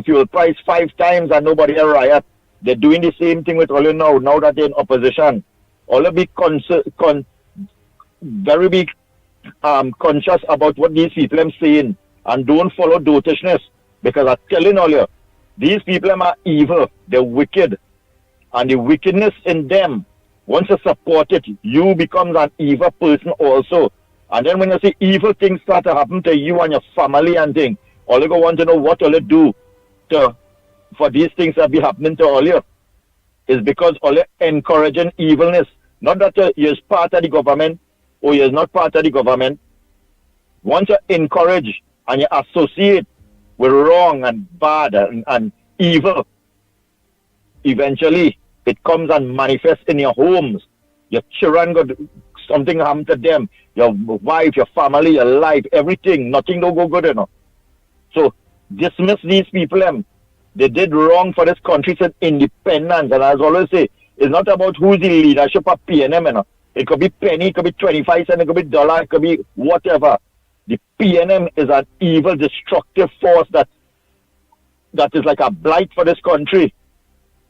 fuel price 5 times and nobody a riot. They're doing the same thing with all you now that they're in opposition. All you be very big conscious about what these people are saying and don't follow dotishness, because I'm telling all you, these people are evil, they're wicked, and the wickedness in them, once you support it, you become an evil person also. And then when you see evil things start to happen to you and your family and things, all you go want to know what will it do for these things that be happening to all you, is because all you encouraging evilness. Not that you're part of the government or you're not part of the government. Once you encourage and you associate with wrong and bad and evil, eventually it comes and manifests in your homes. Your children got something happen to them, your wife, your family, your life, everything. Nothing don't go good enough. So dismiss these people. They did wrong for this country's independence. And as I always say, it's not about who's the leadership of PNM. It could be penny, it could be 25 cents, it could be dollar, it could be whatever. The PNM is an evil, destructive force that is like a blight for this country.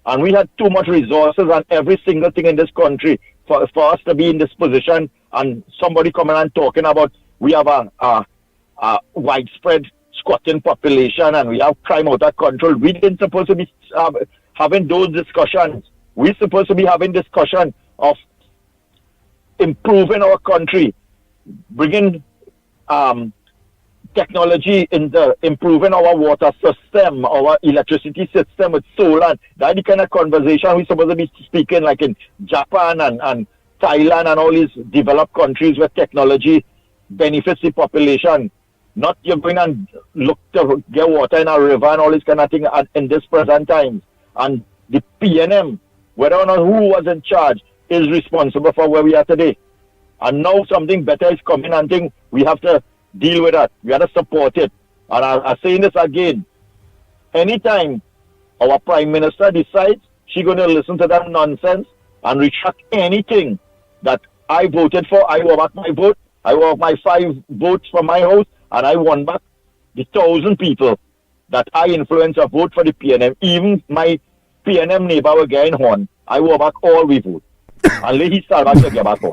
And we had too much resources and every single thing in this country for us to be in this position, and somebody coming and talking about we have a widespread squatting population and we have crime out of control. We didn't supposed to be having those discussions. We're supposed to be having discussion of improving our country, bringing technology into improving our water system, our electricity system with solar. That's the kind of conversation we're supposed to be speaking, like in Japan and Thailand and all these developed countries where technology benefits the population. Not you're going and look to get water in a river and all this kind of thing in this present time. And the PNM, whether or not who was in charge, is responsible for where we are today. And now something better is coming and think we have to deal with that. We have to support it. And I'm saying this again. Anytime our Prime Minister decides she's going to listen to that nonsense and retract anything that I voted for, I will back my vote. I will have my 5 votes from my house, and I won back the 1,000 people that I influence to vote for the PNM. Even my PNM neighbor were getting horn. I will back all we vote. And let he start back to get back on.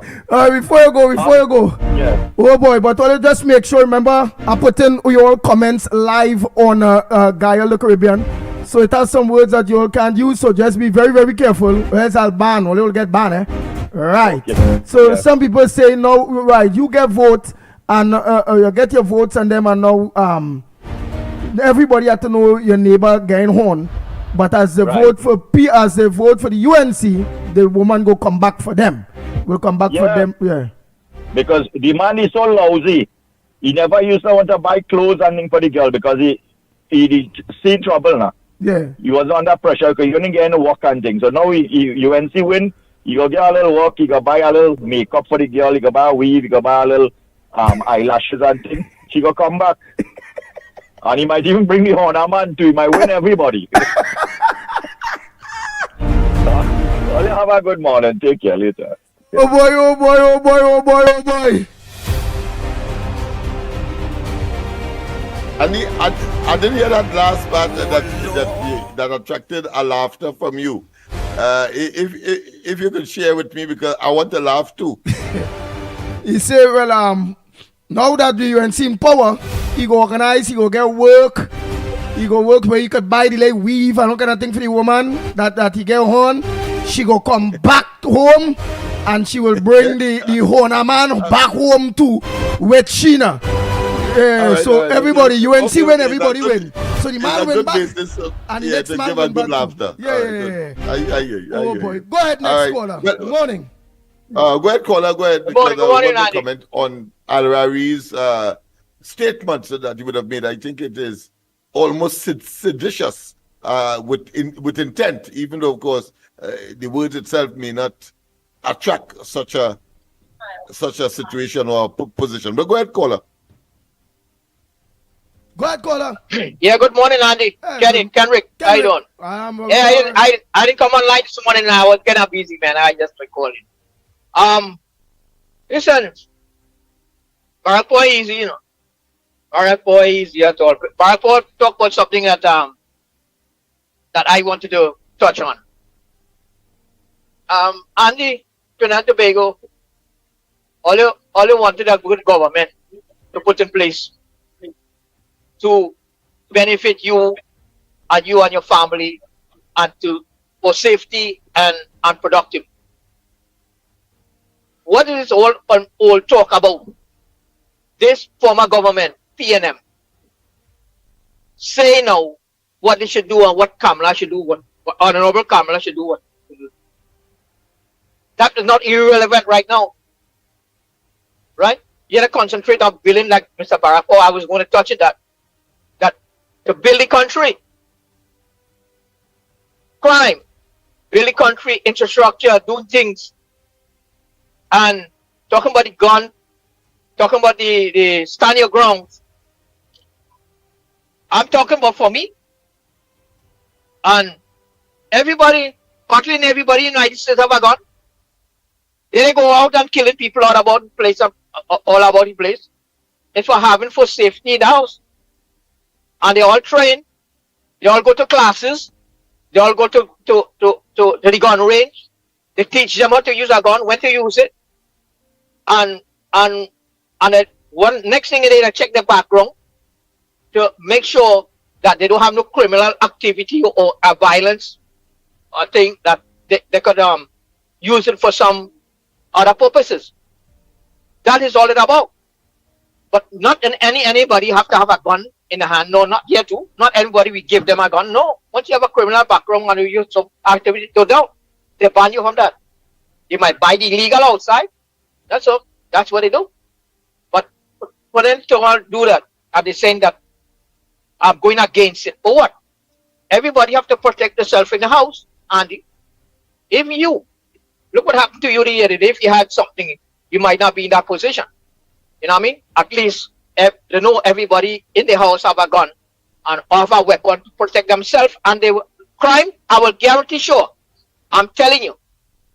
Before you go. Yeah. Oh boy, but just make sure, remember, I put in your comments live on Gaia the Caribbean. So it has some words that you all can't use, so just be very, very careful. Or else I'll ban, or you'll get banned, Right. Okay. So some people say, no, right, you get vote, and you get your votes, and them, and now everybody have to know your neighbor getting horn. But as they vote for the UNC, the woman go come back for them. Will come back for them. Yeah. Because the man is so lousy. He never used to want to buy clothes and things for the girl because he see trouble now. Yeah. He was under pressure because he couldn't get any work and things. So now UNC win. He go get a little work. He go buy a little makeup for the girl. He go buy a weave. He go buy a little eyelashes and things. She go come back. And he might even bring the Honda man too. He might win everybody. Well, you have a good morning. Take care later. Oh boy, oh boy, oh boy, oh boy, oh boy. I didn't hear that last part that attracted a laughter from you. If you could share with me, because I want to laugh too. He said, well, now that the UNC in power, he go organize, he go get work. He go work where he could buy the like weave and all kind of thing for the woman that he get on. She go come back home and she will bring the Hona man back home too with Sheena. So everybody, UNC win, everybody win. So the It's man a went good back, basis and the yeah, next to man give a went good back too. laughter. Yeah, All yeah, right, yeah. I hear you. I Oh hear boy. you. Go ahead, All next right. caller. Well, Good morning. go ahead, caller. Go ahead, Good because morning, I want to Andy. comment on Al-Rari's statement that you would have made. I think it is almost seditious with intent, even though, of course, the words itself may not attract such a situation or position. But go ahead, caller. Go ahead, caller. Yeah, good morning, Andy. Kenrick, how you doing? Yeah, I didn't come online this morning. I was kind of busy, man. I just recorded. Listen, Barack Boy easy, you know. Barack Boy easy at all. Barack Boy talk about something that I wanted to touch on. Andy, Trinidad and Tobago, all you wanted a good government to put in place to benefit you and your family and for safety and productive. What is all talk about? This former government, PNM, say now what they should do and what Kamala should do, what Honorable Kamala should do. That is not irrelevant right now. Right? You have to concentrate on building like Mr. Barack. Oh, I was going to touch it that to build the country. Crime, build the country, infrastructure, doing things. And talking about the gun, talking about the stand your ground. I'm talking about for me. And everybody, partly everybody in the United States have a gun. They go out and killing people all about the place, all about the place. It's for safety in the house. And they all train. They all go to classes. They all go to the gun range. They teach them how to use a gun, when to use it. And one next thing they check the background to make sure that they don't have no criminal activity or violence or thing that they could use it for some other purposes. That is all it about. But not anybody have to have a gun in the hand. No, not here too. Not everybody we give them a gun. No. Once you have a criminal background and you use some activity to do, they ban you from that. You might buy the illegal outside. That's all. That's what they do. But for them to all do that, are they saying that I'm going against it? For what? Everybody have to protect themselves in the house. And if you look what happened to you the other day, if you had something, you might not be in that position. You know what I mean? At least they know everybody in the house have a gun and have a weapon to protect themselves. And crime, I will guarantee sure. I'm telling you,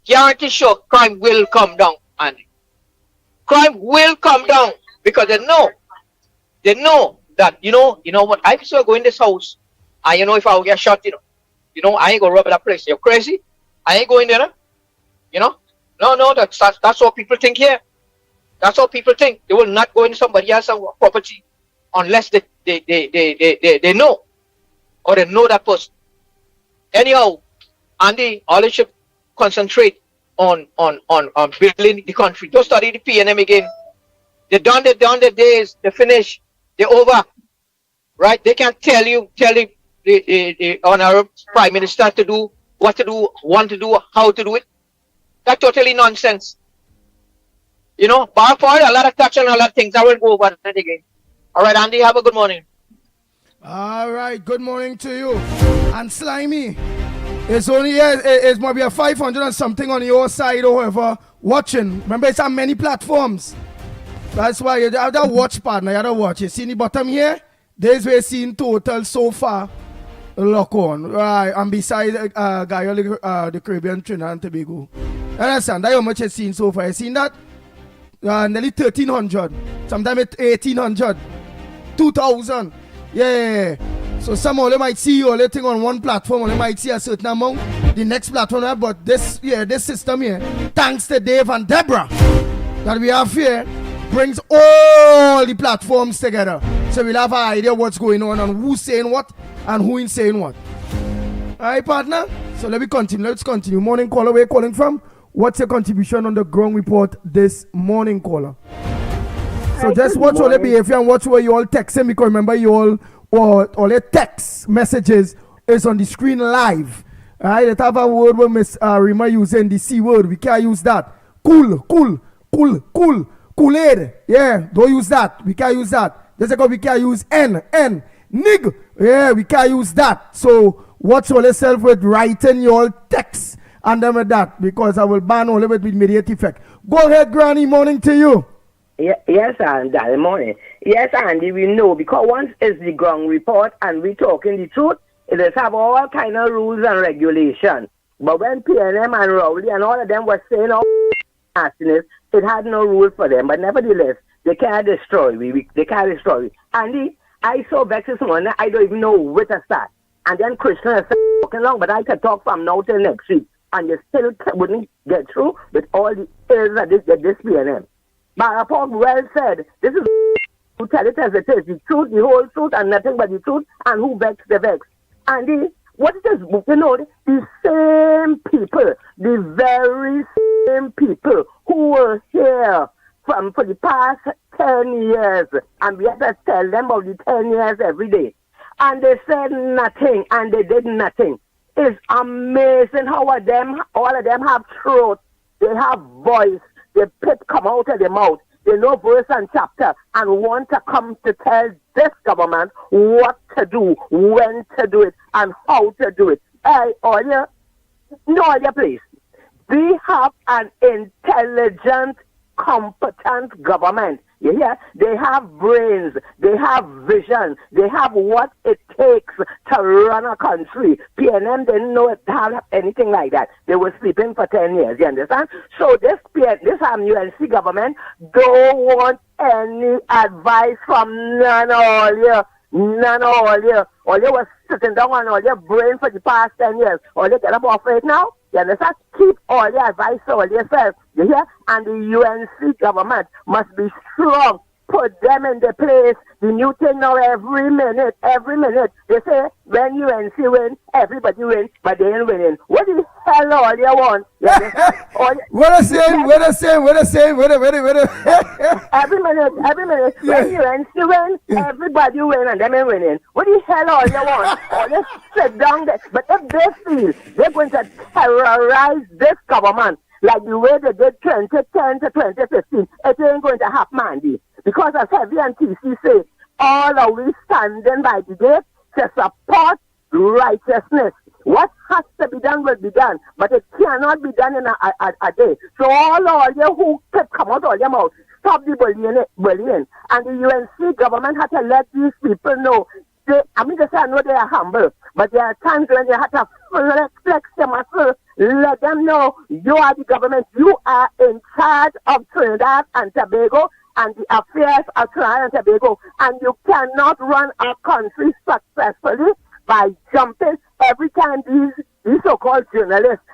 guarantee sure crime will come down, Andy. Crime will come down because they know that, you know what, I can still go in this house and if I will get shot, I ain't gonna rob that place. You're crazy? I ain't going there, No, that's what people think here. That's what people think. They will not go into somebody else's property unless they know or they know that person. Anyhow, Andy, all they should concentrate on building the country. Don't study the PNM again. They're done their days. They're finished. They're over. Right? They can't tell the honorable prime minister to do what to do, want to do, how to do it. That's totally nonsense. Bar for a lot of touch on a lot of things. I will go over that again. All right, Andy, have a good morning. All right, good morning to you. And Slimy, it's only it's maybe a 500 and something on your side or whoever watching. Remember, it's on many platforms. That's why you have to watch, partner. You have to watch. You see the bottom here? There's where seen total so far. Lock on. Right, and beside the Caribbean, Trinidad and Tobago. Understand? That's how much you've seen so far. You seen that? Nearly 1,300. Sometimes it's 1,800. 2,000. Yeah. So some of them might see all the thing on one platform, or they might see a certain amount. The next platform, but this system here, thanks to Dave and Deborah that we have here, brings all the platforms together. So we'll have an idea what's going on and who's saying what and who is saying what. Alright, partner? So let's continue. Morning caller, where you calling from? What's your contribution on the ground report this morning, caller? So just watch all the behavior and watch where you all texting, because remember you all or all the text messages is on the screen live. Alright, let's have a word with Miss Rima using the C word. We can't use that. Kool-Aid. Yeah, don't use that. We can't use that. Just like we can't use N. Nig. Yeah, we can't use that. So watch all yourself with writing your text and then with that, because I will ban all of it with immediate effect. Go ahead, Granny. Morning to you. Yes, Andy. Morning. Yes, Andy, we know, because once it's the ground report and we talking the truth, it does have all kind of rules and regulations. But when PNM and Rowley and all of them were saying all nastiness, it had no rules for them. But nevertheless, they can't destroy. They can't destroy. Andy, I saw vexed this morning. I don't even know where to start. And then Krishna is talking long, but I can talk from now till next week. And you still wouldn't get through with all the errors that this PNM. But upon well said, this is who tell it as it is. The truth, the whole truth, and nothing but the truth, and who vex the vex. And what it is, you know, the same people, the very same people who were here for the past 10 years, and we have to tell them about the 10 years every day. And they said nothing, and they did nothing. It's amazing how all of them have throat, they have voice, the pip come out of their mouth. They know verse and chapter and want to come to tell this government what to do, when to do it, and how to do it. All you please. We have an intelligent, competent government. You hear? They have brains, they have vision, they have what it takes to run a country. PNM didn't know it had anything like that. They were sleeping for 10 years, you understand? So this UNC government don't want any advice from none of all you. None of all you. All you was sitting down on all your brain for the past 10 years. All you get up off it now? You understand? Keep all your advice to all yourself. You hear? And the UNC government must be strong. Put them in the place. The new thing now every minute. They say when UNC win, everybody win, but they ain't winning. What the hell all you want? What a same. Every minute. Yeah. When UNC win, everybody win, and them ain't winning. What the hell all you want? All you sit down there. But if they feel they're going to terrorize this government like the way they did 2010 to 2015, it ain't going to happen, Andy. Because as Heavy and TC say, all are we standing by the gate to support righteousness. What has to be done will be done, but it cannot be done in a day. So all you who come out all your mouth, stop the bullying. And the UNC government had to let these people know. I know they are humble, but there are times when you have to flex your muscle. Let them know you are the government. You are in charge of Trinidad and Tobago and the affairs of Trinidad and Tobago. And you cannot run a country successfully by jumping every time these so-called journalists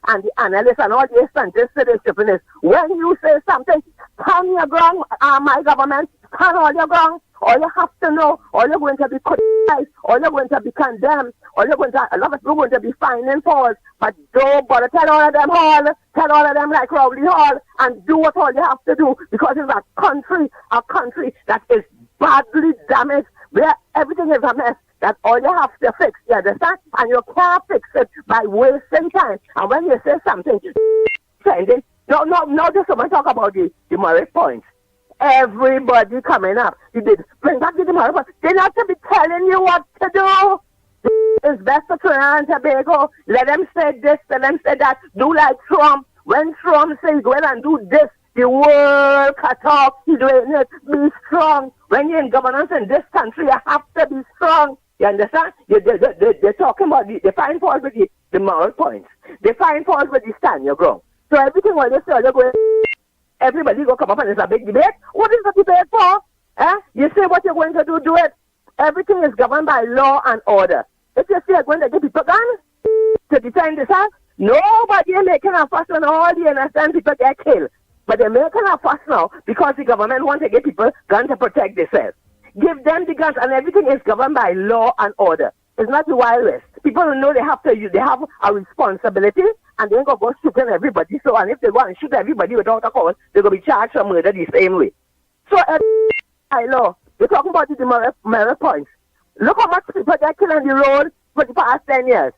and the analysts and all the scientists say they're stupidness. When you say something, stand your ground, my government, stand all your ground. All you have to know, all you're going to be criticized, all you're going to be condemned, a lot of people are going to be finding faults, but don't bother tell all of them like Rowley Hall, and do what all you have to do, because it's a country that is badly damaged, where everything is a mess, that all you have to fix, you understand? And you can't fix it by wasting time. And when you say something, no, just someone talk about the demerit points. Everybody coming up. You did bring back the demerit points. They not to be telling you what to do. It's best for Trinidad and Tobago. Let them say this, let them say that. Do like Trump. When Trump says go ahead and do this, the world cut off. He's doing it. Be strong. When you're in governance in this country, you have to be strong. You understand? They're talking about they find fault with the moral points. They find fault with the stand your ground. So everything what they say, they're going. Everybody go come up and it's a big debate. What is the debate for? You say what you're going to do it. Everything is governed by law and order. If you say you're going to get people guns to defend themselves, nobody is making a fuss when all the innocent people get killed. But they're making a fuss now because the government wants to get people guns to protect themselves. Give them the guns, and everything is governed by law and order. It's not the Wild West. People know they have a responsibility, and they ain't gonna go shooting everybody. So, and if they go and shoot everybody without a cause, they're gonna be charged for murder the same way. So, by law, You're talking about the demerit points. Look how much people they kill on the road for the past 10 years.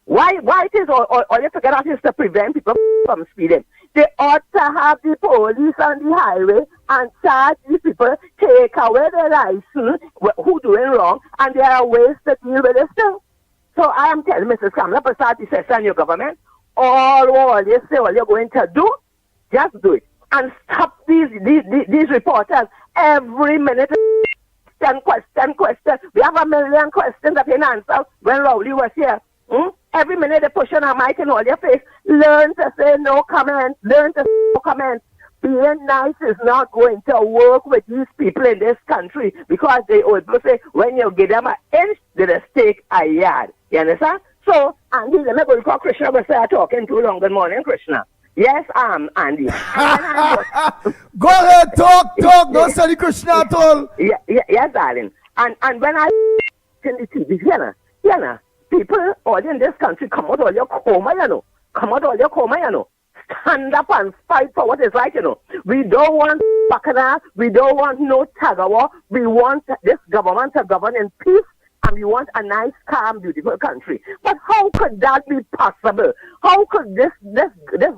Why it is all you forget about is to prevent people from speeding. They ought to have the police on the highway and charge these people, take away their license, who doing wrong, and there are ways to deal with this thing. So I am telling Mrs. Kamala Prasad, the session in your government, all you say, all you're going to do, just do it. And stop these reporters every minute. 10 questions. We have 1 million questions that didn't answer when Rowley was here. Every minute they push on a mic in all your face. Learn to say no comment. Learn to say no comment. Being nice is not going to work with these people in this country because they always say when you give them an inch, they'll take a yard. You understand? So, Andy, let me go before Krishna will start talking too long. Good morning, Krishna. Yes, Andy. Go ahead, talk. Don't study Krishna at all. Yes, darling. And when I in the TV, people all in this country come out all your coma, Stand up and fight for what is right, We don't want bacana. We don't want no tagawa. We want this government to govern in peace. And we want a nice, calm, beautiful country. But how could that be possible? How could this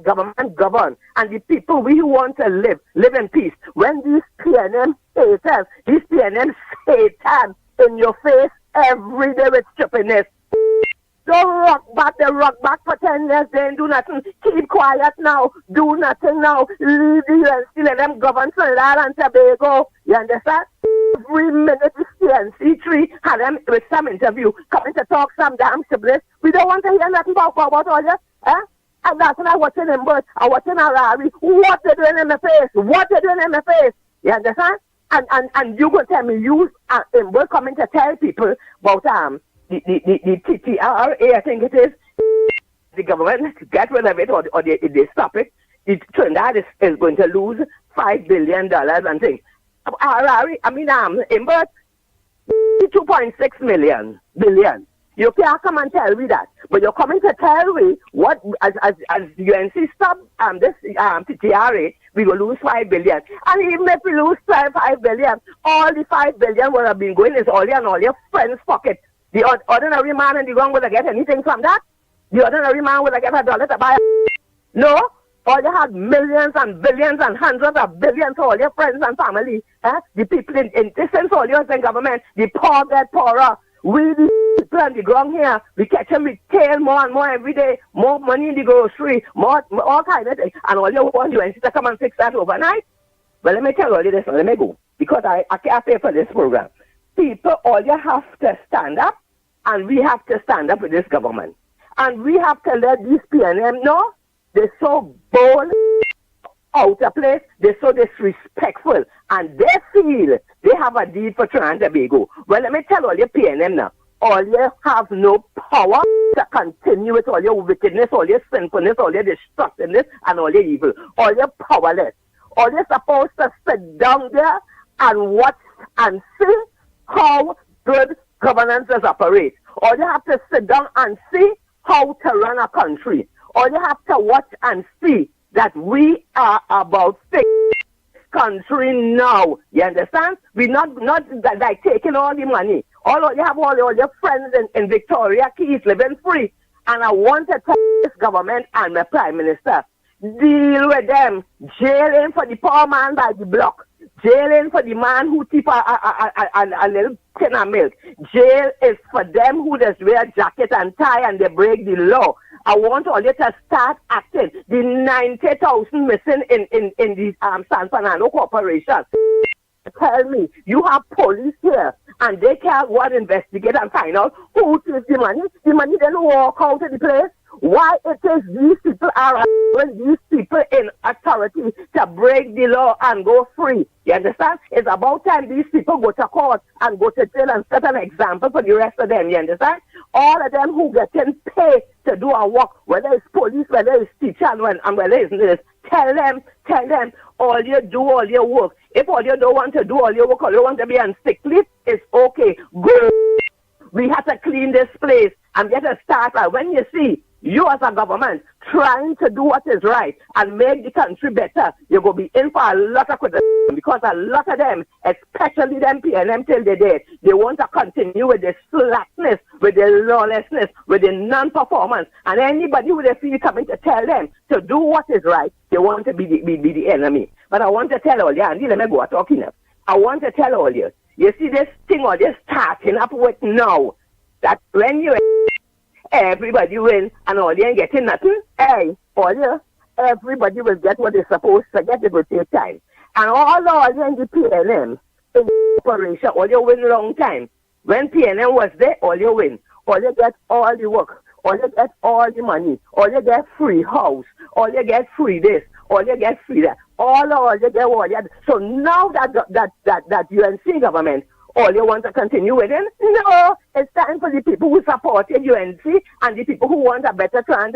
government govern and the people we want to live in peace when these PNM haters, these PNM Satan in your face every day with stupidness? They rock back for 10 years, they ain't do nothing. Keep quiet now, do nothing now. Leave the UNC, let them govern Trinidad and Tobago. You understand? Every minute the CNC3 had them with some interview, coming to talk some damn siblings. We don't want to hear nothing about all you. And that's when I'm watching him, but I'm watching Harari. What they doing in my face? You understand? And you gonna tell me you were coming to tell people about the TTRA, I think it is, the government get rid of it or they stop it. Trinidad is going to lose $5 billion and things. Imbert, 2.6 billion. You can't come and tell me that. But you're coming to tell me what, as UNC stop this TTRA, we will lose 5 billion. And even if we lose 5 billion, all the 5 billion would have been going is all your friends' pocket. The ordinary man in the ground will get anything from that? The ordinary man will get $1 to buy No? All you had millions and billions and hundreds of billions for all your friends and family. The people in distance, all yours in government, the poor get poorer. We, the people on the ground here, we catch them with tail more and more every day, more money in the grocery, more all kind of things. And all you want, you insist to come and fix that overnight? Well, let me tell you this, let me go. Because I can't pay for this program. People, all you have to stand up, and we have to stand up with this government. And we have to let these PNM know they're so bold, out of place, they're so disrespectful, and they feel they have a deed for Trinidad and Tobago. Well, let me tell all your PNM now, all you have no power to continue with all your wickedness, all your sinfulness, all your destructiveness, and all your evil. All you're powerless. All you're supposed to sit down there and watch and see how good governances operate. All you have to sit down and see how to run a country. All you have to watch and see that we are about fixing country now. You understand? We're not like taking all the money. All you have all your friends in Victoria Keys living free. And I want to tell this government and the Prime Minister, deal with them. Jailing for the poor man by the block. Jailing for the man who tip a little tin of milk. Jail is for them who just wear jacket and tie and they break the law. I want all you to start acting. The 90,000 missing in the San Fernando Corporation. Tell me, you have police here and they can't go and investigate and find out who took the money. The money then walk out of the place. Why it is these people are allowing these people in authority to break the law and go free? You understand? It's about time these people go to court and go to jail and set an example for the rest of them. You understand? All of them who getting paid to do a work, whether it's police, whether it's teacher, and whether it's this, tell them, all you do, all your work. If all you don't want to do all your work, all you want to be on sick leave, it's okay. Go. We have to clean this place and get a start. When you see you as a government trying to do what is right and make the country better, you're going to be in for a lot of criticism because a lot of them, especially them PNM till they dead, they want to continue with the slackness, with the lawlessness, with the non-performance. And anybody who they feel coming to tell them to do what is right, they want to be the enemy. But I want to tell all you, and let me go talking up. I want to tell all you, you see this thing or this starting up with now, that when you everybody win and all you ain't getting nothing, hey, all you, everybody will get what they're supposed to get. It will take time. And all you in the PNM, in the operation, all you win long time. When PNM was there, all you win. All you get all the work. All you get all the money. All you get free house. All you get free this. All you get free that. All you get all you. So now that UNC government, all you want to continue with it? No, it's time for the people who supported UNC and the people who want a better chance.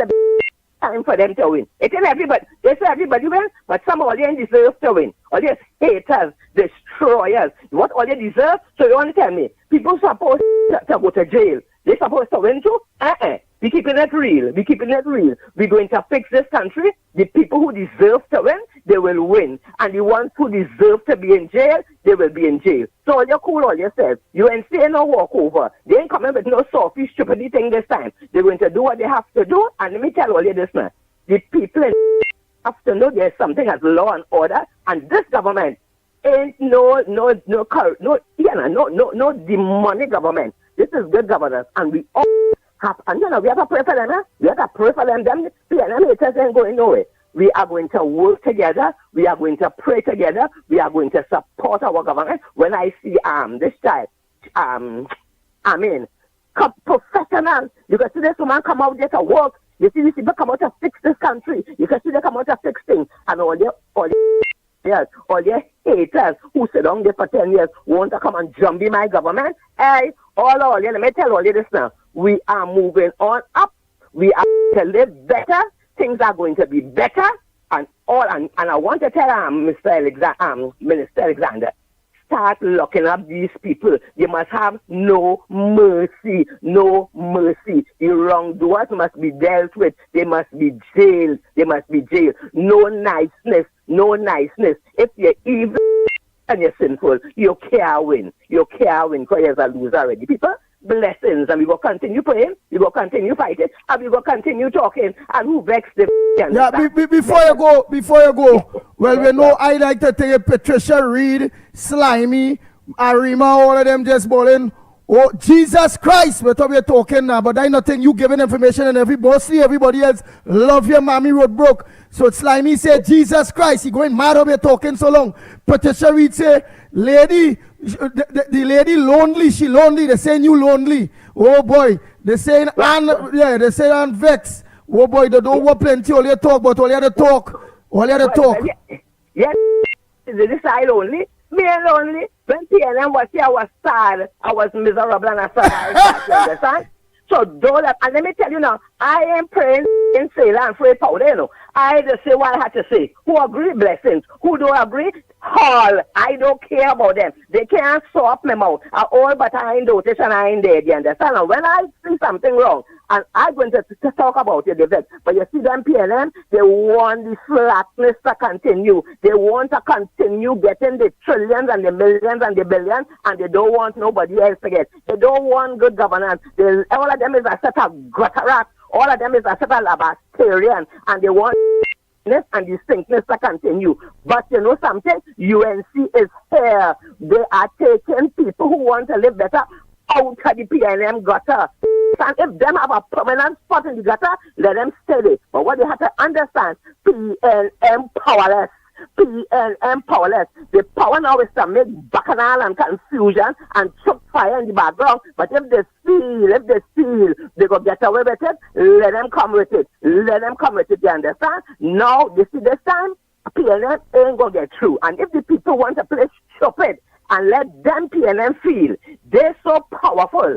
Time for them to win. It ain't everybody. They say everybody win, but some all you deserve to win. All these haters, destroyers. What all you deserve? So you want to tell me people supposed to go to jail? They supposed to win too? We keeping it real. We keeping it real. We're going to fix this country. The people who deserve to win, they will win. And the ones who deserve to be in jail, they will be in jail. So all you cool all yourself. You ain't saying no walkover. They ain't coming with no softy, stupid thing this time. They're going to do what they have to do. And let me tell all you this, man. The people have to know there's something as law and order. And this government ain't no demonic government. This is good governance. And we all and we have to pray for them, We have to pray for them. Them PNM haters ain't going nowhere. We are going to work together. We are going to pray together. We are going to support our government. When I see this child, professional. You can see this woman come out there to work. You see these people come out to fix this country. You can see they come out to fix things. And all their haters who sit down there for 10 years want to come and jump in my government. Hey, all you, let me tell all you this now. We are moving on up. We are going to live better. Things are going to be better. And I want to tell Minister Alexander, start locking up these people. They must have no mercy. No mercy. The wrongdoers must be dealt with. They must be jailed. They must be jailed. No niceness. No niceness. If you're evil and you're sinful, you can't win. You can't win because you're a loser already. People, blessings. And we will continue praying. We will continue fighting. And we will continue talking. And who vexed them? Yeah, before you go, well, we know I like to take Patricia Reed, Slimy, Arima, all of them just bowling. Oh, Jesus Christ, we're talking now, but I not think you giving information and everybody else love your mommy road broke. So Slimy said, Jesus Christ, he going mad over talking so long. Patricia Reed say, lady, the lady lonely, she lonely, they saying you lonely. Oh boy, they saying, they say and vex. Oh boy, they don't want plenty, all you talk, but all you have to talk. Yes, this side only. Me lonely. When PNM was here, I was sad. I was miserable and I sad. You understand? So don't let, and let me tell you now, I am praying in sailor and free powder, you know. I just say what I had to say. Who agree, blessings. Who don't agree, haul. I don't care about them. They can't sew up my mouth. All but I ain't notice and I ain't dead, you understand? And when I see something wrong, and I'm going to talk about it, but you see them PNM, they want the flatness to continue. They want to continue getting the trillions and the millions and the billions, and they don't want nobody else to get. They don't want good governance. All of them is a set of gutterack. All of them is a set of Labastarian, and they want and distinctness to continue. But you know something? UNC is here. They are taking people who want to live better out of the PNM gutter. And if them have a permanent spot in the gutter, let them stay there. But what they have to understand, PNM powerless. PNM powerless. The power now is to make bacchanal and confusion and choke fire in the background. But if they feel they go get away with it, let them come with it. Let them come with it, you understand? Now, you see this time, PNM ain't gonna get through. And if the people want to play stupid and let them PNM feel they're so powerful,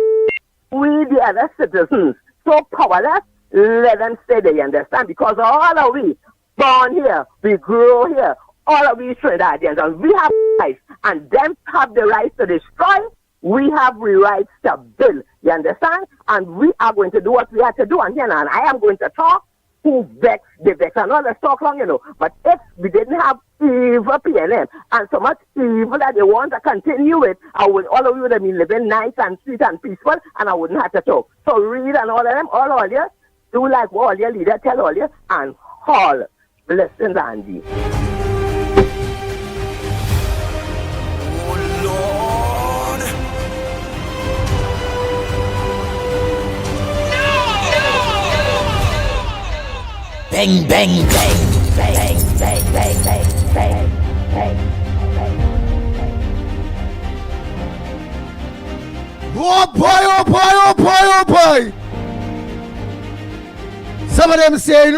we the other citizens so powerless, let them stay there, you understand? Because all of we born here, we grow here, all of we Trinidadians, and we have rights, and them have the rights to destroy, we have the rights to build. You understand? And we are going to do what we have to do. And here now, and I am going to talk. Who vex, they vex. I know let's talk long, But if we didn't have evil PNM and so much evil that they want to continue with, all of you would have been living nice and sweet and peaceful, and I wouldn't have to talk. So read and all of them, all you, do like what all your leader tell all you, and haul. Blessings, Andy. Bang, bang, bang, bang, bang, bang, bang, bang, bang. Oh boy, oh boy, oh boy, oh boy. Some of them say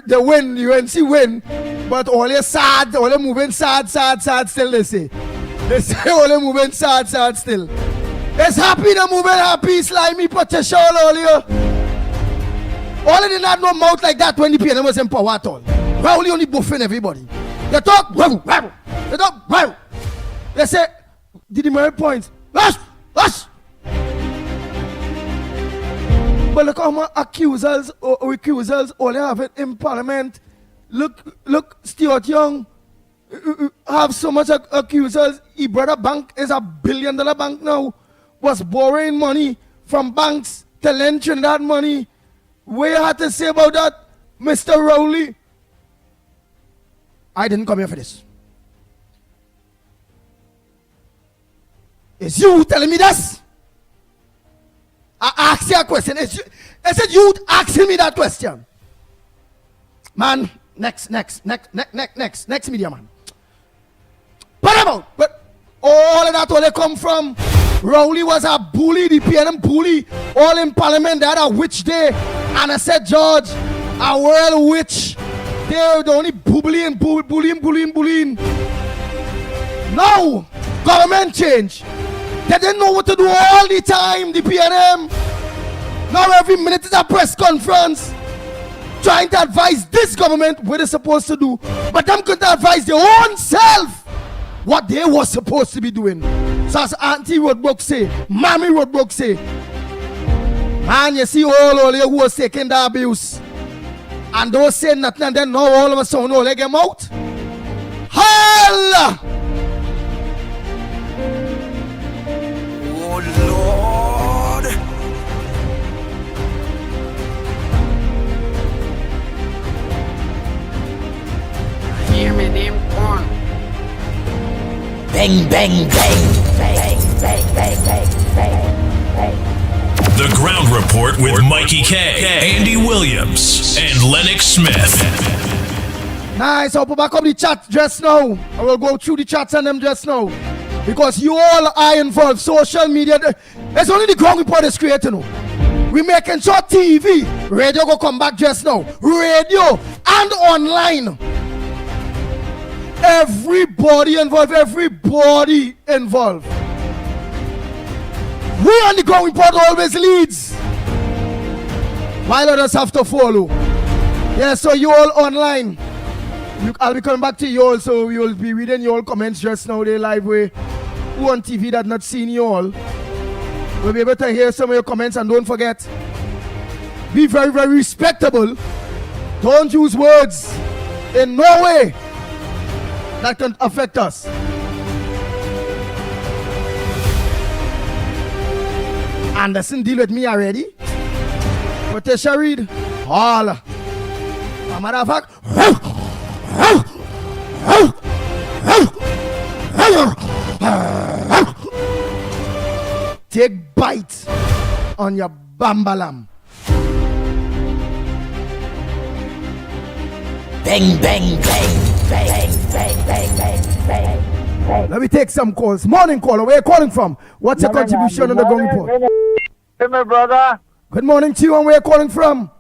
they win, UNC win, but all they sad, all they moving sad still they say. They say all they moving sad still. It's happy, they moving happy, slimy, potential all here. All did not no mouth like that when the PNM was in power at all. Rowley only buffing everybody. They talk, they talk, they say, did the merit points? Hush! But look how much accusers or recusals all they have it in parliament. Look, Stuart Young have so much accusers. His brother bank is $1 billion bank now. Was borrowing money from banks to lend Trinidad money. What you had to say about that, Mr. Rowley? I didn't come here for this. Is you telling me this? I asked you a question. Is it you asking me that question? Man, next media man. Paramount. But all of that where they come from. Rowley was a bully, the PNM bully. All in parliament, they had a witch day. And I said, George, a world witch. They're the only bullying. Now, government change. They didn't know what to do all the time, the PNM. Now every minute is a press conference trying to advise this government what they're supposed to do. But them couldn't advise their own self what they were supposed to be doing. So as Auntie Roadbrook say, Mommy Roadbrook say, man, you see all you who was taking the abuse. And those saying nothing and then now all of a sudden all they get out. Holla! Oh Lord. Hear me them on. Bang, bang, bang, bang, bang, bang, bang, bang, bang. The Ground Report with Mickie K, Andy Williams, and Lennox Smith. Nice, I'll put back up the chat just now. I will go through the chats and them just now. Because you all are involved. Social media, it's only the Ground Report is creating now. We making sure TV, radio go come back just now. Radio and online. Everybody involved. We on the Ground Report always leads, while others have to follow. Yeah, so you all online. I'll be coming back to you all, so we will be reading your comments just now. They live way. Who on TV that not seen you all, we'll be able to hear some of your comments. And don't forget, be very, very respectable. Don't use words in no way that can affect us. Anderson deal with me already. But Tesha Reed, all. A matter of fact, take bite on your bambalam. Bang, bang, bang, bang, bang, bang, bang, bang. Let me take some calls. Morning caller, where are you calling from? What's your contribution on the Ground Report? Hey, my brother. Good morning to you, and where are you calling from?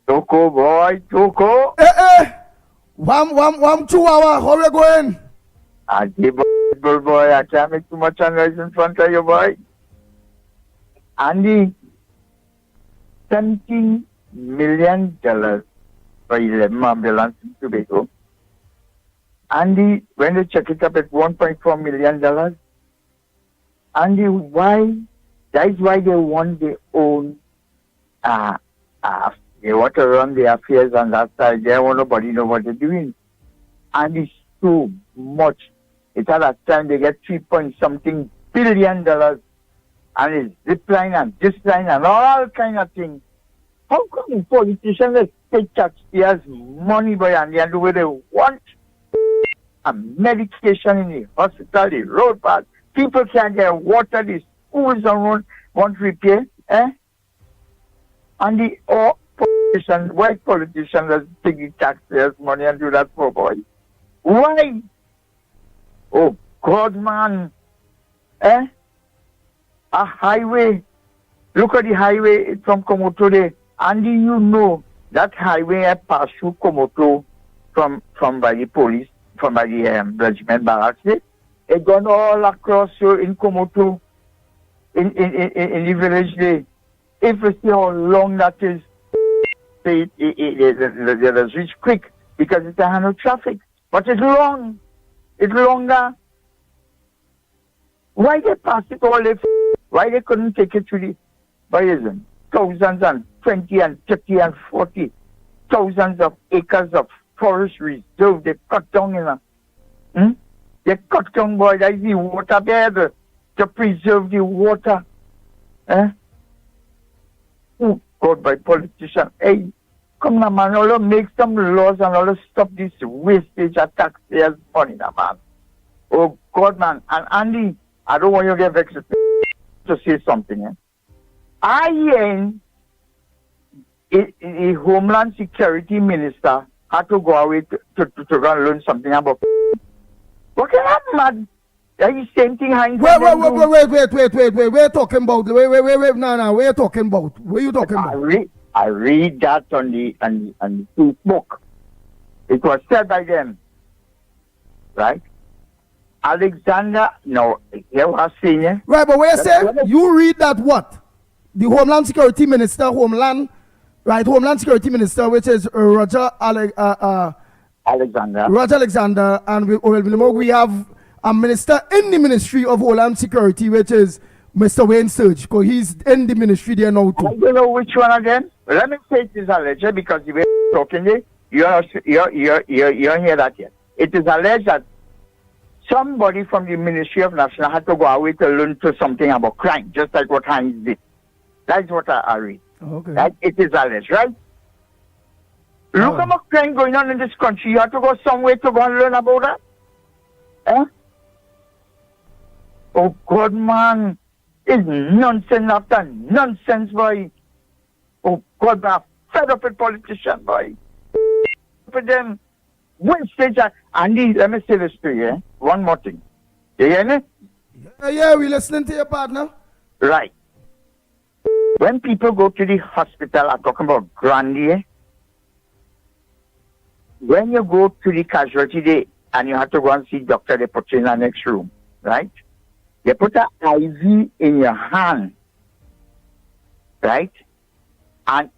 Toko, boy, Toko. One 2 hour, how are you going? I give boy, I can't make too much noise in front of you, boy. Andy, $17 million for 11 ambulances in Tobago. Andy, when they check it up at $1.4 million, Andy, why That is why they want their own, they want to run their affairs on that side. They don't want nobody know what they're doing. And it's so much. It's at that time they get $3 billion and it's zip line and this line and all kind of things. How come politicians let's take taxpayers' money by and they do what they want? A medication in the hospital, the road path, people can't get water, the schools don't want repair, eh? And the politicians, white politicians let's take the taxpayers' money and do that for boy. Why? Oh God, man. Eh? A highway. Look at the highway from Komoto there. And you know that highway passed through Komoto from by the police, from by the regiment barracks there. It gone all across in Komoto, in the village there. If you see how long that is, it reach quick because it's a handle traffic. But it's long. It's longer. Why they pass it all the why they couldn't take it to the Bayesian? Thousands and 20 and 30 and 40 thousands of acres of forest reserve they cut down in a they cut down, boy, that is the water bed to preserve the water. Eh? Oh God, by politicians. Hey, come now, man, all make some laws and all stop this wastage of taxpayers' money now, man. Oh God, man. And Andy, I don't want you to get vexed to say something. Eh? I hear the Homeland Security Minister had to go away to go and learn something about. What can happen, man? Are you same thing? Wait. We're talking about. Wait. No. We're talking about. What are you talking about? I read that on the Facebook. It was said by them, right? Alexander, no, you was saying. Right, but where say you read that what? The Homeland Security Minister, Homeland Security Minister, which is Roger Alexander. Roger Alexander, and we have a minister in the Ministry of Homeland Security, which is Mr. Wayne Surge, because he's in the ministry there now too. I don't know which one again. Let me say it is alleged because you were talking there. You don't hear that yet. It is alleged that somebody from the Ministry of National had to go away to learn something about crime, just like what Hines did. That's what I read. Okay. That it is alleged, right? Look how much crime going on in this country. You have to go somewhere to go and learn about that. Eh? Oh God, man. It's nonsense after nonsense, boy. Oh God, man. I'm fed up with politicians, boy. With them. Wastage. Andy, let me say this to you. Eh? One more thing. You hear me? Yeah, we listening to your partner. Right. When people go to the hospital, I'm talking about Grandi. When you go to the casualty day and you have to go and see doctor, they put you in the next room, right? They put an IV in your hand, right? And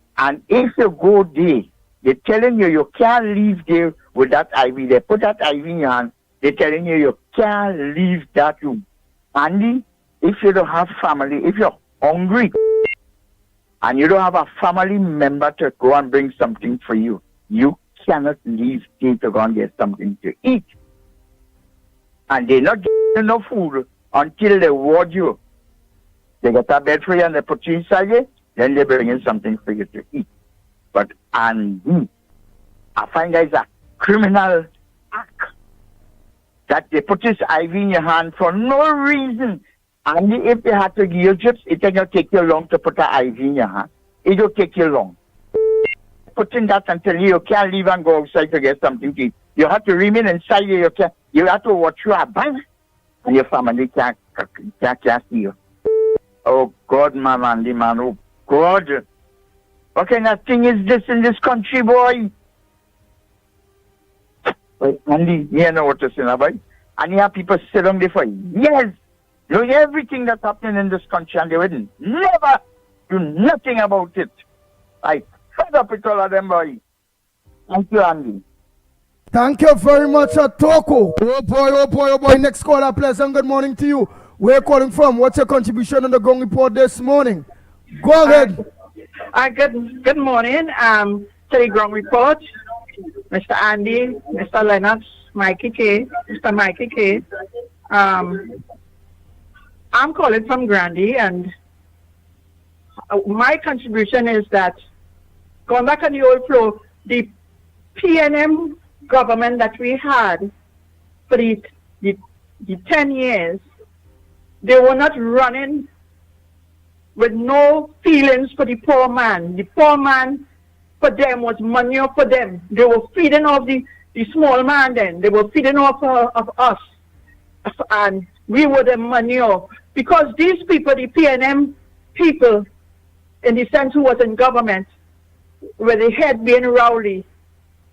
if you go there, they're telling you can't leave there with that IV. They put that IV in your hand. They're telling you can't leave that room. Andy, if you don't have family, if you're hungry and you don't have a family member to go and bring something for you, you cannot leave there to go and get something to eat. And they're not giving you no food until they ward you. They get a bed for you and they put you inside it, then they bring in something for you to eat. But Andy, I find that is a criminal act that they put this IV in your hand for no reason. And if they had to give you drips, it doesn't take you long to put an IV in your hand. It don't take you long. Putting that until you can't leave and go outside to get something to eat. You have to remain inside. You have to watch your bank, and your family can't see you. Oh God, man, Andy, man, oh God. What kind of thing is this in this country, boy? Well, Andy, you know what to say now, boy. And you have people sit down there for years, knowing everything that's happening in this country, and they would never do nothing about it. I fed up with all of them, boy. Thank you, Andy. Thank you very much, Toko. Oh boy. Next caller, pleasant good morning to you. Where you calling from? What's your contribution on the Ground Report this morning? Go ahead. Good morning. To the Ground Report, Mr. Andy, Mr. Lennox, Mickie K, Mr. Mickie K. I'm calling from Grandy, and my contribution is that, going back on the old flow, the PNM government that we had for the 10 years, they were not running with no feelings for the poor man. The poor man for them was money for them. They were feeding off the small man then. They were feeding off of us. And we were the money off. Because these people, the PNM people, in the sense who was in government, with the head being Rowley,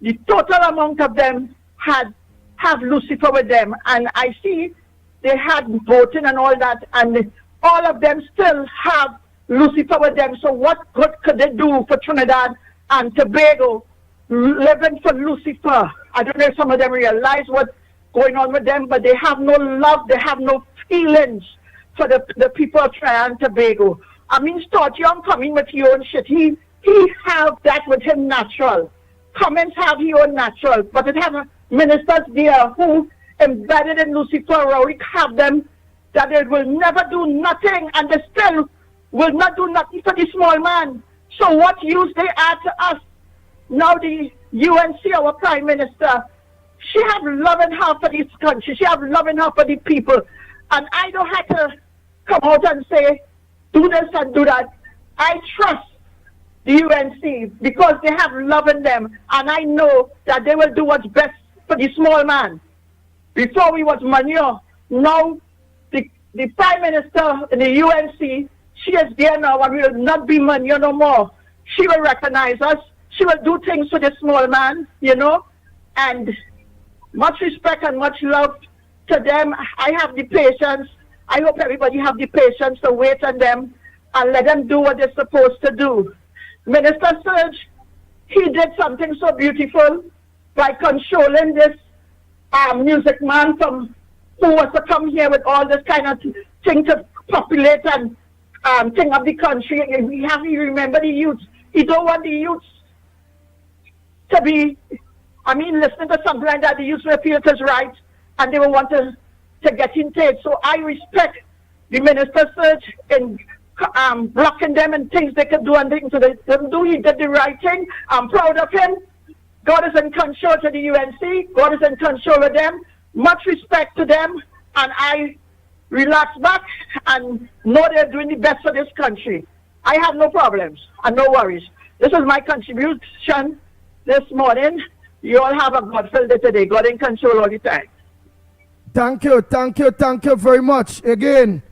the total amount of them have Lucifer with them. And I see they had voting and all that, and all of them still have Lucifer with them. So what good could they do for Trinidad and Tobago, living for Lucifer? I don't know if some of them realize what's going on with them, but they have no love, they have no feelings for the people of Trinidad and Tobago. I mean, start young coming with your own shit. He have that with him natural. Cummins have his own natural, but it have ministers there who embedded in Lucifer Rowley have them that they will never do nothing, and they still will not do nothing for the small man. So what use they add to us? Now the UNC, our Prime Minister, she have loving her for this country. She have loving her for the people. And I don't have to come out and say, do this and do that. I trust the UNC because they have love in them. And I know that they will do what's best for the small man. Before we was manure, now the Prime Minister in the UNC, she is there now and will not be manure no more. She will recognize us. She will do things for the small man, you know. And much respect and much love to them. I have the patience. I hope everybody have the patience to wait on them and let them do what they're supposed to do. Minister Serge, he did something so beautiful by controlling this music man from who was to come here with all this kind of thing to populate and thing of the country. And we have to remember the youth. He don't want the youth to be, I mean, listening to something like that, the youth will feel it is right and they will want to get into it. So I respect the Minister Serge in blocking them and things they can do and things they can do. He did the right thing. I'm proud of him. God is in control to the UNC. God is in control of them. Much respect to them. And I relax back and know they're doing the best for this country. I have no problems and no worries. This is my contribution this morning. You all have a God-filled day today. God in control all the time. Thank you very much. Again.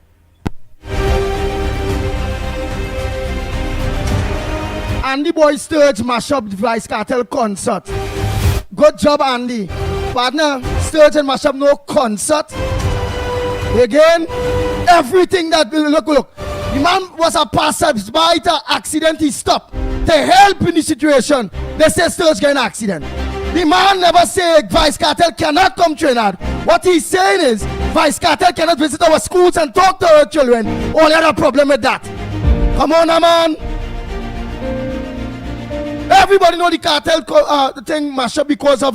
Andy Boy Sturge mash up the Vice Cartel concert. Good job, Andy. Partner, Sturge and mash up no concert. Again, everything that look. The man was a passerby accident. He stopped to help in the situation. They say Sturge got an accident. The man never say Vice Cartel cannot come Trinidad. What he's saying is Vice Cartel cannot visit our schools and talk to our children. Only had a problem with that. Come on, man. Everybody know the cartel the thing mash up because of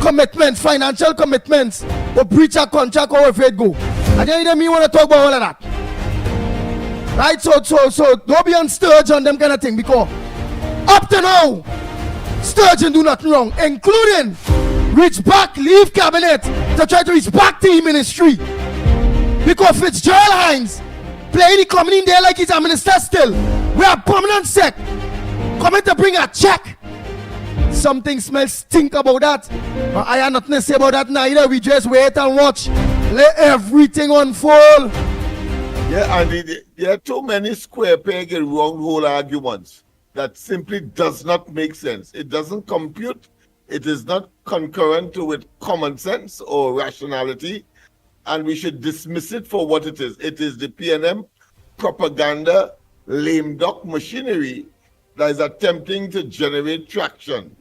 commitments, financial commitments, or breach a contract or if it go. I didn't mean want to talk about all of that. Right? So don't be on Sturge on them kind of thing because up to now, Sturgeon do nothing wrong, including reach back, leave cabinet to try to reach back to the ministry. Because Fitzgerald Hines playing the coming in there like he's a minister still. We are permanent sec. Coming to bring a check. Something smells stink about that. But I have nothing to say about that neither. We just wait and watch. Let everything unfold. Yeah, and there are too many square peg and round hole arguments that simply does not make sense. It doesn't compute. It is not concurrent with common sense or rationality. And we should dismiss it for what it is. It is the PNM propaganda lame duck machinery that is attempting to generate traction.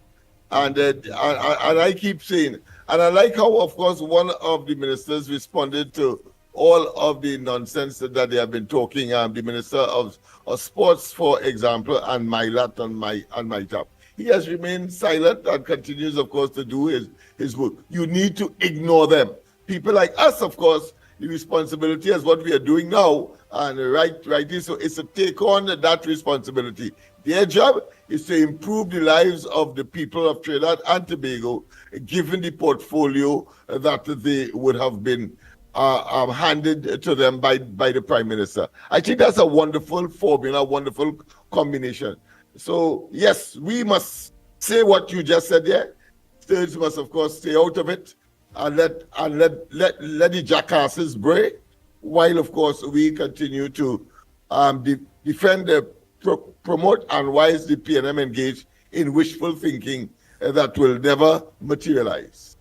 And I keep saying, And I like how, of course, one of the ministers responded to all of the nonsense that they have been talking. The Minister of Sports, for example, and Mylat and my job. He has remained silent and continues, of course, to do his work. You need to ignore them. People like us, of course, the responsibility is what we are doing now, and rightly so, it's to take on that responsibility. Their job is to improve the lives of the people of Trinidad and Tobago, given the portfolio that they would have been handed to them by the Prime Minister. I think that's a wonderful formula, wonderful combination. So, yes, we must say what you just said there. Thirds must, of course, stay out of it and let the jackasses bray, while, of course, we continue to defend, promote, and wise the PNM engage in wishful thinking that will never materialize.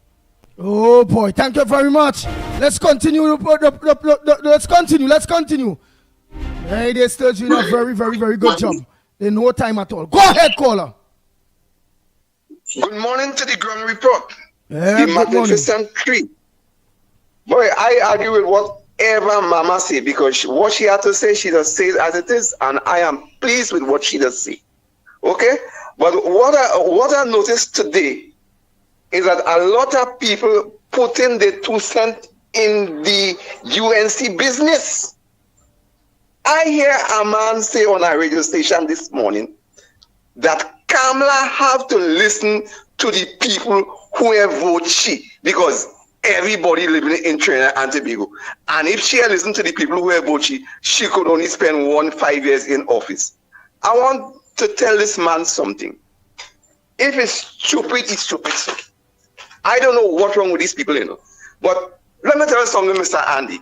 Oh boy, thank you very much. Let's continue. Let's continue. Hey, they're still doing a very, very, very good job. They no time at all. Go ahead, caller. Good morning to the ground report. Yeah, the Magnificent Tree. Boy, I argue with whatever Mama say, because what she had to say, she just says as it is, and I am pleased with what she does say. Okay? But what I noticed today is that a lot of people put in their 2 cents in the UNC business. I hear a man say on a radio station this morning that Kamala have to listen to the people who have voted she, because everybody living in Trinidad and Tobago. And if she had listened to the people who have voted she could only spend 5 years in office. I want to tell this man something. If it's stupid, it's stupid. I don't know what's wrong with these people, But let me tell you something, Mr. Andy.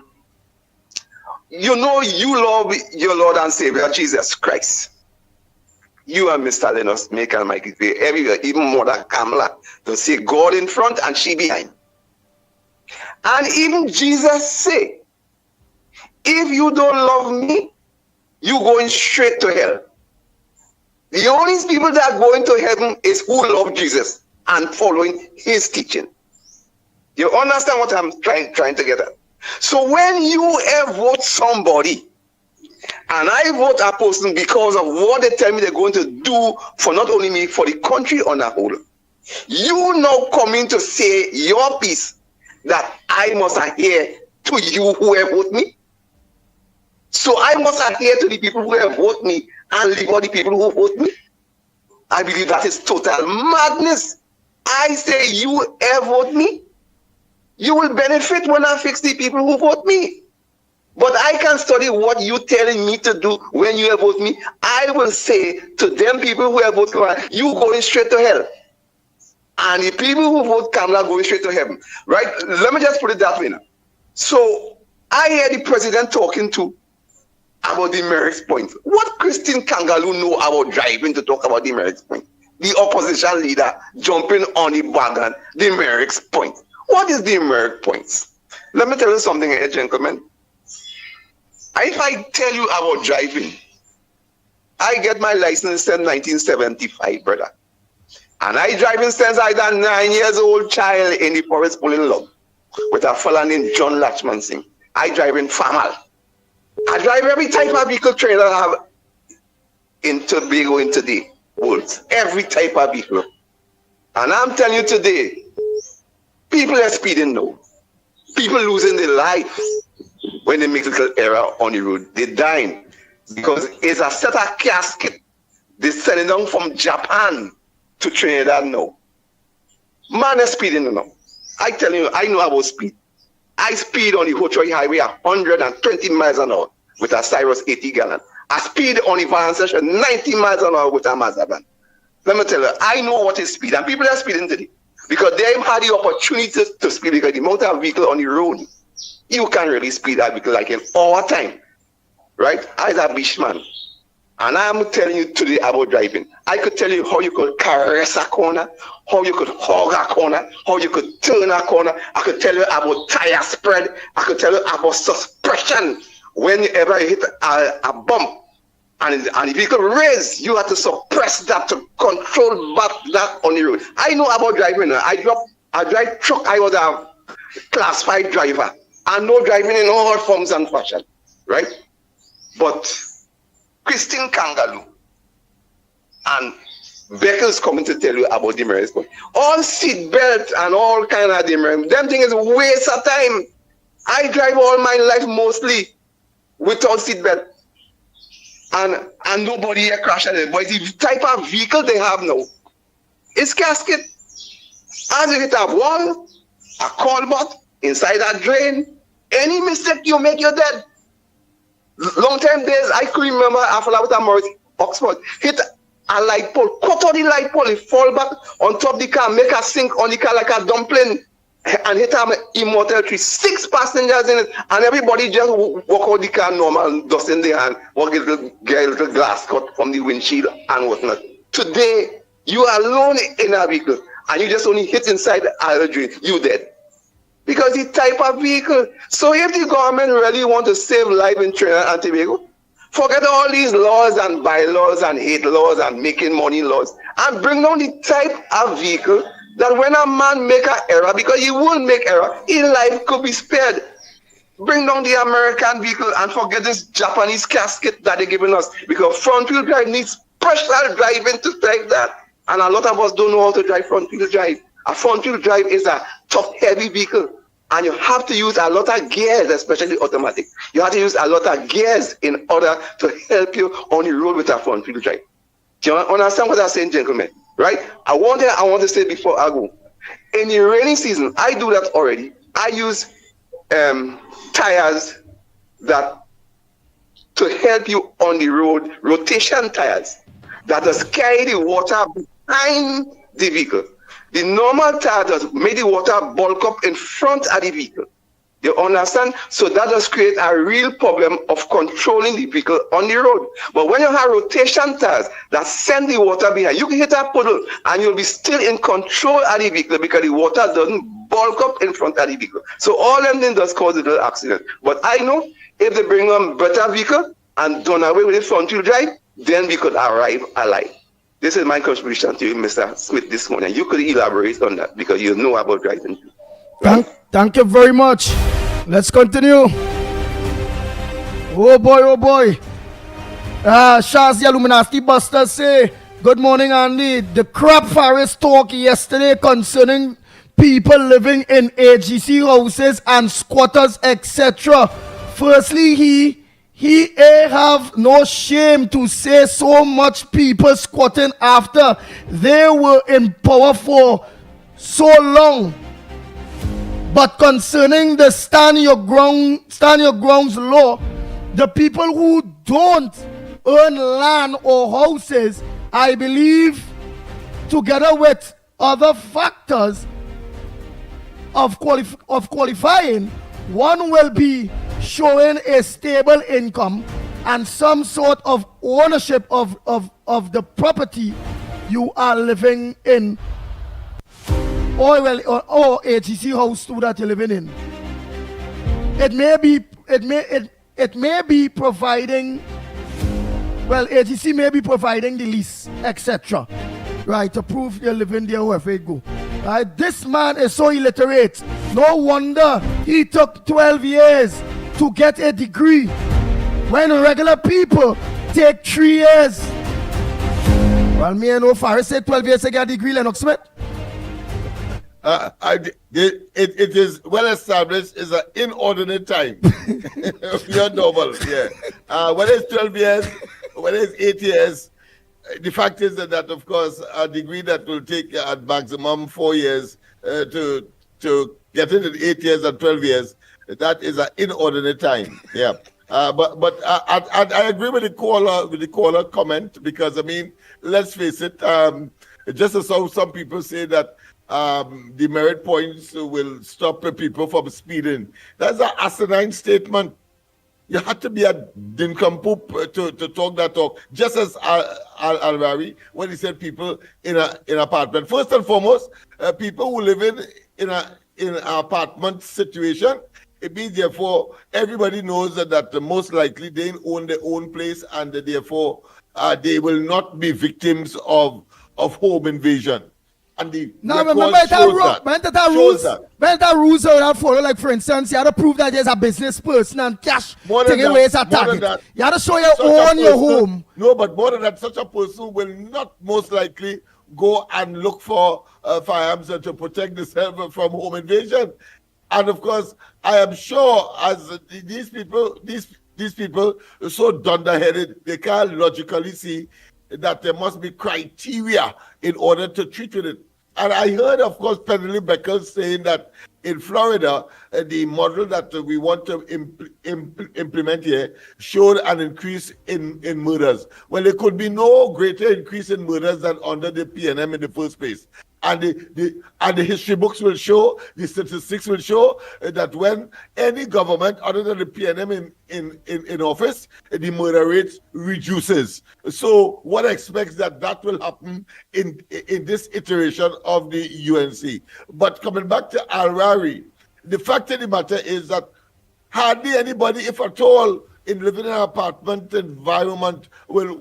You know you love your Lord and Savior, Jesus Christ. You and Mr. Lennox make and Mickie everywhere, even more than Kamala, to see God in front and she behind. And even Jesus say, if you don't love me, you going straight to hell. The only people that are going to heaven is who love Jesus and following his teaching. You understand what I'm trying to get at? So when you vote somebody, and I vote a person because of what they tell me they're going to do for not only me, for the country on a whole, you now coming to say your piece that I must adhere to you who have voted me. So I must adhere to the people who have voted me and leave all the people who vote me. I believe that is total madness. I say you have voted me. You will benefit when I fix the people who vote me. But I can study what you telling me to do when you have voted me. I will say to them people who have voted, you going straight to hell. And the people who vote Kamala going straight to heaven. Right? Let me just put it that way now. So I hear the president talking about the merits point. What Christine Kangaloo know about driving to talk about the merits point? The opposition leader jumping on the wagon, the merits point. What is the merit points? Let me tell you something here, gentlemen. If I tell you about driving, I get my license in 1975, brother. And I driving since I was a 9 years old child in the forest pulling log with a fella named John Latchman Singh. I drive in Famal. I drive every type of vehicle trailer I have in Tobago in today. World. Every type of vehicle. And I'm telling you today, people are speeding now. People losing their life when they make a little error on the road. They're dying because it's a set of casket. They're sending them from Japan to Trinidad now. Man is speeding now. I tell you, I know about speed. I speed on the Hochoy Highway 120 miles an hour with a Cyrus 80 gallon. I speed on the Van Session 90 miles an hour with a Mazda van. Let me tell you, I know what is speed, and people are speeding today because they have had the opportunity to speed because the amount of vehicle on the road, you can't really speed that vehicle like in our time, right? I was a bushman, and I'm telling you today about driving. I could tell you how you could caress a corner, how you could hug a corner, how you could turn a corner. I could tell you about tire spread. I could tell you about suppression. Whenever you hit a bump and the vehicle raise, you have to suppress that to control back that on the road. I know about driving. I grew up I drive truck, I was a class 5 driver. And no driving in all forms and fashion, right? But Christine Kangaloo and Beckel's coming to tell you about the merits. All seat belt and all kind of demerits. Them thing is a waste of time. I drive all my life mostly without seat belt. And nobody here crash at it. But the type of vehicle they have now, it's casket. As you hit a wall, a culvert, inside a drain, any mistake you make, you're dead. Long time days, I could remember after I was at Oxford, hit a light pole, cut out the light pole, it fall back on top of the car, make a sink on the car like a dumpling, and hit an immortal tree. 6 passengers in it, and everybody just walk out the car normal, dust in their hand, get a little glass cut from the windshield and whatnot. Today, you are alone in a vehicle, and you just only hit inside the other drain, you dead. Because the type of vehicle. So if the government really want to save life in Trinidad and Tobago, forget all these laws and bylaws and hate laws and making money laws, and bring down the type of vehicle that when a man make an error, because he won't make error, his life could be spared. Bring down the American vehicle and forget this Japanese casket that they're giving us, because front wheel drive needs special driving to drive that. And a lot of us don't know how to drive front wheel drive. A front wheel drive is a tough, heavy vehicle, and you have to use a lot of gears, especially automatic. You have to use a lot of gears in order to help you on the road with a front wheel drive. Do you understand what I'm saying, gentlemen? Right? I want to say before I go. In the rainy season, I do that already. I use tires that to help you on the road, rotation tires that just carry the water behind the vehicle. The normal tire does make the water bulk up in front of the vehicle. You understand? So that does create a real problem of controlling the vehicle on the road. But when you have rotation tires that send the water behind, you can hit a puddle and you'll be still in control of the vehicle because the water doesn't bulk up in front of the vehicle. So all them things does cause a little accident. But I know if they bring on better vehicle and done away with the front wheel drive, then we could arrive alive. This is my contribution to you, Mr. Smith, this morning. You could elaborate on that because you know about driving. Thank you very much. Let's continue. Oh boy. Shazia Illuminati Buster say, good morning, Andy. The crap forest talk yesterday concerning people living in AGC houses and squatters, etc. Firstly, he have no shame to say so much people squatting after they were in power for so long. But concerning the stand your grounds law, the people who don't own land or houses, I believe, together with other factors of qualifying, one will be showing a stable income and some sort of ownership of the property you are living in, or AGC house too that you're living in. It may be providing, well, AGC may be providing the lease, etc. Right, to prove you're living there wherever you go. Right, this man is so illiterate. No wonder he took 12 years to get a degree when regular people take 3 years. Well, me and Faris said 12 years to get a degree, Lennox Smith. It is well established. It's an inordinate time. Beyond normal, yeah. Whether it's 12 years, whether it's 8 years, the fact is that of course, a degree that will take at maximum 4 years to get it in 8 years and 12 years, that is an inordinate time. Yeah. But I agree with the caller comment, because I mean, let's face it, just as how some people say that the merit points will stop people from speeding. That's an asinine statement. You had to be a nincompoop to talk that talk. Just as Al-Rari, when he said people in an apartment. First and foremost, people who live in an apartment situation, it means therefore everybody knows that most likely they own their own place, and that therefore they will not be victims of home invasion. And the Now record remember shows that. when that rules are not follow, like for instance, you have to prove that there's a business person and cash taking away is a target. You have to show your own your home. No, but more than that, such a person will not most likely go and look for firearms to protect themselves from home invasion. And of course, I am sure as these people are so dunderheaded, they can't logically see that there must be criteria in order to treat with it. And I heard, of course, Penelope Beckles saying that in Florida, the model that we want to implement here showed an increase in murders. Well, there could be no greater increase in murders than under the PNM in the first place. And the history books will show, the statistics will show that when any government other than the PNM in office, the murder rate reduces. So one expects that will happen in this iteration of the UNC. But coming back to Al-Rari, the fact of the matter is that hardly anybody, if at all, in living in an apartment environment will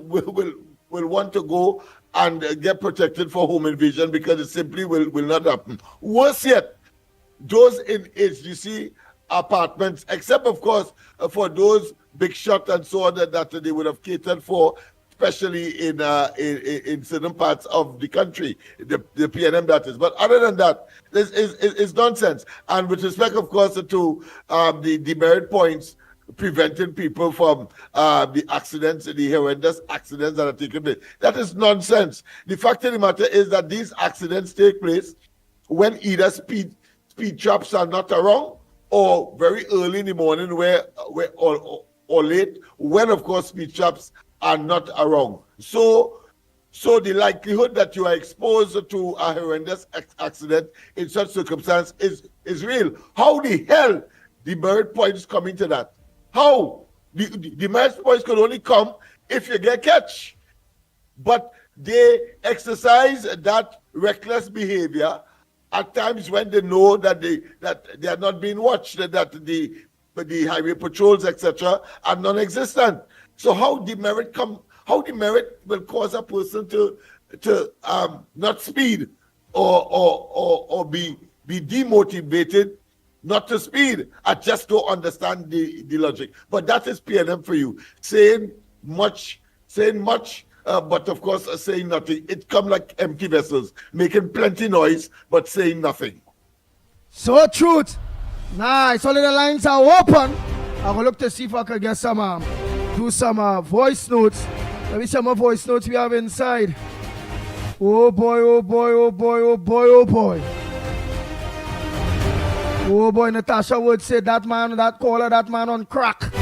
want to go and get protected for home invasion because it simply will not happen. Worse yet, those in HGC apartments, except of course for those big shot and so on that they would have catered for, especially in certain parts of the country, the PNM that is. But other than that, this is nonsense. And with respect, of course, to the demerit points, preventing people from the accidents, the horrendous accidents that are taking place. That is nonsense. The fact of the matter is that these accidents take place when either speed traps are not around or very early in the morning or late when, of course, speed traps are not around. So the likelihood that you are exposed to a horrendous accident in such circumstance is real. How the hell the merit points come into that? How? The merit points could only come if you get catch. But they exercise that reckless behavior at times when they know that they are not being watched, that the highway patrols, etc., are non-existent. So how the merit will cause a person to not speed or be demotivated not to speed. I just don't understand the logic. But that is PNM for you. Saying much, but of course saying nothing. It come like empty vessels, making plenty noise, but saying nothing. So truth. Nice. All of the lines are open. I'm gonna look to see if I can get some do some voice notes. Let me see how much voice notes we have inside. Oh boy, oh boy, oh boy, oh boy, oh boy. Oh boy, Natasha would say that man on crack.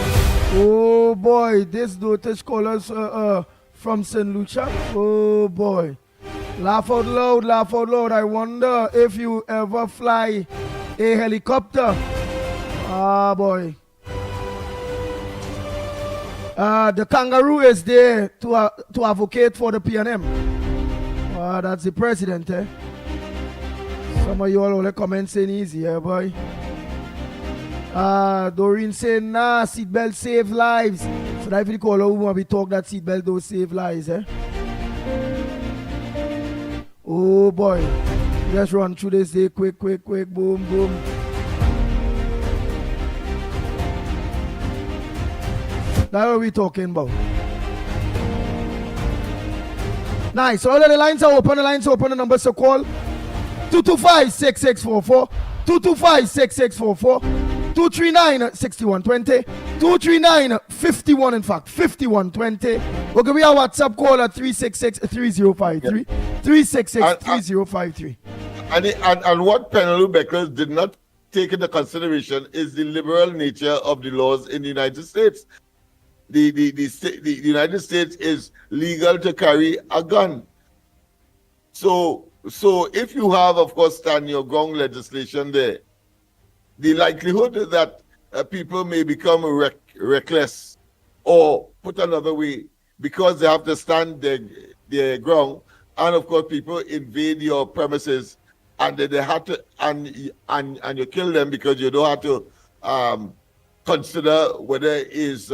Oh boy, this notice callers from St. Lucia. Oh boy. Laugh out loud. I wonder if you ever fly a helicopter. Ah boy. The kangaroo is there to advocate for the PNM. That's the president, eh? Some of you all only comment saying easy, yeah, boy. Doreen saying, nah, seatbelt save lives. So that if you call her woman, we talk that seatbelt don't save lives, eh? Oh boy. Let's run through this day quick, boom, boom. That's what we're talking about. Nice. All of the lines are open. The numbers to call 225-6644, 225-6644, 239-6120, 239-51, in fact, 5120. We'll give you a WhatsApp call at 366-3053, 366-3053. And what Penelope Beckles did not take into consideration is the liberal nature of the laws in the United States. The United States is legal to carry a gun. So if you have, of course, stand your ground legislation there, the likelihood that people may become reckless, or put another way, because they have to stand their ground, and of course people invade your premises, and then they have to and you kill them because you don't have to consider whether it is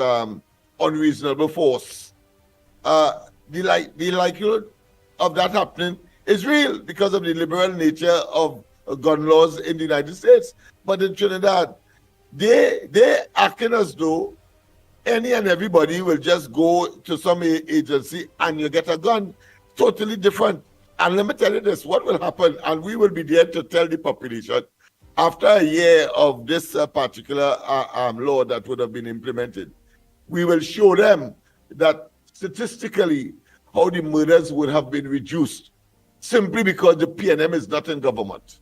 unreasonable force. The likelihood of that happening is real because of the liberal nature of gun laws in the United States. But in Trinidad, they acting as though any and everybody will just go to some agency and you get a gun. Totally different. And let me tell you this, what will happen, and we will be there to tell the population, after a year of this particular law that would have been implemented, we will show them that statistically how the murders would have been reduced simply because the PNM is not in government.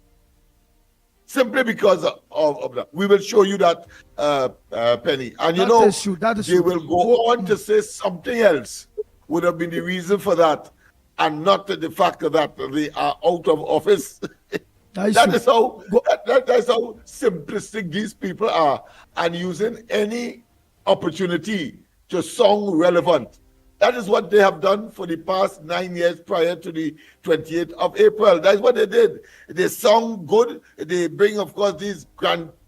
Simply because of that. We will show you that, Penny. And you know, they will go on to say something else would have been the reason for that, and not the fact that they are out of office. That is how simplistic these people are, and using any opportunity to sound relevant. That is what they have done for the past 9 years prior to the 28th of April. That's what they did. They sound good. They bring, of course, these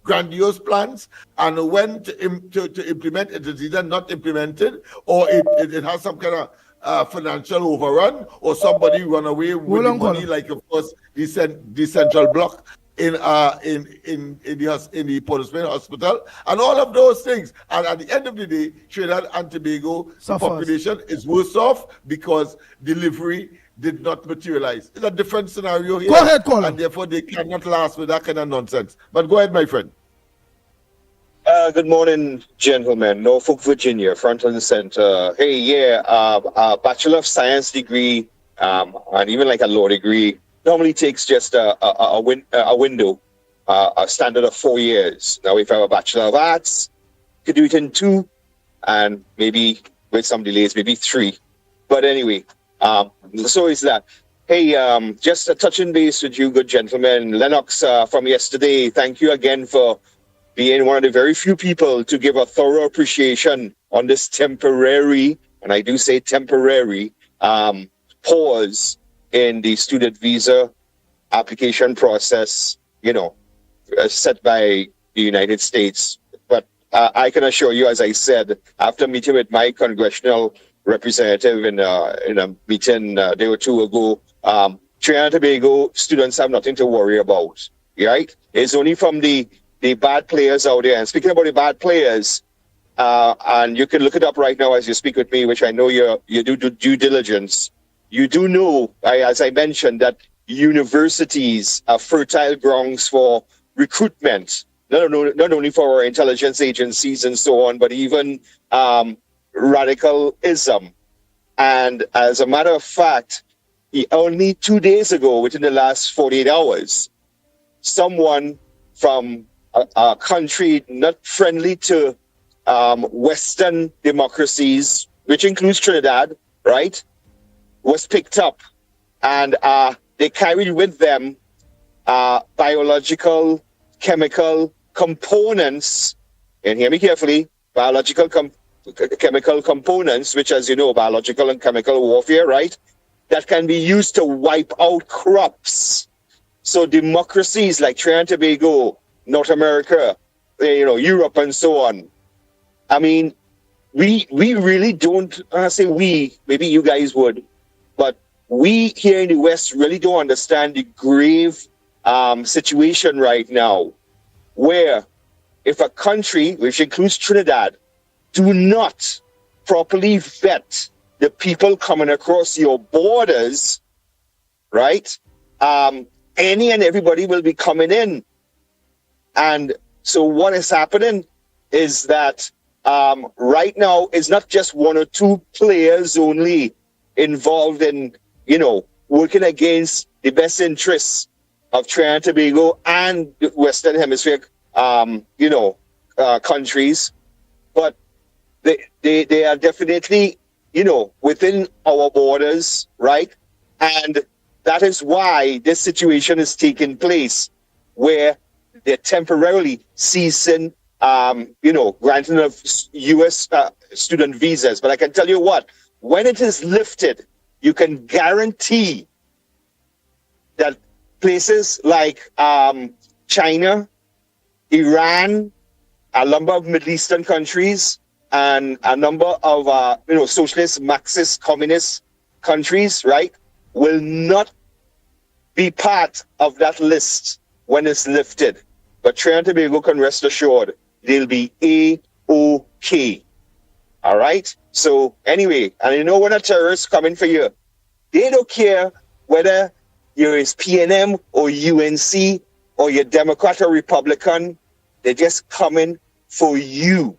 grandiose plans, and when to implement it is either not implemented, or it has some kind of financial overrun, or somebody run away with the money, like of course the Central Block in the Port of Spain Hospital, and all of those things. And at the end of the day, Trinidad and Tobago population is worse off because delivery did not materialize. It's a different scenario here. Go ahead, Colin. And therefore they cannot last with that kind of nonsense. But go ahead, my friend. Good morning, gentlemen. Norfolk, Virginia, front and center. Hey, yeah, a Bachelor of Science degree, and even like a law degree, normally takes just a window, a standard of 4 years. Now, if I have a Bachelor of Arts, you could do it in 2, and maybe with some delays, maybe 3. But anyway, so is that. Hey, just a touching base with you, good gentlemen. Lennox from yesterday, thank you again for being one of the very few people to give a thorough appreciation on this temporary, and I do say temporary, pause in the student visa application process, set by the United States. But I can assure you, as I said, after meeting with my congressional representative in a meeting a day or 2 ago, Trinidad and Tobago students have nothing to worry about, right? It's only from the bad players out there. And speaking about the bad players, and you can look it up right now as you speak with me, which I know you do due diligence. You do know, as I mentioned, that universities are fertile grounds for recruitment, not only for our intelligence agencies and so on, but even radicalism. And as a matter of fact, only 2 days ago, within the last 48 hours, someone from a country not friendly to Western democracies, which includes Trinidad, right, was picked up. And they carried with them biological, chemical components, and hear me carefully, biological chemical components, which, as you know, biological and chemical warfare, right, that can be used to wipe out crops. So democracies like Trinidad and Tobago, North America, Europe and so on. I mean, we really don't, I say we, maybe you guys would, but we here in the West really don't understand the grave situation right now, where if a country, which includes Trinidad, do not properly vet the people coming across your borders, right? Any and everybody will be coming in. And so what is happening is that right now it's not just 1 or 2 players only involved in, working against the best interests of Trinidad and Tobago and the Western Hemisphere, countries, but they are definitely, within our borders, right? And that is why this situation is taking place, where they're temporarily ceasing, granting of U.S. student visas. But I can tell you what, when it is lifted, you can guarantee that places like China, Iran, a number of Middle Eastern countries, and a number of socialist, Marxist, communist countries, right, will not be part of that list when it's lifted. But Trinidad and Tobago can rest assured they'll be A-OK. All right? So anyway, and you know when a terrorist coming for you, they don't care whether you're PNM or UNC or you're Democrat or Republican. They're just coming for you.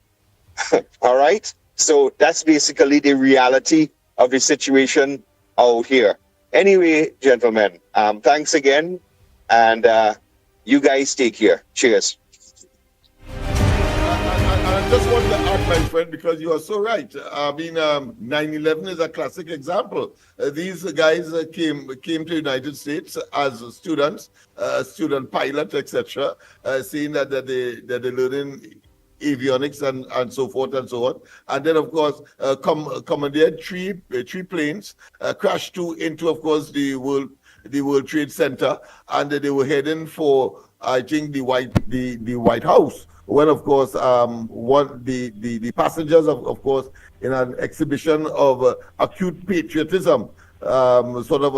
All right? So that's basically the reality of the situation out here. Anyway, gentlemen, thanks again. And you guys take care. Cheers. I just want to add, my friend, because you are so right. I mean, 9/11 is a classic example. These guys came to the United States as students, student pilots, etc., saying that they're learning avionics and so forth and so on. And then, of course, commandeered three planes, crashed into, of course, the World Trade Center, and they were heading for, I think, the White House. When, of course, the passengers, of course, in an exhibition of acute patriotism, sort of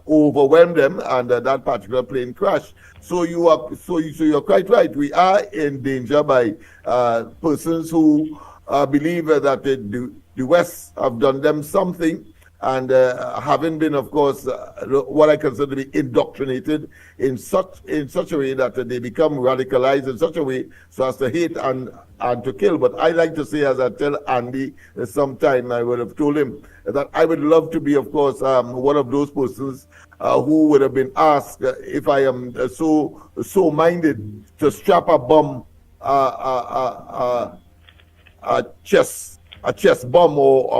overwhelmed them, and that particular plane crashed. So you're quite right. We are in danger by persons who believe that the West have done them something, and having been, of course, what I consider to be indoctrinated in such a way that they become radicalized in such a way so as to hate and to kill. But I like to say, as I tell Andy sometime, I would have told him that I would love to be, of course, one of those persons who would have been asked if I am so minded to strap a bomb, a chest bomb or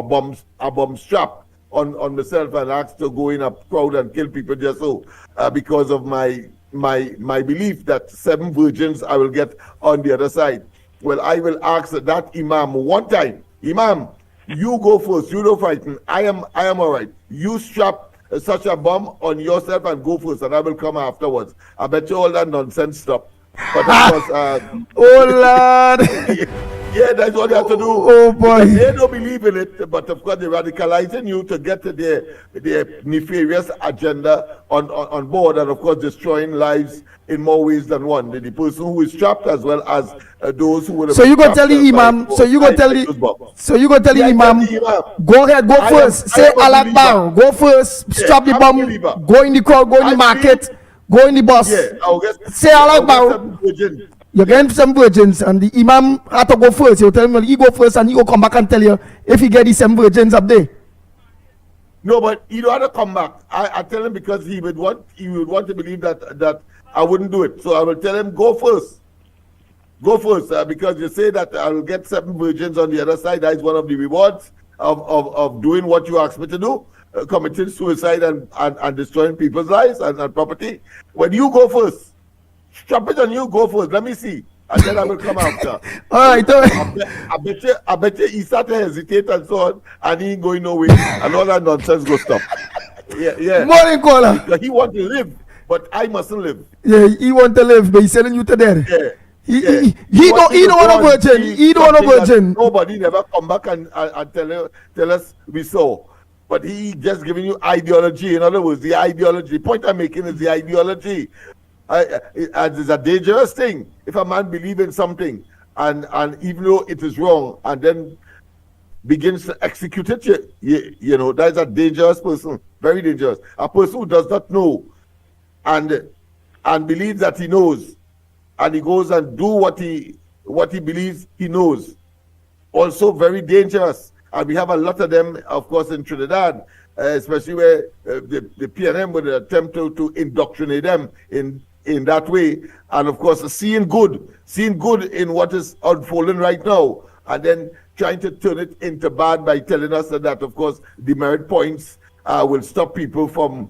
a bomb strap on myself and asked to go in a crowd and kill people just so because of my belief that 7 virgins I will get on the other side. Well, I will ask that Imam one time, Imam, you go first, you don't frighten. I am all right. You strap such a bomb on yourself and go first, and I will come afterwards. I bet you all that nonsense stop. But of course, oh Lord. Yeah, that's what they have to do. Oh boy. They don't believe in it, but of course they're radicalizing you to get to their nefarious agenda on board, and of course destroying lives in more ways than one. The person who is trapped as well as those who would have. So you go tell the Imam. So you go tell the Imam. Go ahead, go first. Say Allah Akbar. Go first. Stop the bomb. Go in the crowd. Go in the market. Go in the bus. Yeah, say Allah Akbar. You're getting 7 virgins, and the Imam had to go first. You tell him, well, he go first, and he will come back and tell you if he get the 7 virgins up there. No, but he don't have to come back. I tell him because he would want to believe that I wouldn't do it. So I will tell him, go first. Go first, because you say that I will get 7 virgins on the other side. That is one of the rewards of doing what you asked me to do, committing suicide and destroying people's lives and property. When you go first, strap it on you, go first. Let me see. And then I will come after. All right. I bet you he started to hesitate and so on, and he ain't going nowhere, and all that nonsense go stop. Yeah. Morning, caller. Because he want to live, but I mustn't live. Yeah, he want to live, but he's selling you to death. Yeah. He don't want a virgin. He don't want a virgin. Nobody never come back and tell us we saw. But he just giving you ideology. In other words, the ideology. The point I'm making is the ideology. It's a dangerous thing if a man believes in something and even though it is wrong and then begins to execute it, you know, that's a dangerous person, very dangerous. A person who does not know and believes that he knows, and he goes and do what he believes he knows, also very dangerous. And we have a lot of them, of course, in Trinidad, especially where the PNM would attempt to indoctrinate them in that way, and of course seeing good in what is unfolding right now, and then trying to turn it into bad by telling us that of course demerit points will stop people from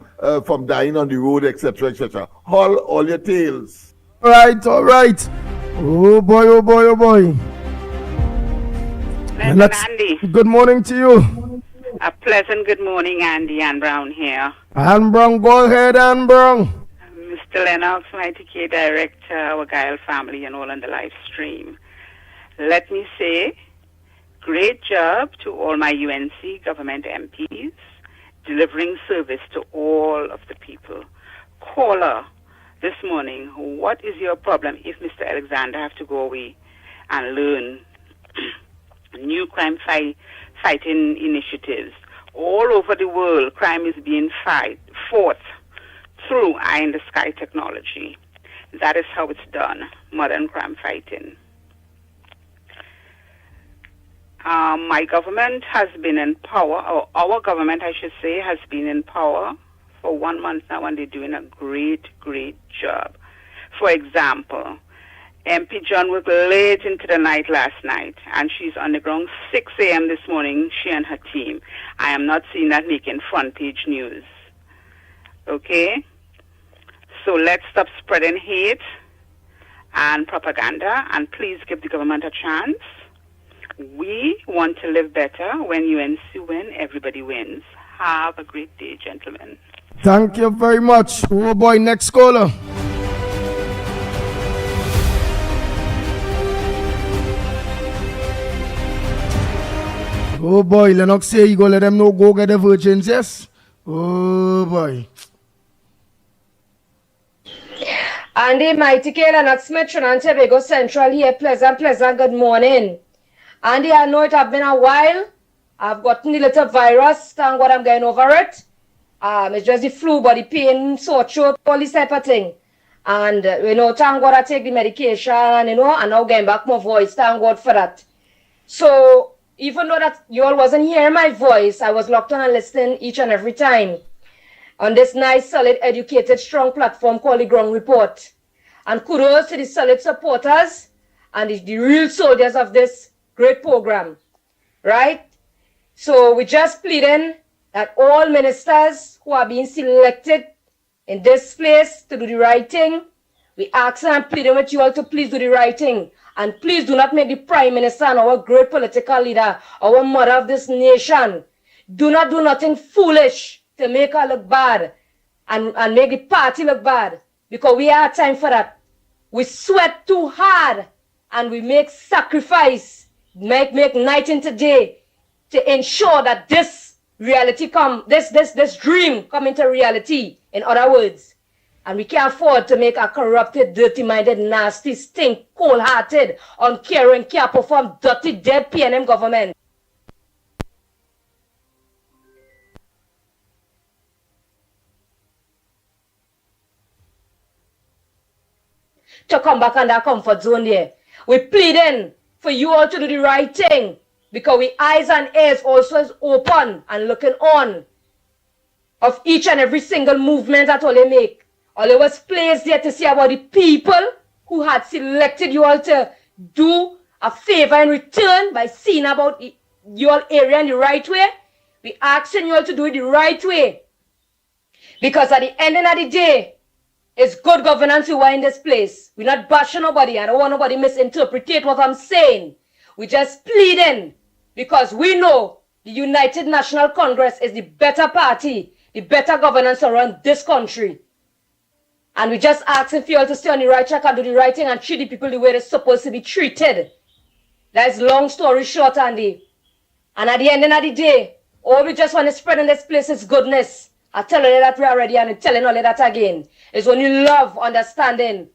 dying on the road, etc. All your tales. All right. Oh boy. Andy. Good morning to you. A pleasant good morning, Andy. Ann Brown here. Ann Brown, go ahead, Ann Brown. Mr. Lennox, Mighty K Director, our Guile family, and all on the live stream. Let me say, great job to all my UNC government MPs, delivering service to all of the people. caller this morning, what is your problem if Mr. Alexander have to go away and learn new fighting initiatives? All over the world, crime is being fought through eye in the sky technology. That is how it's done, modern crime fighting. My government has been in power, or our government, I should say, has been in power for 1 month now, and they're doing a great, great job. For example, MP John worked late into the night last night, and she's on the ground 6 a.m. this morning, she and her team. I am not seeing that making front page news. Okay? So let's stop spreading hate and propaganda, and please give the government a chance. We want to live better. When UNC win, everybody wins. Have a great day, gentlemen. Thank you very much. Oh boy, next caller. Oh boy, Lennox say you go let them know go get the virgins, yes? Oh boy. Andy, Mighty K, Lennox Smith, Trinidad and Tobago Central here. Pleasant, good morning. Andy, I know it has been a while. I've gotten a little virus. Thank God I'm getting over it. It's just the flu, body pain, sore throat, all this type of thing. And, thank God I take the medication, and now getting back my voice. Thank God for that. So, even though that you all wasn't hearing my voice, I was locked on and listening each and every time on this nice, solid, educated, strong platform called the Ground Report. And kudos to the solid supporters and the real soldiers of this great program, right? So we're just pleading that all ministers who are being selected in this place to do the right thing, we ask and pleading with you all to please do the right thing. And please do not make the Prime Minister and our great political leader, our mother of this nation, do not do nothing foolish to make her look bad and make the party look bad, because we have time for that. We sweat too hard and we make sacrifice, make night into day to ensure that this reality this dream come into reality, in other words. And we can't afford to make a corrupted, dirty-minded, nasty, stink, cold-hearted, uncaring, can't perform, dirty, dead PNM government. To come back on that comfort zone there. We're pleading for you all to do the right thing, because we eyes and ears also is open and looking on of each and every single movement that all they make. All it was placed there to see about the people who had selected you all to do a favor in return by seeing about your area in the right way. We asking you all to do it the right way. Because at the end of the day, it's good governance we want in this place. We're not bashing nobody. I don't want nobody misinterpret what I'm saying. We're just pleading because we know the United National Congress is the better party, the better governance around this country. And we just asking for you all to stay on the right track and do the right thing and treat the people the way they're supposed to be treated. That's long story short, Andy. And at the end of the day, all we just want to spread in this place is goodness. I tell you that we already and I'm telling all of that again. It's only love, understanding.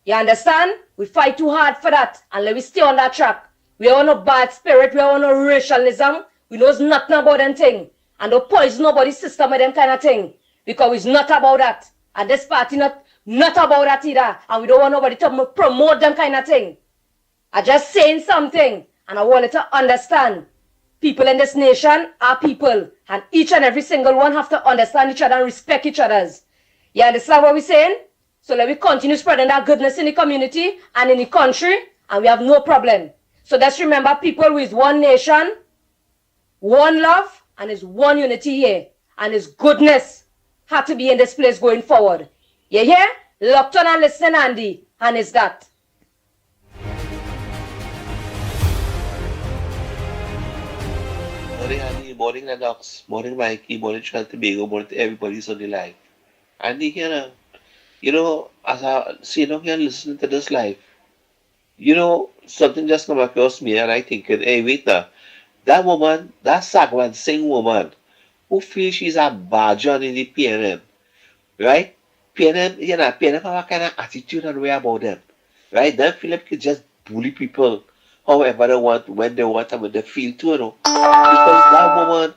You understand? We fight too hard for that. And let me stay on that track. We don't want no bad spirit. We don't want no racialism. We know nothing about them thing. And don't poison nobody's system with them kind of thing. Because it's not about that. And this party not about that either. And we don't want nobody to promote them kind of thing. I'm just saying something. And I want you to understand. People in this nation are people. And each and every single one have to understand each other and respect each other's. You understand what we're saying? So let me continue spreading that goodness in the community and in the country. And we have no problem. So let's remember, people, with one nation, one love, and it's one unity here. And it's goodness had to be in this place going forward. You hear? Locked on and listen, Andy. And it's that. Morning, Andy. Morning, Lennox. Morning, Mikey. Morning, Trinidad and Tobago. Morning to everybody's on the line. Andy, here, as I sit down here and listening to this live, something just come across me and I thinking, hey, wait now. That woman, that Sagwan Singh woman, who feels she's a badger in the PNM, right? PNM, PNM have a kind of attitude and way about them. Right? Then Philip could just bully people however they want, when they want, and when they feel to, Because that woman,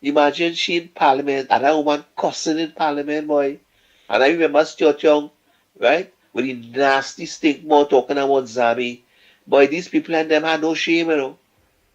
imagine she in Parliament, and that woman cussing in Parliament, boy. And I remember Stuart Young, right? With the nasty stink mouth talking about Zami. Boy, these people and them had no shame,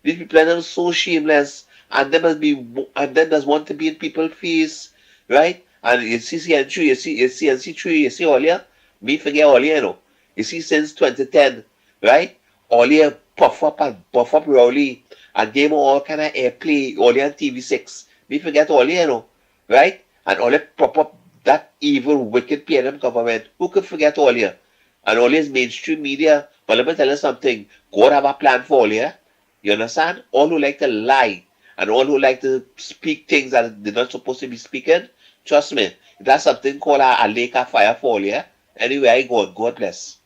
These people and them so shameless. And them must be, and them does want to be in people's face, right? And you see CN3, you see NC3, you see earlier, me forget earlier, You see since 2010, right? Earlier puff up Rowley and gave him all kind of airplay earlier on TV6. Me forget earlier, right? And all prop up that evil, wicked PNM government. Who could forget earlier? And all his mainstream media. But let me tell you something. God have a plan for earlier. You understand? All who like to lie and all who like to speak things that they're not supposed to be speaking, trust me, that's something called a lake of fire for you. Anyway, I go. God bless.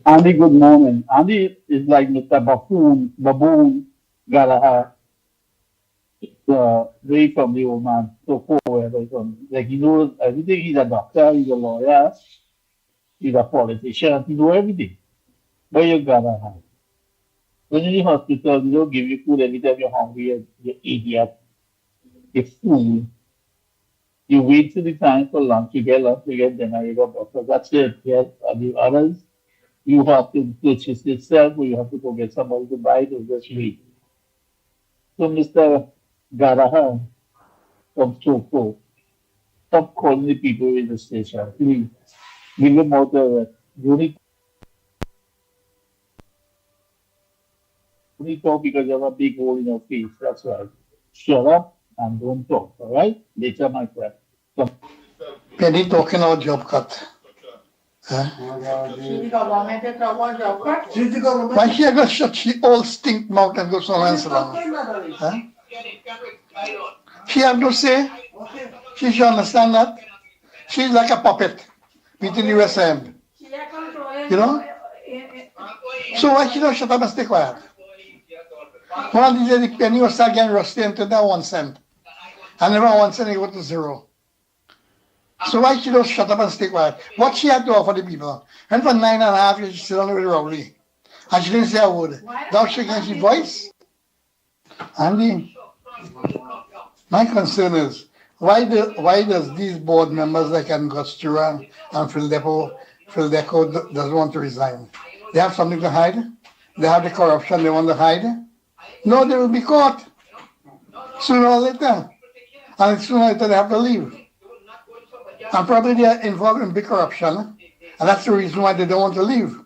Andy, good morning. Andy is like Mr. Baboon Gallagher, very from the old man, so forward. Like he knows everything. He's a doctor, he's a lawyer, he's a politician, he knows everything. But you gotta have. When you're in the hospital, they don't give you food every time you're hungry, you idiot. You fool. You wait till the time for lunch, you get dinner, you go doctor. That's it. Yes, and the others, you have to purchase yourself or you have to go get somebody to buy it or just wait. So Mr. Garaha from Choco, stop calling the people in the station. Please give them out the unit. Only talk because you have a big hole in your face. That's right. Shut up and don't talk. All right? Later, my friend. Penny talking about job cut. Huh? Why she ever shut she all stink mouth and go so and so long? Huh? She have no say. She should understand that. She's like a puppet within the USM. So why she don't shut up and stay quiet? One day the penny was start getting rusty into that 1 cent. And never 1 cent it go to 0. So why she don't shut up and stay quiet? What she had to offer the people? And for 9.5 years she sit on with Rowley. And she didn't say a word. Now she can see voice. Andy, my concern is why does these board members like Angostura and Phildeco doesn't want to resign? They have something to hide? They have the corruption they want to hide? No, they will be caught sooner or later. And sooner or later they have to leave. And probably they are involved in big corruption. And that's the reason why they don't want to leave.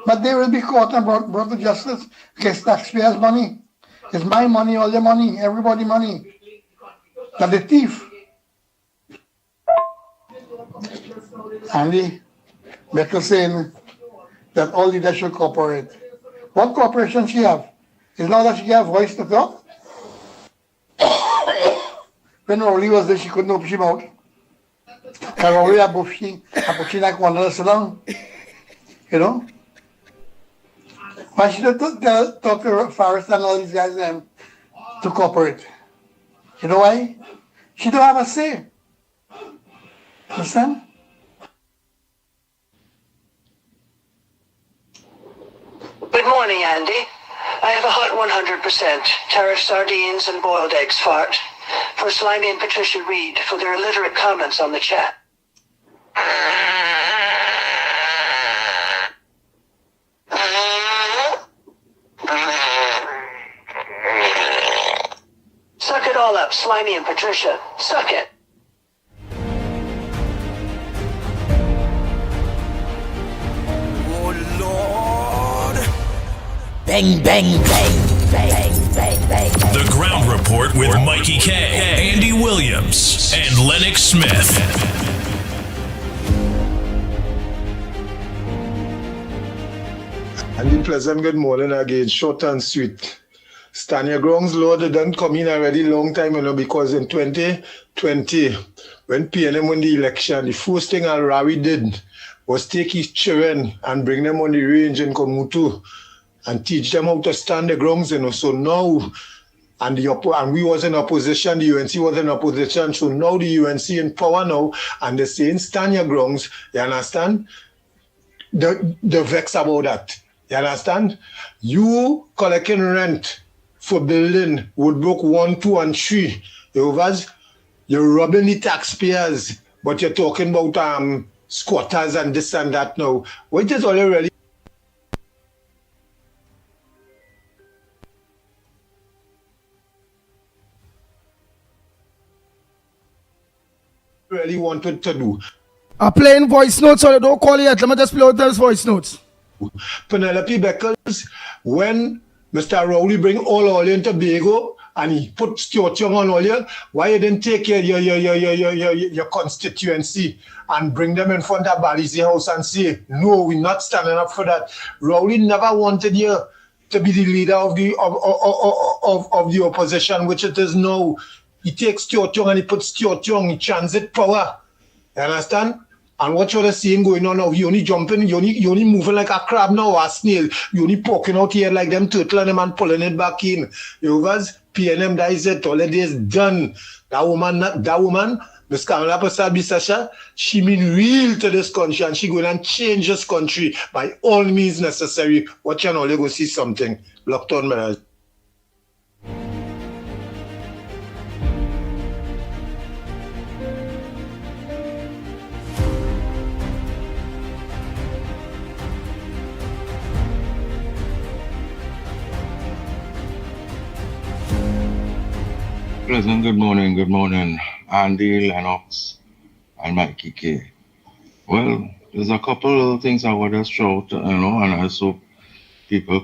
But they will be caught and brought to justice against taxpayers' money. It's my money, all your money, everybody's money. And the thief. Andy, Becker saying that all leaders should cooperate. What cooperation she have? It's not that she have voice to talk. When Rowley was there, she couldn't open her mouth. And Rowley had Buffy like one of sit down. Why she don't talk to Forrest and all these guys to cooperate? You know why? She don't have a say. Understand? Good morning, Andy. I have a hot 100% tariff sardines and boiled eggs fart for Slimy and Patricia Reed for their illiterate comments on the chat. Suck it all up, Slimy and Patricia. Suck it. Bang, bang, bang, bang, bang, bang. The Ground Report with Mickie K, Andy Williams, and Lennox Smith. And pleasant good morning again, short and sweet. Stand your grounds, Lord, they done come in already long time, because in 2020, when PNM won the election, the first thing Al Rawi did was take his children and bring them on the range in Komutu and teach them how to stand the grounds, So now and we was in opposition, the UNC was in opposition, so now the UNC in power now, and they're saying stand your grounds, you understand? The vex about that, you understand? You collecting rent for building Woodbrook 1, 2, and 3, you're robbing the taxpayers, but you're talking about squatters and this and that now, which is only really wanted to do. I'm playing voice notes, so don't call yet. Let me just play out those voice notes. Penelope Beckles, when Mr. Rowley bring all in Tobago and he put Stuart Young on all you, why you didn't take your constituency and bring them in front of Balizi House and say, no, we're not standing up for that. Rowley never wanted you to be the leader of the opposition, which it is now. He takes Stuart Young and he puts Stuart Young in transit power. You understand? And what you're seeing going on now, you only jumping, you only moving like a crab now or a snail. You only poking out here like them turtle and them and pulling it back in. You was PNM, that is it, all the days done. That woman, Ms. Kamala Prasad Bisasha, she mean real to this country and she going and change this country by all means necessary. Watch and all you go see something. Locked on, man. Pleasant good morning, Andy, Lennox, and Mickie K. Well, there's a couple of things I want to shout, and I hope people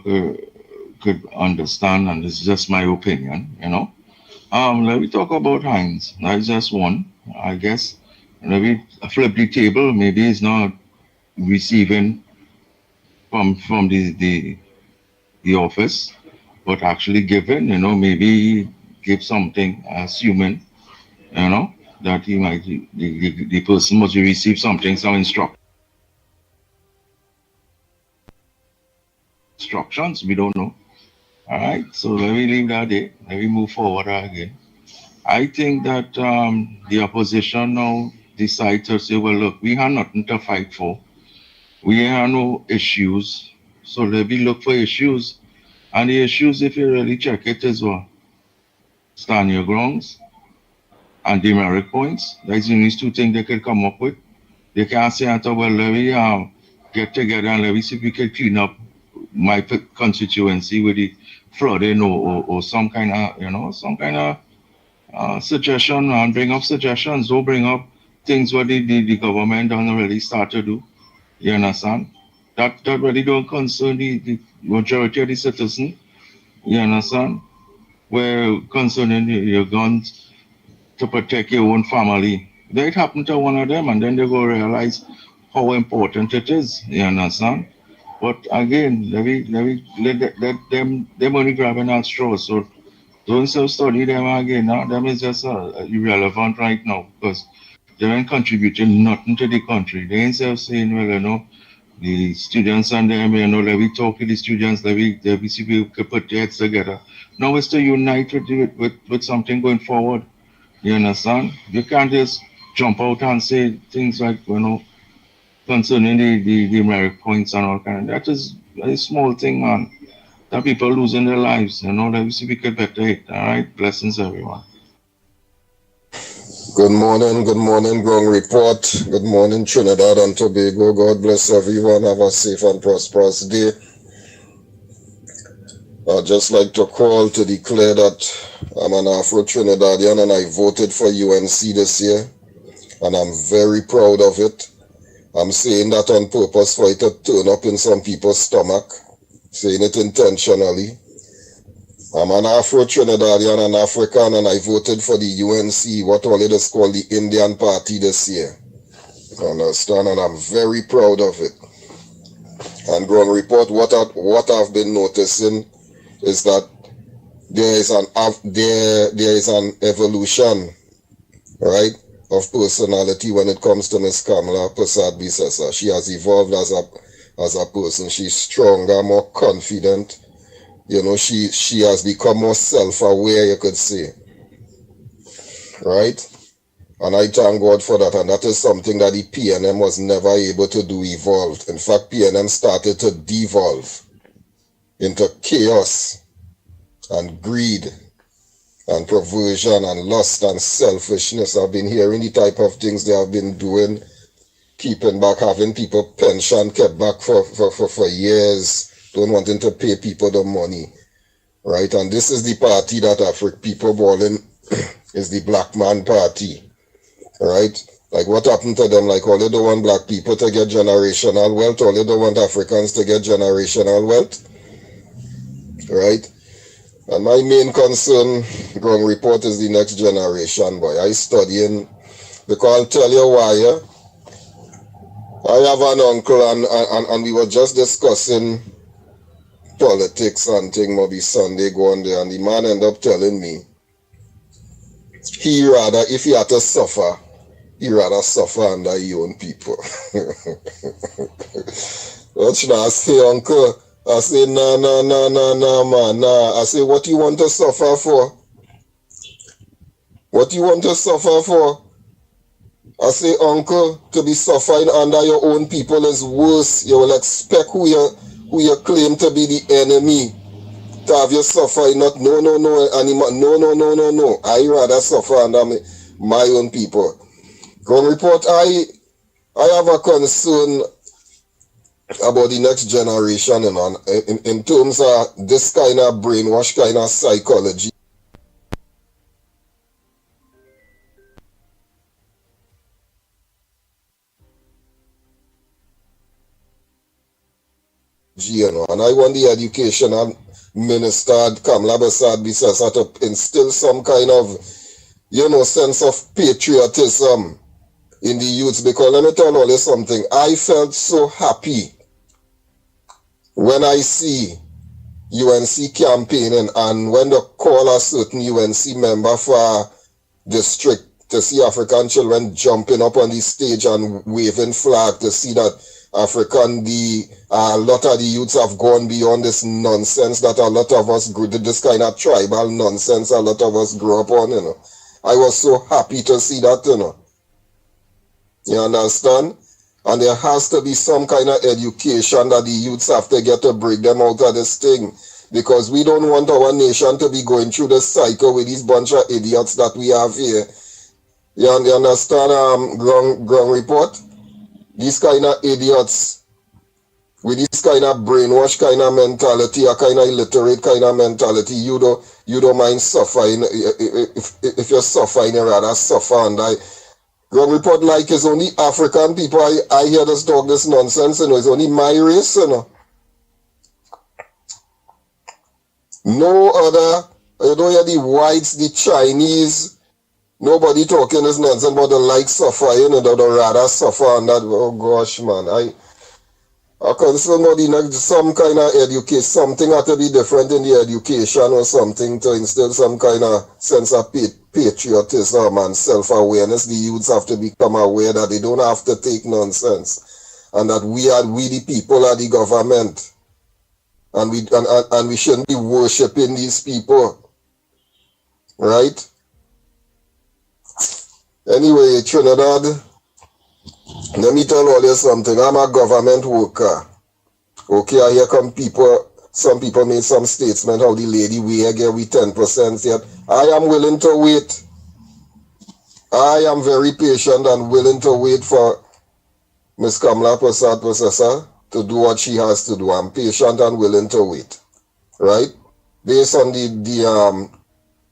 could understand, and it's just my opinion, Let me talk about Hines. That's just one, I guess. Let me flip the table. Maybe he's not receiving from the office, but actually giving, maybe give something, assuming, that he might, the person must receive something, some instructions, we don't know. All right, so let me leave that there. Let me move forward again. I think that the opposition now decide to say, well, look, we have nothing to fight for. We have no issues, so let me look for issues. And the issues, if you really check it, is what? Stand your grounds and demerit points. That's the only two things they could come up with. They can't say, well, let me get together and let me see if we can clean up my constituency with the flooding or some kind of, suggestion and bring up suggestions. Don't bring up things what the government don't really start to do. You understand? That really don't concern the majority of the citizens. You understand? Where concerning your guns to protect your own family. That happened to one of them, and then they go realize how important it is. You understand? But again, let them only grabbing at straws. So don't study them again. Now them is just irrelevant right now because they ain't contributing nothing to the country. They ain't saying, well, the students and them, let me talk to the students, let me see if we could put their heads together. Now it's to unite with something going forward. You understand? You can't just jump out and say things like, concerning the merit points and all kind of that is a small thing, man. That people losing their lives, let me see if we could better it. All right? Blessings, everyone. Good morning, Ground Report. Good morning, Trinidad and Tobago. God bless everyone. Have a safe and prosperous day. I'd just like to call to declare that I'm an Afro-Trinidadian and I voted for UNC this year. And I'm very proud of it. I'm saying that on purpose for it to turn up in some people's stomach. Saying it intentionally. I'm an Afro-Trinidadian and African and I voted for the UNC, what all it is called the Indian Party this year. Understand? And I'm very proud of it. And Ground Report, what I've been noticing is that there is an evolution, right, of personality when it comes to Miss Kamala Prasad Bisasa. She has evolved as a person. She's stronger, more confident, You know, she has become more self-aware, you could say. Right? And I thank God for that. And that is something that the PNM was never able to do, evolved. In fact, PNM started to devolve into chaos and greed and perversion and lust and selfishness. I've been hearing the type of things they have been doing, keeping back, having people pension kept back for years, don't wanting to pay people the money. Right? And this is the party that African people balling is the black man party. Right? Like what happened to them? Like all they don't want black people to get generational wealth, all they don't want Africans to get generational wealth. Right? And my main concern, ground report, is the next generation, boy. I studying, because I'll tell you why. I have an uncle and we were just discussing politics and thing maybe Sunday going there, and the man ended up telling me he rather, if he had to suffer, he rather suffer under his own people. Watch now, I say, uncle, I say, nah, man, nah. I say, what you want to suffer for? What you want to suffer for? I say, uncle, to be suffering under your own people is worse. You will expect who you claim to be the enemy to have you suffering. Not no animal. No. I rather suffer under my own people. Ground report, I have a concern about the next generation, you know, in terms of this kind of brainwash kind of psychology. You know, and I want the educational minister, Kamala Bissad, to instill some kind of, you know, sense of patriotism in the youths. Because let me tell you something, I felt so happy when I see UNC campaigning and when they call a certain UNC member for district to see African children jumping up on the stage and waving flag to see that a lot of the youths have gone beyond this nonsense that a lot of us grew, this kind of tribal nonsense a lot of us grew up on, you know. I was so happy to see that, you know. You understand? And there has to be some kind of education that the youths have to get to break them out of this thing. Because we don't want our nation to be going through this cycle with these bunch of idiots that we have here. You understand, ground report? These kind of idiots with this kind of brainwash kind of mentality, a kind of illiterate kind of mentality, you don't mind suffering. If you're suffering, you rather suffer. And ground report, like, it's only African people. I hear this talk, this nonsense, you know, it's only my race, you know. No other, you don't hear the whites, the Chinese, nobody talking this nonsense about the like suffer, you know, the rather suffer and that. Oh gosh, man. I concern about the next, some kind of education, something had to be different in the education or something to instill some kind of sense of patriotism and self-awareness. The youths have to become aware that they don't have to take nonsense and that we the people are the government. And we shouldn't be worshipping these people. Right? Anyway, Trinidad, let me tell all you something. I'm a government worker. Okay, here come people. Some people made some statement how the lady we get we 10% yet. I am willing to wait. I am very patient and willing to wait for Miss Kamala Persad to do what she has to do. I'm patient and willing to wait. Right? Based on the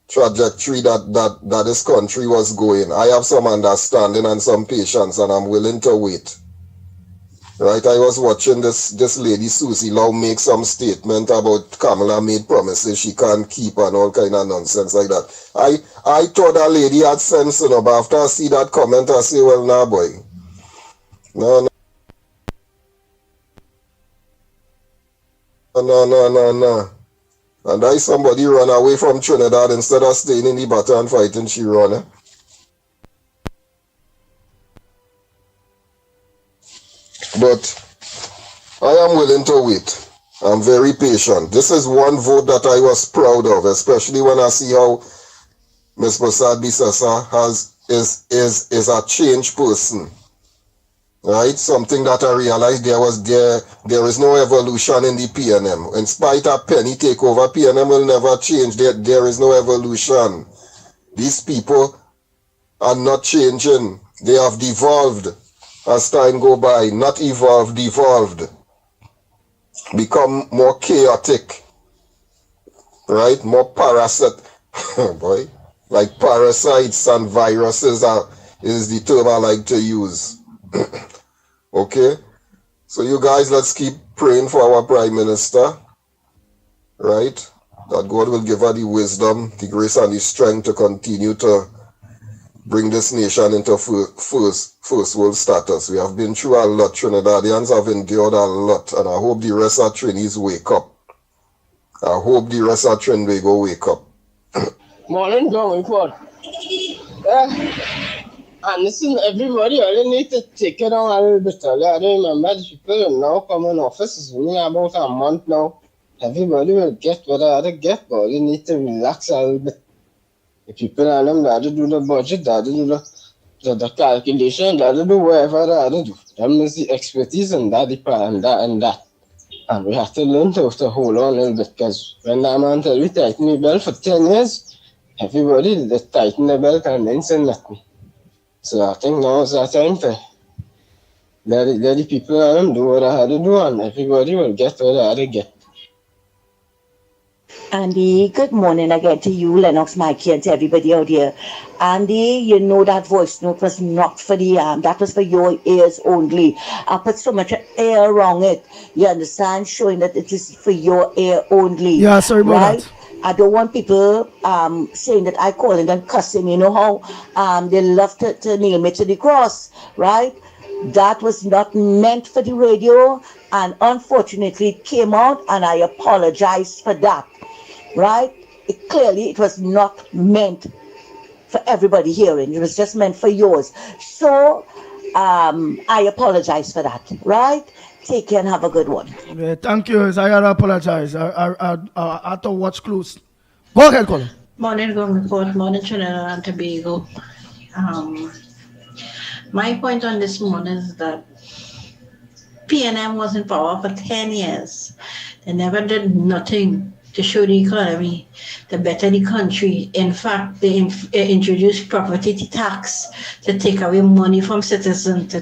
trajectory that this country was going, I have some understanding and some patience, and I'm willing to wait. Right? I was watching this lady Susie Lau make some statement about Kamala made promises she can't keep and all kind of nonsense like that. I thought that lady had sense, you know, but after I see that comment, I say, well, nah, boy. No. And I somebody run away from Trinidad instead of staying in the battle and fighting, she run. But I am willing to wait. I'm very patient. This is one vote that I was proud of, especially when I see how Ms. Prasad Bisasa is a changed person. Right? Something that I realized there is no evolution in the PNM. In spite of Penny takeover, PNM will never change. There is no evolution. These people are not changing. They have devolved as time go by. Not evolved, devolved. Become more chaotic. Right? More parasite. Boy. Like parasites and viruses is the term I like to use. Okay? So you guys, let's keep praying for our Prime Minister. Right? That God will give her the wisdom, the grace and the strength to continue to bring this nation into first world status. We have been through a lot. Trinidadians have endured a lot. And I hope the rest of Trinis wake up. I hope the rest of Trinbago wake up. Morning, John report. And listen, everybody, I didn't need to take it on a little bit earlier. I don't remember the people now come in office. It's only about a month now. Everybody will get what I had to get, but you need to relax a little bit. The people and them that do the budget, that do the calculation, that do whatever that do. Them is the expertise and that and that. And we have to learn to hold on a little bit, because when that man tell we tighten the belt for 10 years, everybody just tighten the belt and then say nothing. So I think now is our time to let the people and them do what I had to do, and everybody will get what I had to get. Andy, good morning again to you, Lennox, Mickie, and to everybody out here. Andy, you know that voice note was not for the that was for your ears only. I put so much air around it, you understand, showing that it is for your ear only. Yeah, sorry about right? that. I don't want people saying that I calling and cussing. You know how they love to nail me to the cross, right? That was not meant for the radio, and unfortunately it came out, and I apologize for that, right? It was not meant for everybody hearing. It was just meant for yours. So I apologize for that, right? Take care and have a good one. Yeah, thank you. I gotta apologize. I had to watch close. Go ahead, Colin. Morning, Gong Report. Morning, Trinidad and Tobago. My point on this morning is that PNM was in power for 10 years. They never did nothing to show the economy, to better the country. In fact, they introduced property tax to take away money from citizens, to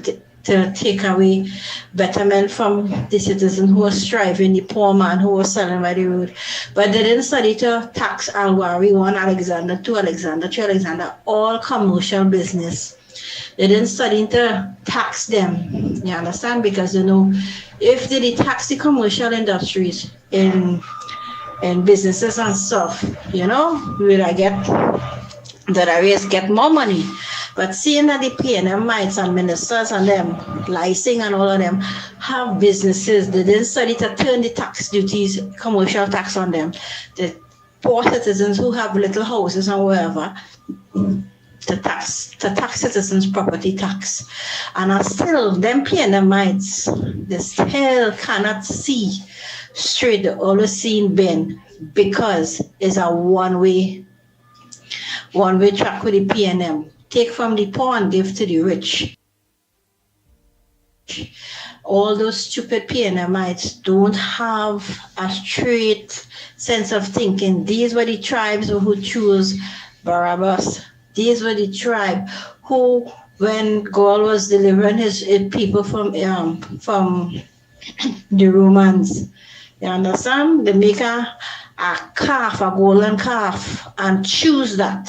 take away betterment from the citizen who was striving, the poor man who was selling by the road. But they didn't study to tax Alwari 1, Alexander 2, Alexander 3, Alexander, all commercial business. They didn't study to tax them, you understand? Because, you know, if they tax the commercial industries in businesses and stuff, you know, we would get more money. But seeing that the PNM mites and ministers and them, licensing and all of them, have businesses, they didn't study to turn the tax duties, commercial tax on them. The poor citizens who have little houses and wherever, to tax citizens' property tax. And still, them PNM mites, they still cannot see straight, they always seeing Ben, because it's a one-way track with the PNM. Take from the poor and give to the rich. All those stupid PNMites don't have a straight sense of thinking. These were the tribes who chose Barabbas. These were the tribe who, when God was delivering his people from the Romans, you understand? They make a calf, a golden calf, and choose that.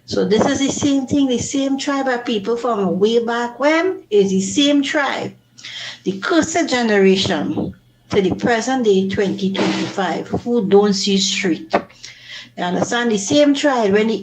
So this is the same thing, the same tribe of people from way back when is the same tribe. The cursed generation to the present day 2025 who don't see straight. You understand? The same tribe when the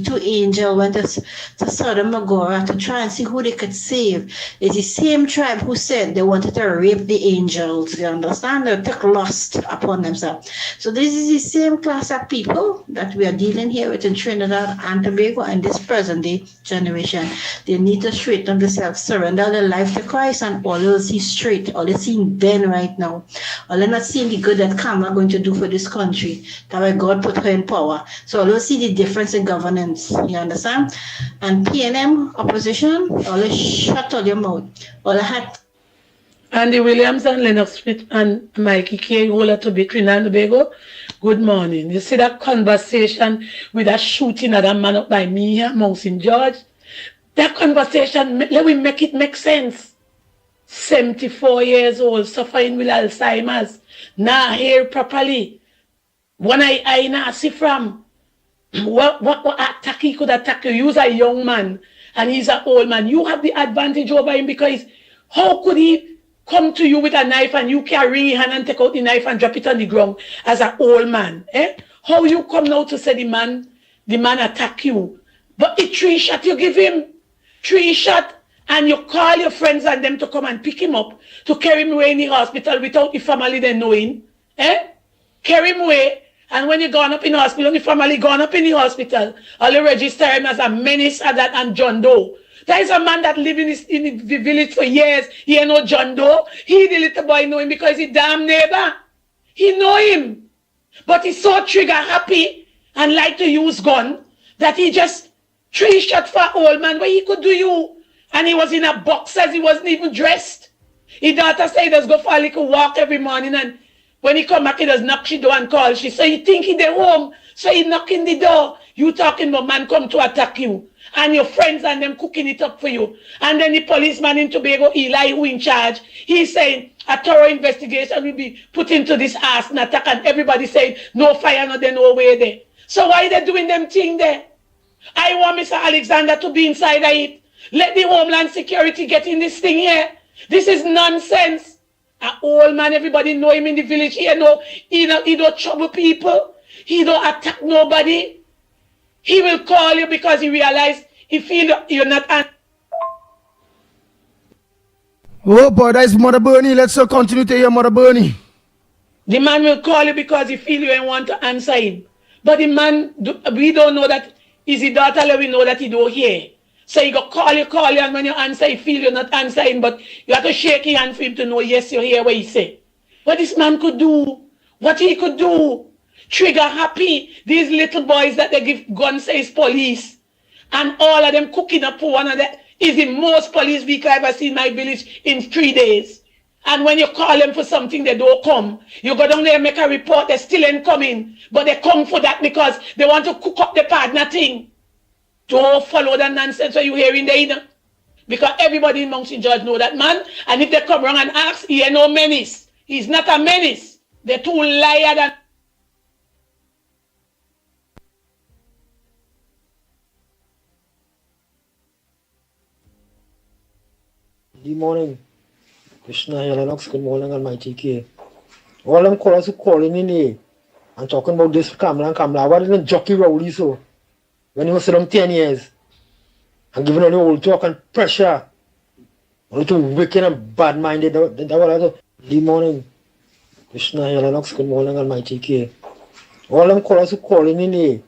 two angels went to Sodom and Gomorrah to try and see who they could save. It's the same tribe who said they wanted to rape the angels. You understand? They took lust upon themselves. So this is the same class of people that we are dealing here with in Trinidad and Tobago and this present day generation. They need to straighten themselves, surrender their life to Christ, and all they'll see straight, all they're seeing then right now. All they're not seeing the good that Kamala going to do for this country. That way God put her in power. So all they'll see the difference in governance. You understand? And PNM opposition, all they shut all your mouth. All they had Andy Williams and Lennox Smith and Mickie K. Wola to be Trinidad and Tobago. Good morning. You see that conversation with that shooting of that man up by me here, Mount St. George? That conversation, let me make it make sense. 74 years old, suffering with Alzheimer's, not hear properly. One I not see from. What attack he could attack you? You're a young man and he's an old man. You have the advantage over him because how could he come to you with a knife and you carry your hand and take out the knife and drop it on the ground as an old man? How you come now to say the man attack you? But the 3 shot you give him, 3 shot, and you call your friends and them to come and pick him up, to carry him away in the hospital without the family then knowing. Carry him away, and when you gone up in the hospital, the family gone up in the hospital, all you register him as a menace and John Doe. There is a man that live in the village for years. He ain't no John Doe. He, the little boy, know him because he damn neighbor. He know him. But he's so trigger happy and like to use gun that he just 3 shot for old man where he could do you. And he was in a box as he wasn't even dressed. His daughter said he does go for a little walk every morning, and when he come back, he does knock the door and call. She say, you think he there home? So he knocking the door. You talking about man come to attack you. And your friends and them cooking it up for you. And then the policeman in Tobago, Eli, who in charge, he's saying a thorough investigation will be put into this arson attack, and everybody saying no fire, no there, no way there. So why they doing them thing there? I want Mr. Alexander to be inside of it. Let the Homeland Security get in this thing here. This is nonsense. An old man, everybody know him in the village. He don't trouble people. He don't attack nobody. He will call you because he realize he feel you're not. Oh boy, that is Mother Bernie. Let's continue to hear Mother Bernie. The man will call you because he feel you and want to answer him. But the man, we don't know that is his daughter. Let we know that he don't hear. So he go call you, and when you answer, he feel you're not answering, but you have to shake your hand for him to know, yes, you hear what he say. What this man could do, what he could do, trigger happy, these little boys that they give guns says police, and all of them cooking up for one of them is the most police vehicle I've ever seen in my village in 3 days. And when you call them for something, they don't come. You go down there and make a report, they still ain't coming, but they come for that because they want to cook up the partner thing. Don't follow that nonsense what you hearing there, you know? Because everybody in Mount St. George know that man, and if they come around and ask, he ain't no menace. He's not a menace. They're too liar than. Good morning. Krishna here, Lennox. Good morning, and Mickie K. All them callers who calling in here and talking about this Kamala. Why didn't Jockey Rowley so? When he was sit down 10 years and giving all the old talk and pressure, a little wicked and bad-minded. Good morning. Krishna here, Lennox. Good morning, and Mickie K. All them callers who calling in here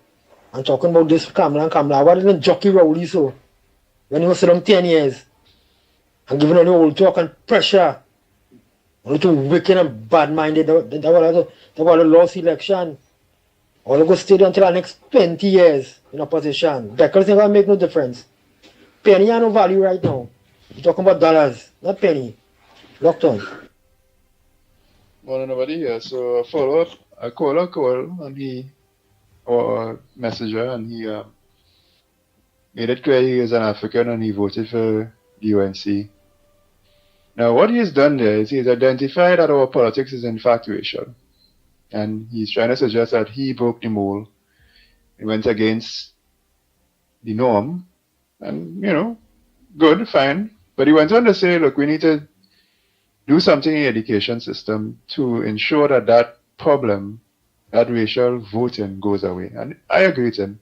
and talking about this Kamala. Why didn't Jockey Rowley so? When he was sit down 10 years and giving all the old talk and pressure, a little wicked and bad-minded. That was a lost election. All go stay there until the next 20 years in opposition. Beckles never make no difference. Penny has no value right now. You're talking about dollars, not penny. Locked on. Morning, nobody here. So follow up. I call, and or messenger, and he made it clear he is an African and he voted for the UNC. Now, what he has done there is he's identified that our politics is in fact racial. And he's trying to suggest that he broke the mold. He went against the norm. And, good, fine. But he went on to say, look, we need to do something in the education system to ensure that that problem that racial voting goes away. And I agree with him.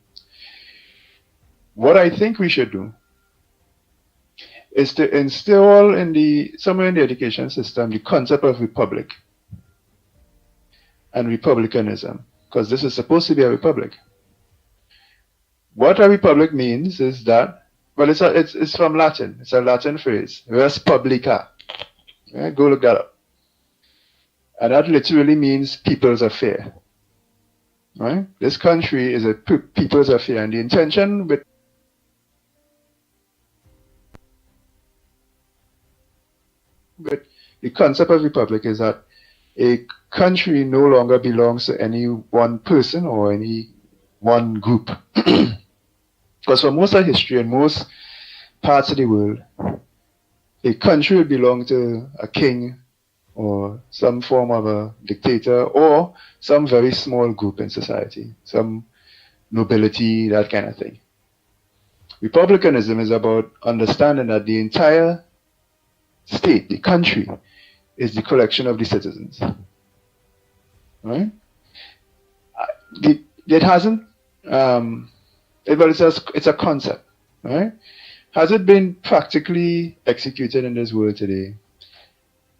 What I think we should do is to instill somewhere in the education system the concept of republic and republicanism, because this is supposed to be a republic. What a republic means is that, well, it's from Latin. It's a Latin phrase, res publica. Yeah, go look that up. And that literally means people's affair. Right? This country is a people's affair, and the intention with the concept of republic is that a country no longer belongs to any one person or any one group. Because for most of history and most parts of the world, a country would belong to a king or some form of a dictator or some very small group in society, some nobility, that kind of thing. Republicanism is about understanding that the entire state, the country, is the collection of the citizens. Right? It hasn't, it's a concept. Right? Has it been practically executed in this world today?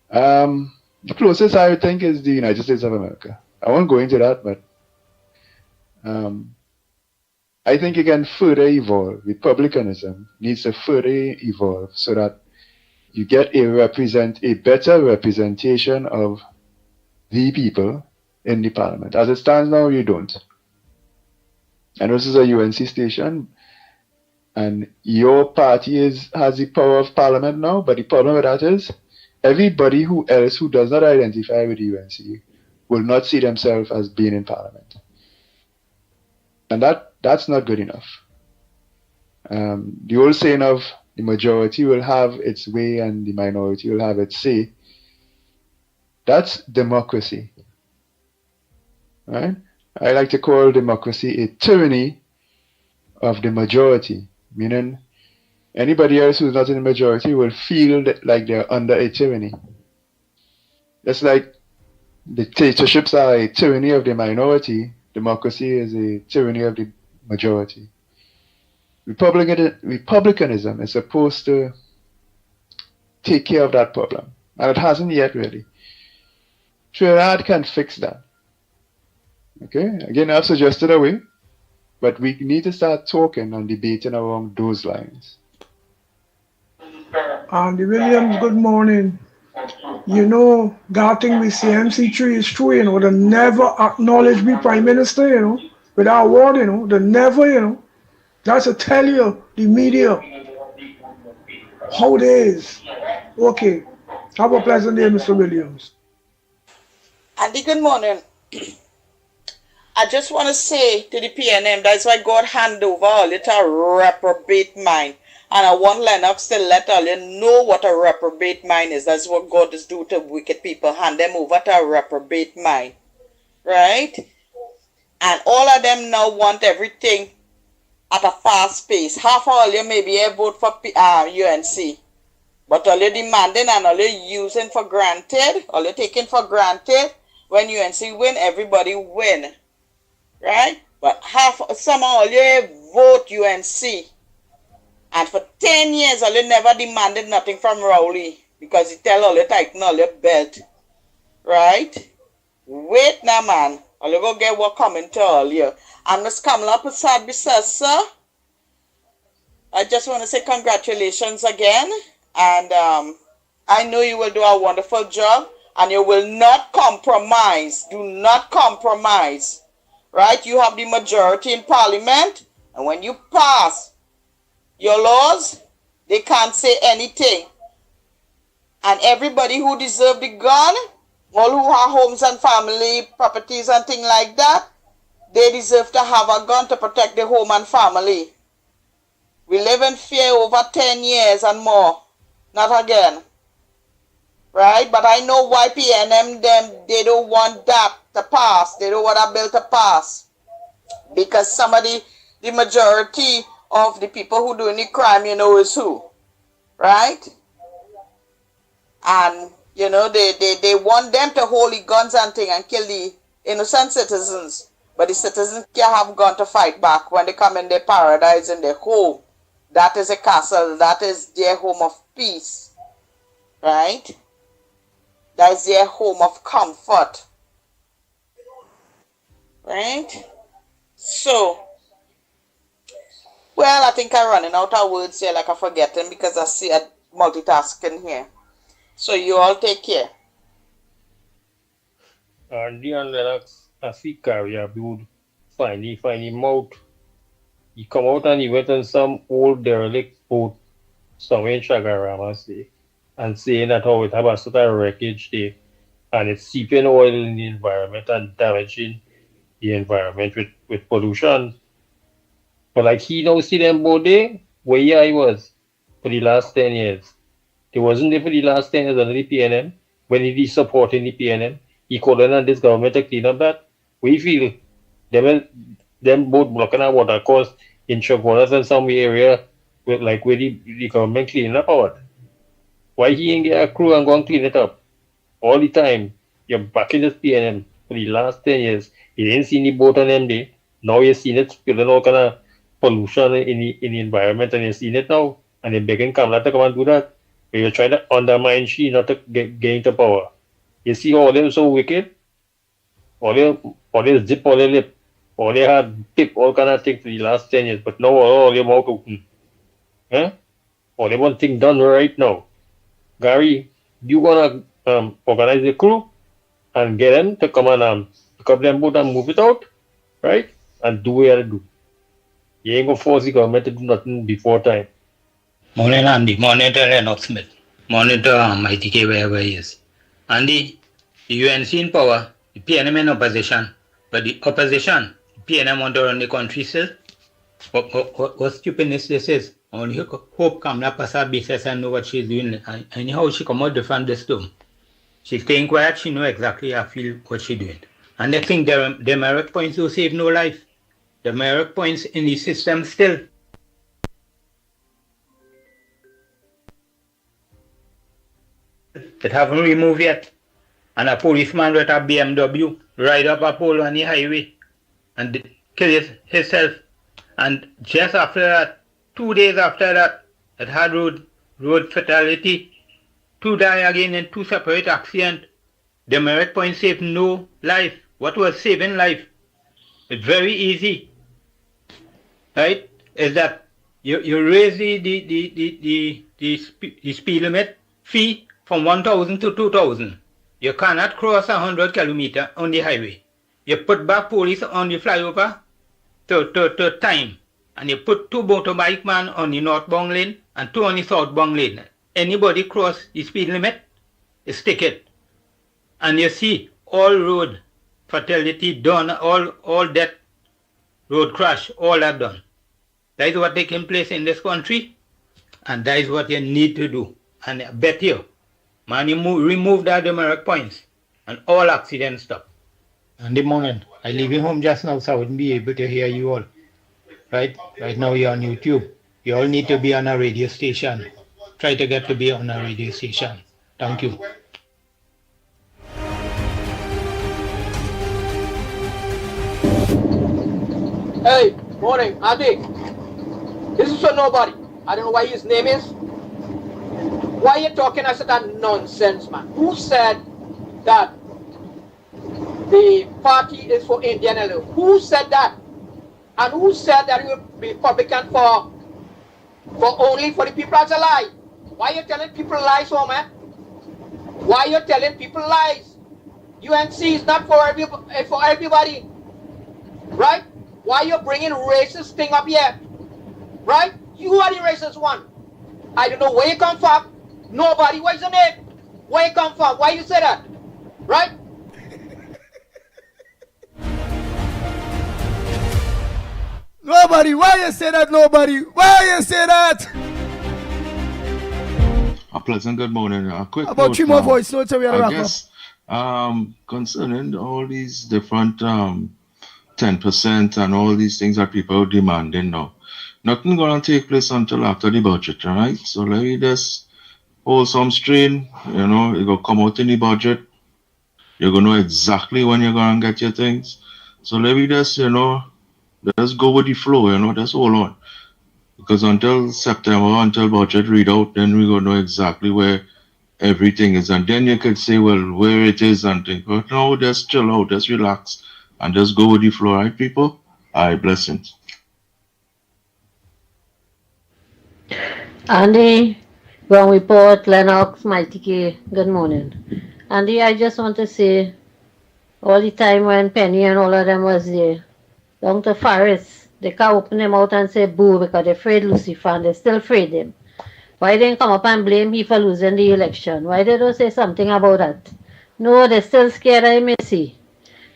The closest I would think is the United States of America. I won't go into that, but I think it can further evolve. Republicanism needs to further evolve so that you get a better representation of the people in the parliament. As it stands now, you don't. And this is a UNC station, and your party has the power of parliament now, but the problem with that is everybody else who does not identify with the UNC will not see themselves as being in parliament. And that's not good enough. The old saying of the majority will have its way and the minority will have its say, that's democracy. Right? I like to call democracy a tyranny of the majority, meaning anybody else who's not in the majority will feel like they're under a tyranny. Just like dictatorships are a tyranny of the minority, democracy is a tyranny of the majority. Republicanism is supposed to take care of that problem, and it hasn't yet really. Trinidad can fix that. Okay, again, I've suggested a way, but we need to start talking and debating along those lines. Andy Williams, good morning. You know, that thing with CMC3 is true, you know, they never acknowledge me Prime Minister, you know, without award, you know, they never, you know. That's to tell you, the media, how it is. Okay, have a pleasant day, Mr. Williams. Andy, good morning. I just want to say to the PNM, that's why God hand over all it a reprobate mind. And I want Lennox to let all you know what a reprobate mind is. That's what God is doing to wicked people. Hand them over to a reprobate mind. Right? And all of them now want everything at a fast pace. Half of all you may be a vote for UNC. But all you demanding and all you using for granted, all you taking for granted, when UNC win, everybody win. Right? But some of all you vote UNC. And for 10 years, all you never demanded nothing from Rowley. Because he tell all you tighten all your belt. Right? Wait now, man. All you go get what coming to all you. And Ms. Kamala Prasad sir. I just want to say congratulations again. And I know you will do a wonderful job. And you will not compromise. Do not compromise. Right? You have the majority in Parliament. And when you pass your laws, they can't say anything. And everybody who deserve the gun, all who have homes and family, properties and things like that, they deserve to have a gun to protect their home and family. We live in fear over 10 years and more. Not again. Right? But I know why PNM, they don't want that to pass. They don't want a bill to pass. Because somebody, the majority of the people who doing the crime, you know, is who. Right? And, you know, they want them to hold the guns and thing and kill the innocent citizens. But the citizens can have gone to fight back when they come in their paradise, in their home. That is a castle. That is their home of peace. Right? That is their home of comfort. Right? So, well, I think I'm running out of words here, like I'm forgetting, because I see a multitasking here. So you all take care. Andy and Lennox, I see carrier build find him out. He come out and he went on some old derelict boat somewhere in Chagarama, say, and saying that how it have a sort of wreckage there, and it's seeping oil in the environment and damaging the environment with pollution. But like he now see them boat there, where he was for the last 10 years. He wasn't there for the last 10 years under the PNM. When he is supporting the PNM, he called on this government to clean up that. We feel them both blocking our water course in Chokwanas and some area with like where the government cleaning up our. Why he ain't get a crew and go and clean it up? All the time. You're back in this PNM for the last 10 years. You didn't see any boat on them day. Now you're seeing it spilling all kind of pollution in the environment, and you're seeing it now. And you're begging Kamala to come and do that. But you're trying to undermine she not to get into power. You see all them so wicked? All they zip all their lip. All they had tip all kind of things for the last 10 years. But now all their mouth open. Huh? All they want things done right now. Gary, you gonna organize the crew and get them to come and pick up them boat and move it out, right? And do what you gotta do. You ain't gonna force the government to do nothing before time. Morning, Andy. Morning to Lennox Smith. Morning to Mickie K, wherever he is. Andy, the UNC in power, the PNM in opposition, but the opposition, the PNM want to run the country still. What stupidness this is? Only hope Kamala pass her basis and know what she's doing. Anyhow, she come out different this time. She's staying quiet, she know exactly how feel what she's doing. And they think the merit points will save no life. The merit points in the system still. It haven't removed yet. And a policeman with a BMW ride up a pole on the highway and kill himself. And just after that, 2 days after that, it had road fatality. 2 die again in 2 separate accidents. The merit point saved no life. What was saving life? It's very easy, right? Is that you raise the speed limit fee from 1,000 to 2,000. You cannot cross 100 kilometers on the highway. You put back police on the flyover to time. And you put 2 motorbike man on the northbound lane and 2 on the southbound lane. Anybody cross the speed limit, is ticket. And you see all road fatality done, all death, road crash, all that done. That is what taking place in this country, and that is what you need to do. And I bet you, man, you remove that demerit points, and all accidents stop. And the moment I leave home just now, so I wouldn't be able to hear you all. Right now you're on YouTube. You all need to be on a radio station. Try to get to be on a radio station. Thank you. Hey, morning, Andy. This is for nobody. I don't know what his name is. Why are you talking as that nonsense, man? Who said that the party is for Indian alone? Who said that? And who said that you will be Republican for only for the people? That's a lie. Why are you telling people lies, oh man? Why are you telling people lies? UNC is not for everybody. Right? Why are you bringing racist thing up here? Right? You are the racist one. I don't know where you come from. Nobody. What's your name? Where you come from? Why you say that? Right? Nobody. Why you say that? Nobody. Why you say that? A pleasant good morning. A quick About note, 3 more voice notes so we I wrap guess concerning all these different 10% and all these things that people are demanding now, nothing gonna take place until after the budget, right? So let me just hold some strain, it will come out in the budget. You're gonna know exactly when you're gonna get your things. So let me just, let's go with the flow, just hold on. Because until September, until budget readout, then we're gonna know exactly where everything is. And then you could say, well, where it is and things. But no, just chill out, just relax, and just go with the flow, right, people? All right, blessings. Andy, Ground Report, Lennox, Mickie, good morning. Andy, I just want to say, all the time when Penny and all of them was there, down to Faris, they can't open them out and say boo because they're afraid Lucifer and they still afraid him. Why didn't come up and blame him for losing the election? Why they don't say something about that? No, they're still scared of Missy.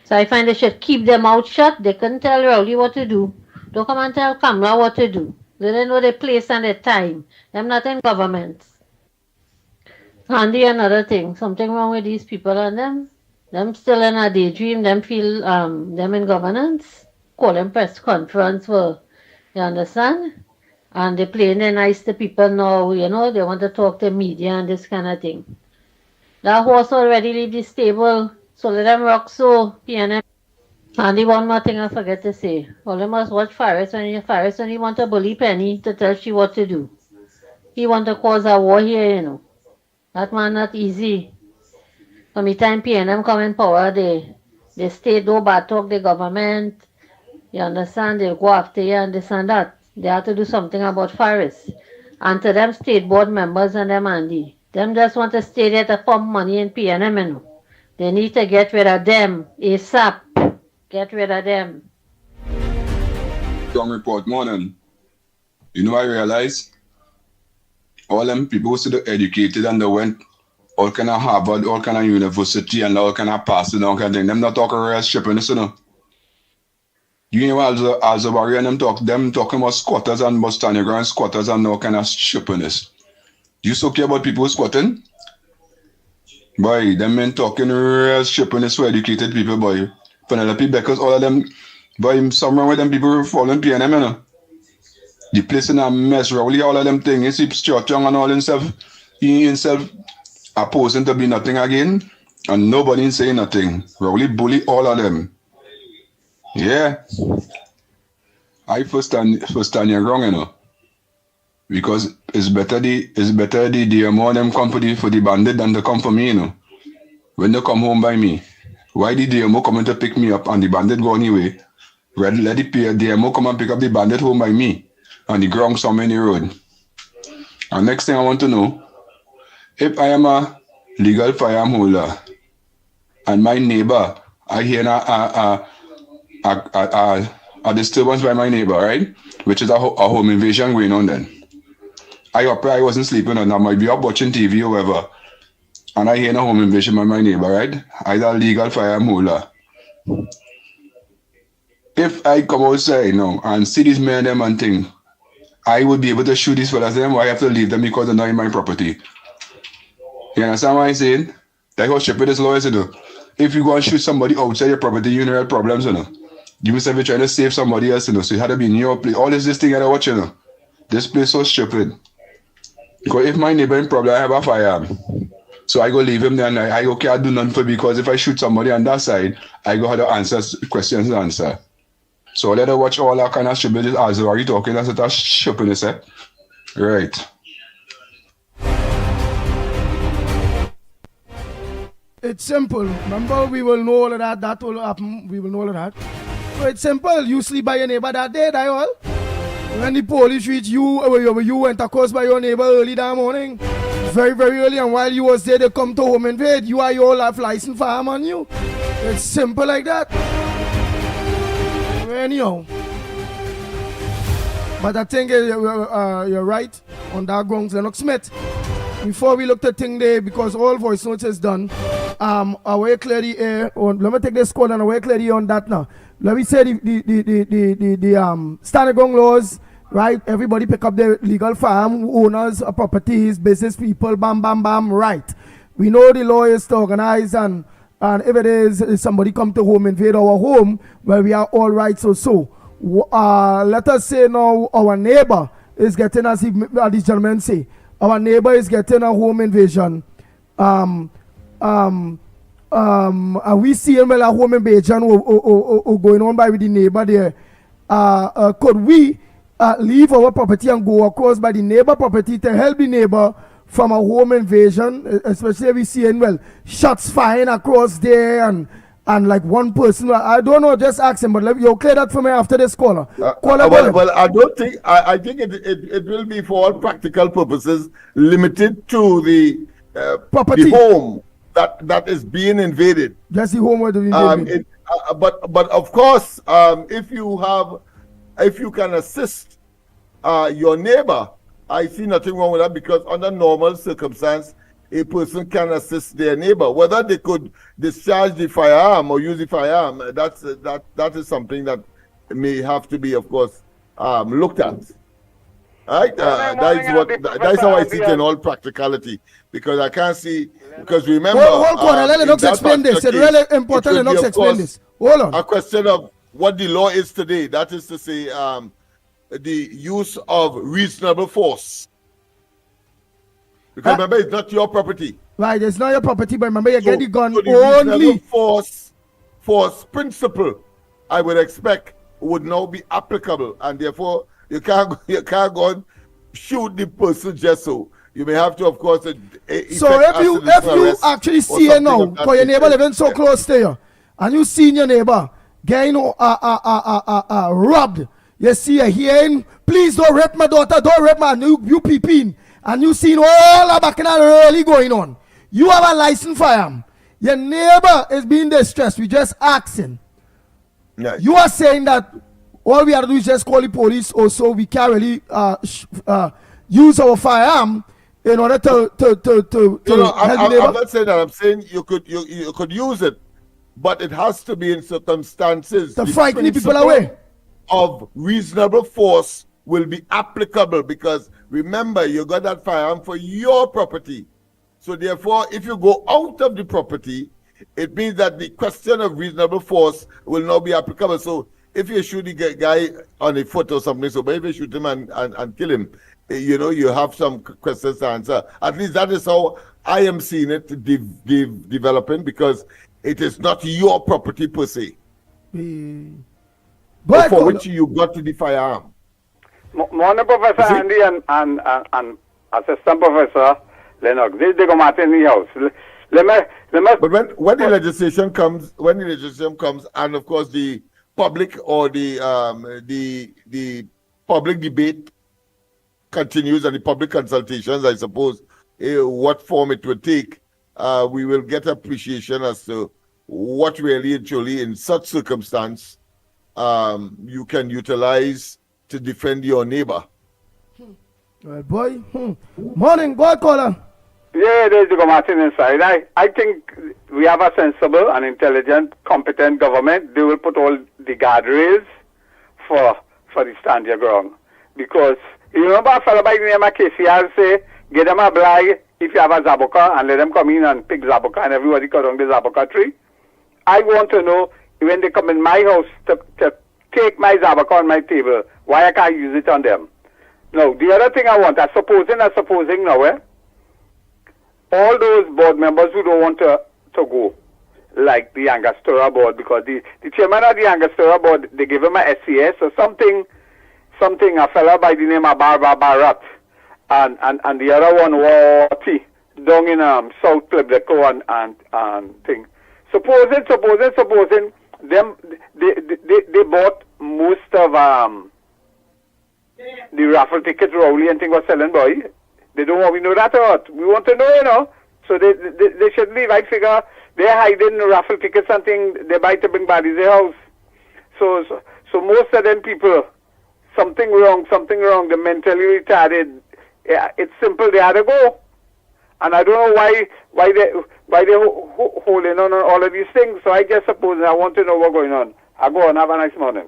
So I find they should keep their mouth shut. They couldn't tell Rowley what to do. Don't come and tell Kamala what to do. They don't know their place and their time. Them not in government. Andy, another thing. Something wrong with these people and them. Them still in a daydream. Them feel them in governance. Call them press conference for, you understand? And they playing their nice to people now, they want to talk to media and this kind of thing. That horse already leave the stable, so let them rock so, PNM. And the one more thing I forget to say. All they must watch Faris when he want to bully Penny to tell she what to do. He want to cause a war here, That man not easy. From the time PNM come in power, they stay do bad talk the government. You understand? They go after you and this and that. They have to do something about Faris. And to them state board members and them Andy. Them just want to stay there to pump money in PNM. They need to get rid of them ASAP. Get rid of them. Ground Report morning. I realize all them people who are educated and they went all kind of Harvard, all kind of university and all kind of passing all kind of thing. Them not talking real shippiness, You know also Barry and them talking about squatters and about standing ground squatters and all kind of shippiness. Do you so care about people squatting? Boy, them men talking real shippiness for educated people, boy. Penelope Beckers, all of them, boy, some wrong with them people following PNM, The place in a mess, Rowley, all of them things. You see Stuart Young and all himself, he himself opposing to be nothing again, and nobody saying nothing. Rowley bully all of them. Yeah. I first stand here wrong, Because it's better the DMO them come for the bandit than to come for me, When they come home by me. Why the DMO coming to pick me up and the bandit go anyway? Let the DMO come and pick up the bandit home by me on the ground somewhere in the road. And next thing I want to know, if I am a legal firearm holder and my neighbor, I hear a disturbance by my neighbor, right? Which is a home invasion going on then. I wasn't sleeping and I might be up watching TV or whatever. And I hear a home invasion by my neighbor, right? Either a legal firearm holder. If I come outside now and see these men them and thing, I would be able to shoot these fellas them, or I have to leave them because they're not in my property. You understand what I'm saying? That's how stupid this law is, If you go and shoot somebody outside your property, you have problems, You must have been trying to save somebody else, So you had to be in your place. All this thing I gotta watch, This place so stupid. Because if my neighbor in problem, I have a firearm. So I go leave him there and I can't do nothing for because if I shoot somebody on that side, I go have to answer questions and answer. So let her watch all that kind of stupidity as are you talking that's a stupidness, Right. It's simple. Remember, we will know all of that. That will happen. We will know all of that. So it's simple. You sleep by your neighbor that day, that all. When the police reach you went across by your neighbor early that morning. Very, very early, and while you was there, they come to home invade. You are your life license farm on you. It's simple like that. Anyhow. But I think you're right on that grounds, Lennox Smith. Before we look at thing there, because all voice notes is done, I will clear the air. Let me take this call and I will clear the air on that now. Let me say the standard ground laws. Right, everybody pick up their legal farm, owners of properties, business people, bam, bam, bam, right. We know the law is to organize and if it is somebody come to home, invade our home, well, we are all right, so. Let us say now our neighbor is getting, as this gentleman say, our neighbor is getting a home invasion. are we seeing well at home in Bejan or going on by with the neighbor there? Could we leave our property and go across by the neighbor property to help the neighbor from a home invasion, especially if we seeing well shots firing across there and like one person, I don't know, just ask him, but you'll clear that for me after this caller. Well, I don't think, I think it will be for all practical purposes limited to the property, the home that is being invaded. Just the home where the invaded. But of course, if you can assist your neighbor, I see nothing wrong with that, because under normal circumstance, a person can assist their neighbor. Whether they could discharge the firearm or use the firearm, that is something that may have to be, of course, looked at. Right? That's how I see it in all practicality, because I can't see, because remember, hold on, let Lennox explain this. It's really important. Lennox explain this. Hold on. A question of what the law is today. That is to say, the use of reasonable force. Because remember, it's not your property. Right, it's not your property, but remember, you get the gun only. Force principle, I would expect, would now be applicable, and therefore you can't go and shoot the person just so. You may have to, of course. So if you actually see it now, because your neighbor living so close to you, and you see your neighbor getting robbed, you see her hearing, please don't rape my daughter, don't rape my you peeping. And you seen all the bacchanal really going on. You have a license firearm. Your neighbor is being distressed. We just asking. Yes. You are saying that all we have to do is just call the police, or so we can't really use our firearm in order to help the neighbor. I'm not saying that. I'm saying you could use it, but it has to be in circumstances to frighten the people away. Of reasonable force will be applicable, because remember, you got that firearm for your property. So therefore, if you go out of the property, it means that the question of reasonable force will not be applicable. So if you shoot the guy on a foot or something, so but if you shoot him and kill him, you have some questions to answer. At least that is how I am seeing it developing, because it is not your property per se. For which you got the firearm. Morning, Professor Andy and Assistant Professor Lennox. This is the Martin in the house. But when the legislation comes, and of course the public or the public debate continues and the public consultations, I suppose, what form it will take, we will get appreciation as to what really and truly in such circumstance you can utilize to defend your neighbor. Well, boy. Morning, go caller. Yeah, there's the Martin inside. I think we have a sensible and intelligent, competent government. They will put all the guardrails for the stand your ground. Because you remember a fellow by the name of KCR say, get them a blag if you have a zabuka and let them come in and pick zabuka and everybody cut on the zabuka tree. I want to know when they come in my house to take my zabuka on my table, why I can't use it on them. Now, the other thing I want, supposing now, all those board members who don't want to go, like the Angostura board, because the chairman of the Angostura board, they give him a SCS or something, a fella by the name of Barat, and the other one was down in South Plebdeco and thing. Supposing them they bought most of the raffle tickets Rowley and thing was selling, boy. They don't want we know that or what. We want to know, So they should leave. I figure they're hiding raffle tickets and thing they buy to bring bodies to their house. So most of them people, something wrong, they're mentally retarded. Yeah, it's simple, they had to go. And I don't know why they're holding on all of these things. So I just suppose I want to know what's going on. I go on, have a nice morning.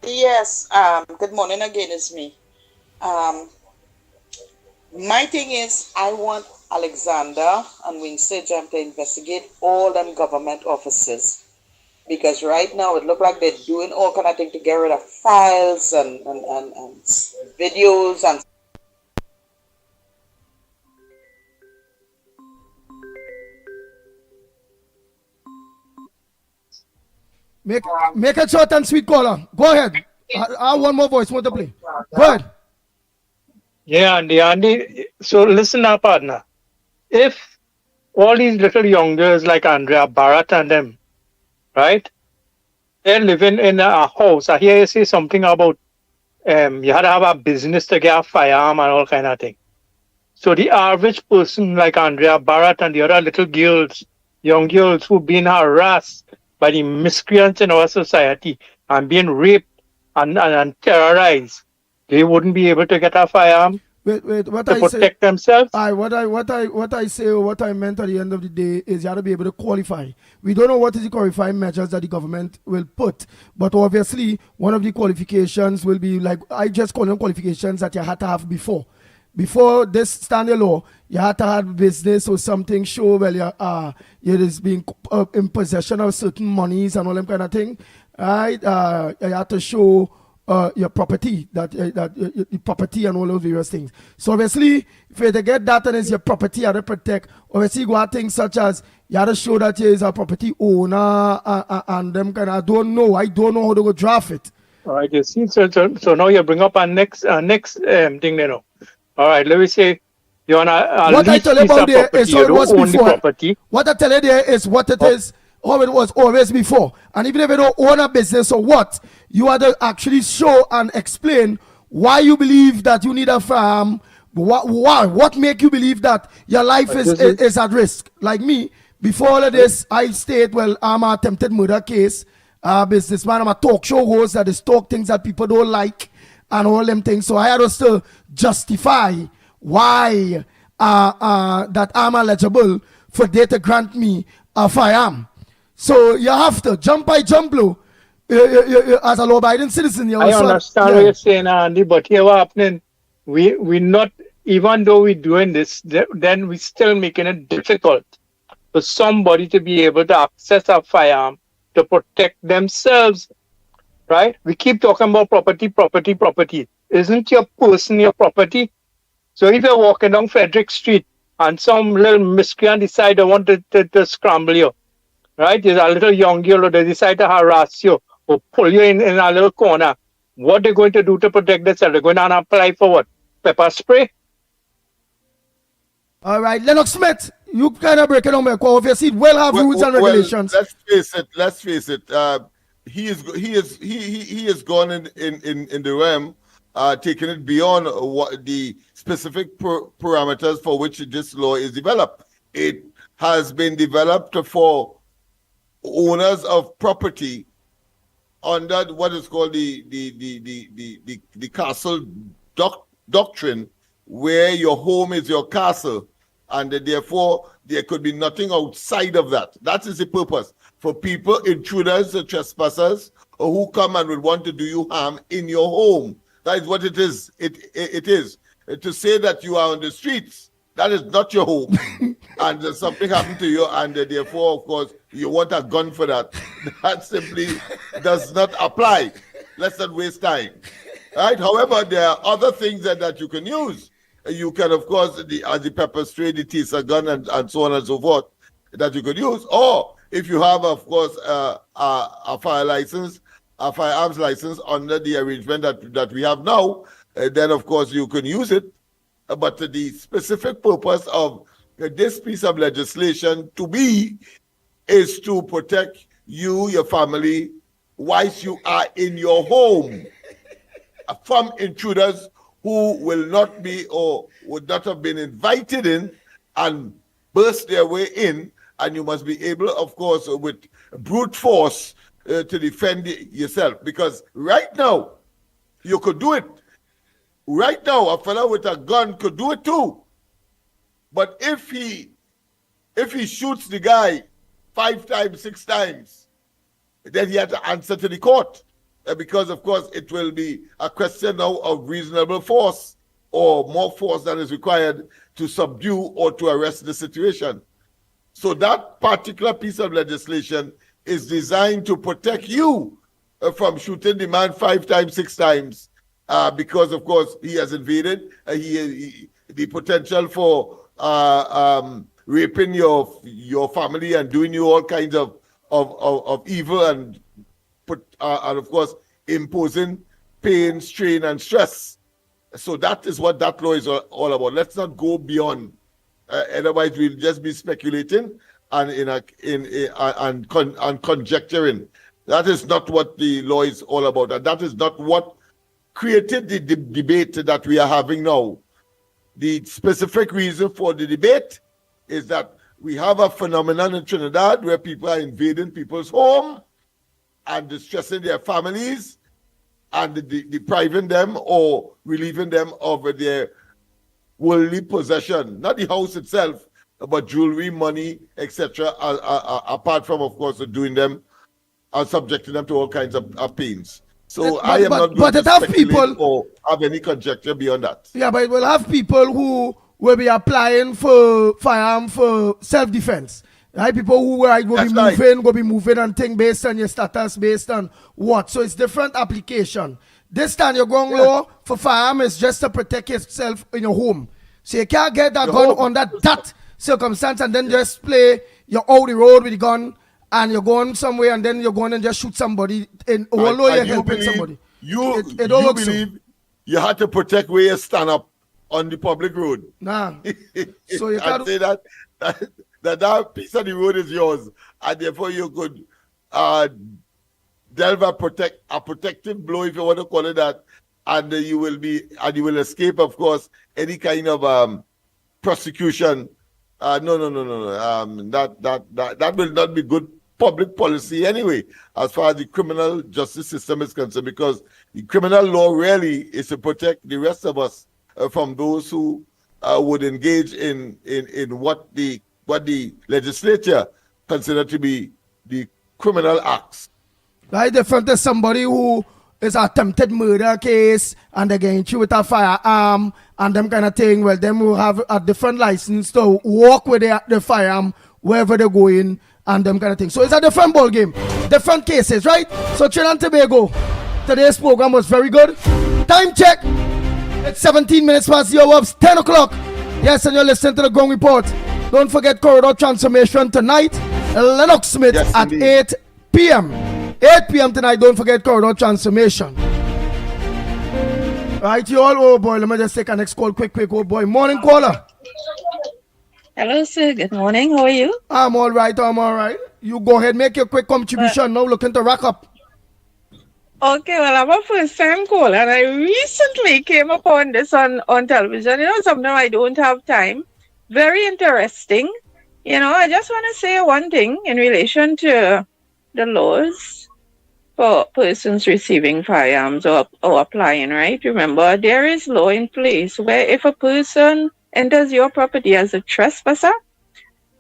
Yes, good morning again, it's me. My thing is, I want Alexander and Winston Jam to investigate all them government offices, Because right now it looks like they're doing all kind of things to get rid of files and videos and Make it short and sweet, caller. Go ahead. I have one more voice. Want to play? Go ahead. Yeah, Andy. So listen up, partner. If all these little youngers like Andrea Barrett and them, right? They're living in a house. I hear you say something about you had to have a business to get a firearm and all kind of thing. So the average person like Andrea Barrett and the other little girls, young girls who've been harassed by the miscreants in our society and being raped and terrorized, they wouldn't be able to get a firearm Wait, what to I say? protect themselves. What I say, or what I meant at the end of the day is you have to be able to qualify. We don't know what is the qualifying measures that the government will put, but obviously one of the qualifications will be like I just call them qualifications that you had to have before. Before this standard law, you had to have business or something show well you is being in possession of certain monies and all them kind of thing, right? You had to show your property, your property and all those various things. So obviously, if you get that and it's your property, you have to protect. Obviously, you got things such as you have to show that you is a property owner and them kind of. I don't know how to go draft it. All right, you see, so now you bring up our next thing, you know. All right, let me say you're on a what I lease tell you piece about of there property. is how You it don't was own the before. property. What I tell you there is what it is, how it was always before. And even if you don't own a business or what, you have to actually show and explain why you believe that you need a farm. What make you believe that your life is at risk? Like me, before all of this, I state, well, I'm a attempted murder case, businessman. I'm a talk show host that is talk things that people don't like and all them things. So I had to still justify why that I'm eligible for they to grant me a firearm. So you have to jump by jump blow. As a law-abiding citizen, I understand what you're saying, Andy, but here what happening, we not, even though we're doing this, then we still making it difficult for somebody to be able to access a firearm to protect themselves, right? We keep talking about property. Isn't your person your property? So if you're walking down Frederick Street and some little miscreant decide they want to scramble you, right? There's a little young girl or they decide to harass you or pull you in a little corner. What they're going to do to protect themselves? They're going to apply for what? Pepper spray? All right, Lennox Smith, you kind of break it down, because obviously it will have rules and regulations. Let's face it. He has gone in the realm, taking it beyond what the specific parameters for which this law is developed. It has been developed for owners of property under what is called the castle doctrine, where your home is your castle, and therefore there could be nothing outside of that. That is the purpose for people, intruders, trespassers, or who come and would want to do you harm in your home. That is what it is. It is to say that you are on the streets. That is not your home, and something happened to you, and therefore, of course, you want a gun for that. That simply does not apply. Let's not waste time. Right? However, there are other things that you can use. You can, of course, as the pepper spray, the teaser gun, and so on and so forth, that you could use. Or if you have, of course, a firearms license under the arrangement that we have now, then, of course, you can use it. But the specific purpose of this piece of legislation to be is to protect you, your family, whilst you are in your home from intruders who will not be or would not have been invited in and burst their way in. And you must be able, of course, with brute force to defend yourself. Because right now, you could do it. Right now, a fellow with a gun could do it too. But if he shoots the guy 5 times, 6 times, then he had to answer to the court. Because, of course, it will be a question now of reasonable force or more force than is required to subdue or to arrest the situation. So that particular piece of legislation is designed to protect you from shooting the man 5 times, 6 times, because of course he has invaded. The potential for raping your family and doing you all kinds of evil and of course imposing pain, strain, and stress. So that is what that law is all about. Let's not go beyond. Otherwise, we'll just be speculating and conjecturing. That is not what the law is all about, and that is not what created the debate that we are having now. The specific reason for the debate is that we have a phenomenon in Trinidad where people are invading people's home and distressing their families and depriving them or relieving them of their worldly possession, not the house itself, but jewelry, money, etc. Apart from, of course, doing them and subjecting them to all kinds of pains. So I am not going to speculate or have any conjecture beyond that. Yeah, but it will have people who will be applying for firearm for self-defense. Right? People who will be moving and thing based on your status, based on what. So it's different application. This time your ground law for firearm is just to protect yourself in your home. So you can't get that gun under that circumstance and then just play you're out the road with the gun and you're going somewhere and then you're going and just shoot somebody although you're helping somebody. You believe you had to protect where you stand up on the public road. Nah. So you can't say that piece of the road is yours, and therefore you could delve a protective blow, if you want to call it that, and you will escape, of course, any kind of prosecution. No. That will not be good public policy anyway, as far as the criminal justice system is concerned, because the criminal law really is to protect the rest of us from those who would engage in what the legislature consider to be the criminal acts. Right, different to somebody who is attempted murder case and they're getting you with a firearm and them kind of thing. Well, them will have a different license to walk with the firearm wherever they're going and them kind of thing. So it's a different ball game, different cases, right? So Trinidad and Tobago, today's program was very good. Time check. It's 17 minutes past the hour. It's 10 o'clock. Yes, and you're listening to the Gong Report. Don't forget Corridor Transformation tonight. Lennox Smith at 8 p.m. 8 p.m. tonight. Don't forget Corridor Transformation. Right, you all. Oh boy, let me just take a next call quick. Oh boy. Morning, caller. Hello, sir. Good morning. How are you? I'm all right. You go ahead, make your quick contribution now. Looking to rack up. Okay, well, I'm a first-time caller, and I recently came upon this on television. You know, sometimes I don't have time. Very interesting. You know, I just want to say one thing in relation to the laws for persons receiving firearms or applying, right? Remember, there is law in place where if a person enters your property as a trespasser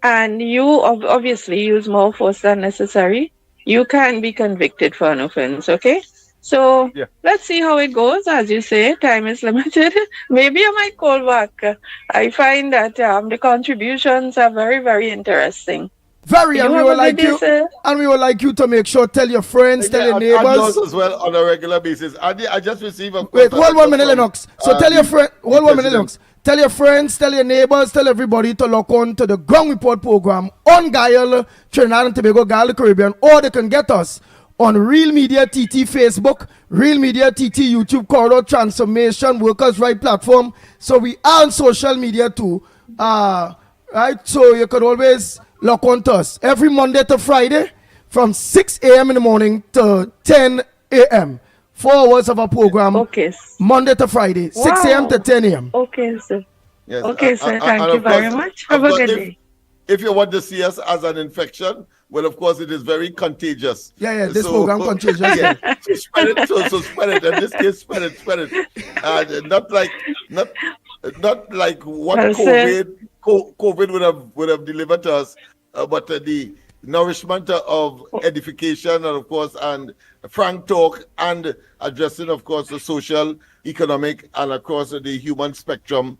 and you obviously use more force than necessary, you can be convicted for an offense, okay? So let's see how it goes. As you say, time is limited. Maybe I might call back. I find that the contributions are very, very interesting. And we would like you to make sure, tell your friends, tell your neighbors. As well on a regular basis. I just received a Wait, hold 1 minute, Lennox. So tell your friend, hold 1 minute, Lennox. Tell your friends, tell your neighbors, tell everybody to log on to the Ground Report program on Guile, Trinidad and Tobago, Guile, the Caribbean, or they can get us on Real Media TT Facebook, Real Media TT YouTube, Corridor Transformation, Workers' Right platform. So we are on social media too. Right? So you could always log on to us every Monday to Friday from 6 a.m. in the morning to 10 a.m. 4 hours of our program. Okay. Monday to Friday, 6 a.m. to 10 a.m. Okay, sir. Yes. Okay, sir. Thank you very much. Have a good day. If you want to see us as an infection, well, of course, it is very contagious. Yeah, this program contagious. Yeah. So spread it. So spread it. In this case, spread it. Not like what COVID would have delivered to us, but the nourishment of edification and of course and frank talk and addressing of course the social, economic and across the human spectrum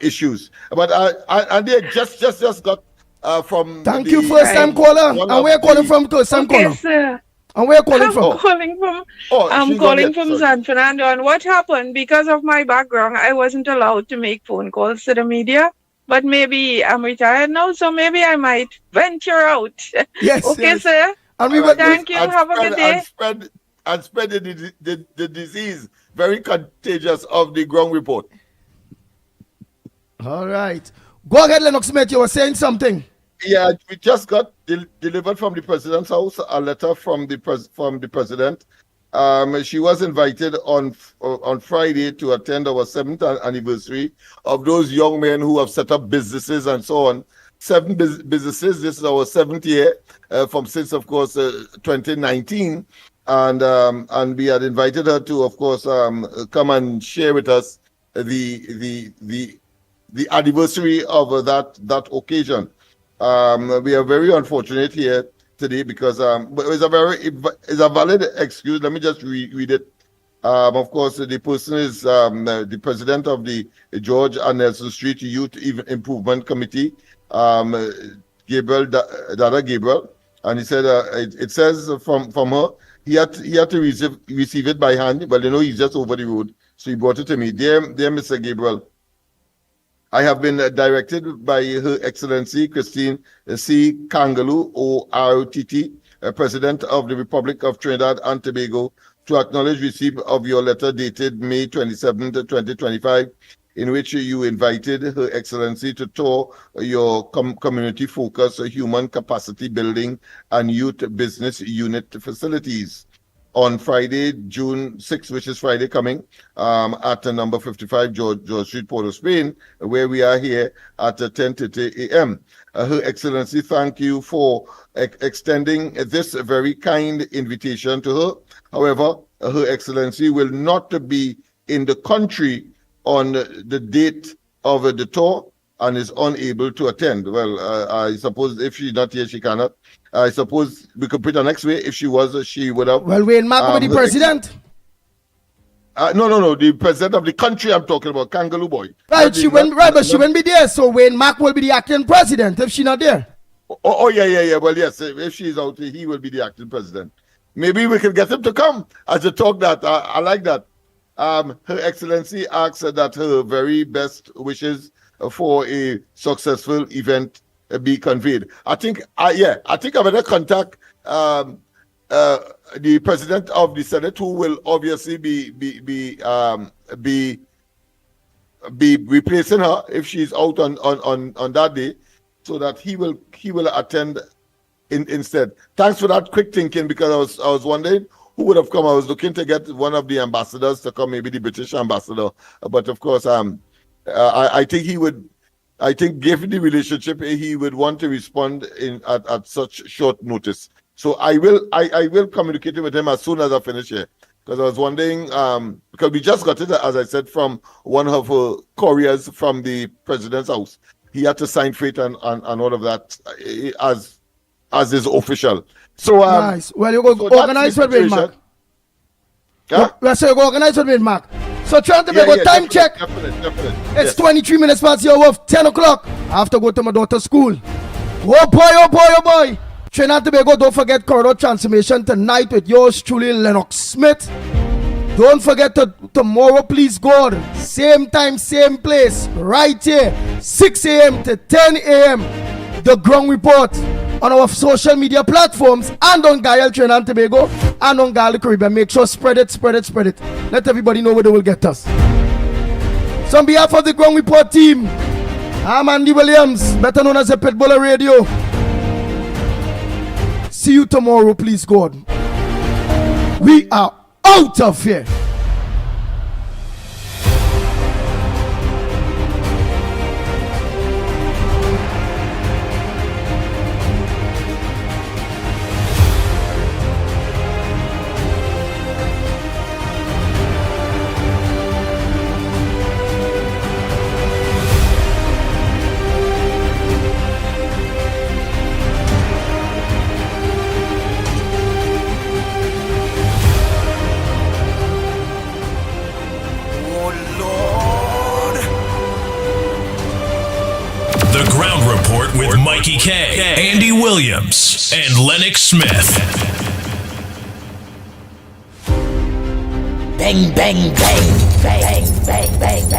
issues. But and they just got from. Thank you, first time caller. And where you calling from, first time caller? Okay, sir. And where you calling I'm from? calling from I'm she's not calling yet, from sorry. San Fernando, and what happened, because of my background, I wasn't allowed to make phone calls to the media. But maybe I'm retired now, so maybe I might venture out. Yes. Okay, Yes. sir. And we All right, Thank you. and Have a good day. spread the disease, very contagious, of the ground report. All right. Go ahead, Lennox Smith. You were saying something. Yeah, we just got delivered from the president's house a letter from the president. She was invited on Friday to attend our 7th anniversary of those young men who have set up businesses and so on. 7 businesses. This is our 7th year since, of course, 2019, and we had invited her to, of course, come and share with us the anniversary of that occasion. We are very unfortunate here today because it's a valid excuse. Let me just read it. Of course, the person is the president of the George and Nelson Street Youth Improvement Committee, Gabriel Dada Gabriel, and he said it says from her he had to receive it by hand, but he's just over the road, so he brought it to me. Dear Mr. Gabriel, I have been directed by Her Excellency Christine C. Kangaloo, ORTT, President of the Republic of Trinidad and Tobago, to acknowledge receipt of your letter dated May 27, 2025, in which you invited Her Excellency to tour your community-focused human capacity building and youth business unit facilities on Friday, June 6th, which is Friday coming, at number 55 George Street, Port of Spain, where we are here at 10:30 a.m. Her Excellency, thank you for extending this very kind invitation to her. However, Her Excellency will not be in the country on the date of the tour and is unable to attend. Well, I suppose if she's not here, she cannot. I suppose we could put her next way. If she was, she would have. Well, Wayne Mark will be the president. No. The president of the country I'm talking about, Kangaloo Boy. Right, she wouldn't be there. So Wayne Mark will be the acting president if she's not there. Oh, yeah. Well, yes, if she's out, he will be the acting president. Maybe we can get him to come as a talk that. I like that. Her Excellency asks that her very best wishes for a successful event be conveyed. I think I better contact the president of the Senate, who will obviously be replacing her if she's out on that day, so that he will attend instead. Thanks for that quick thinking, because I was wondering who would have come. I was looking to get one of the ambassadors to come, maybe the British ambassador, but of course I think he would. I think, given the relationship, he would want to respond at such short notice. So I will communicate with him as soon as I finish here, because I was wondering, because we just got it, as I said, from one of her couriers from the president's house. He had to sign for it and all of that as is official. So nice. Well, you go organize with Wayne Mark. Well, so you go organize with Wayne Mark. So trying to make a time check. Definitely. It's 23 minutes past your of 10 o'clock. I have to go to my daughter's school. Oh boy. Trinidad and Tobago, don't forget Corridor Transformation tonight with yours truly, Lennox Smith. Don't forget tomorrow, please God, same time, same place, right here, 6 a.m. to 10 a.m. The Ground Report on our social media platforms and on Gael Trinidad and Tobago and on Gael Caribbean. Make sure spread it. Let everybody know where they will get us. So on behalf of the Ground Report team, I'm Andy Williams, better known as the Pitbuller Radio. See you tomorrow, please God. We are out of here. Mikey K, Andy Williams, and Lennox Smith. Bang, bang, bang, bang, bang, bang.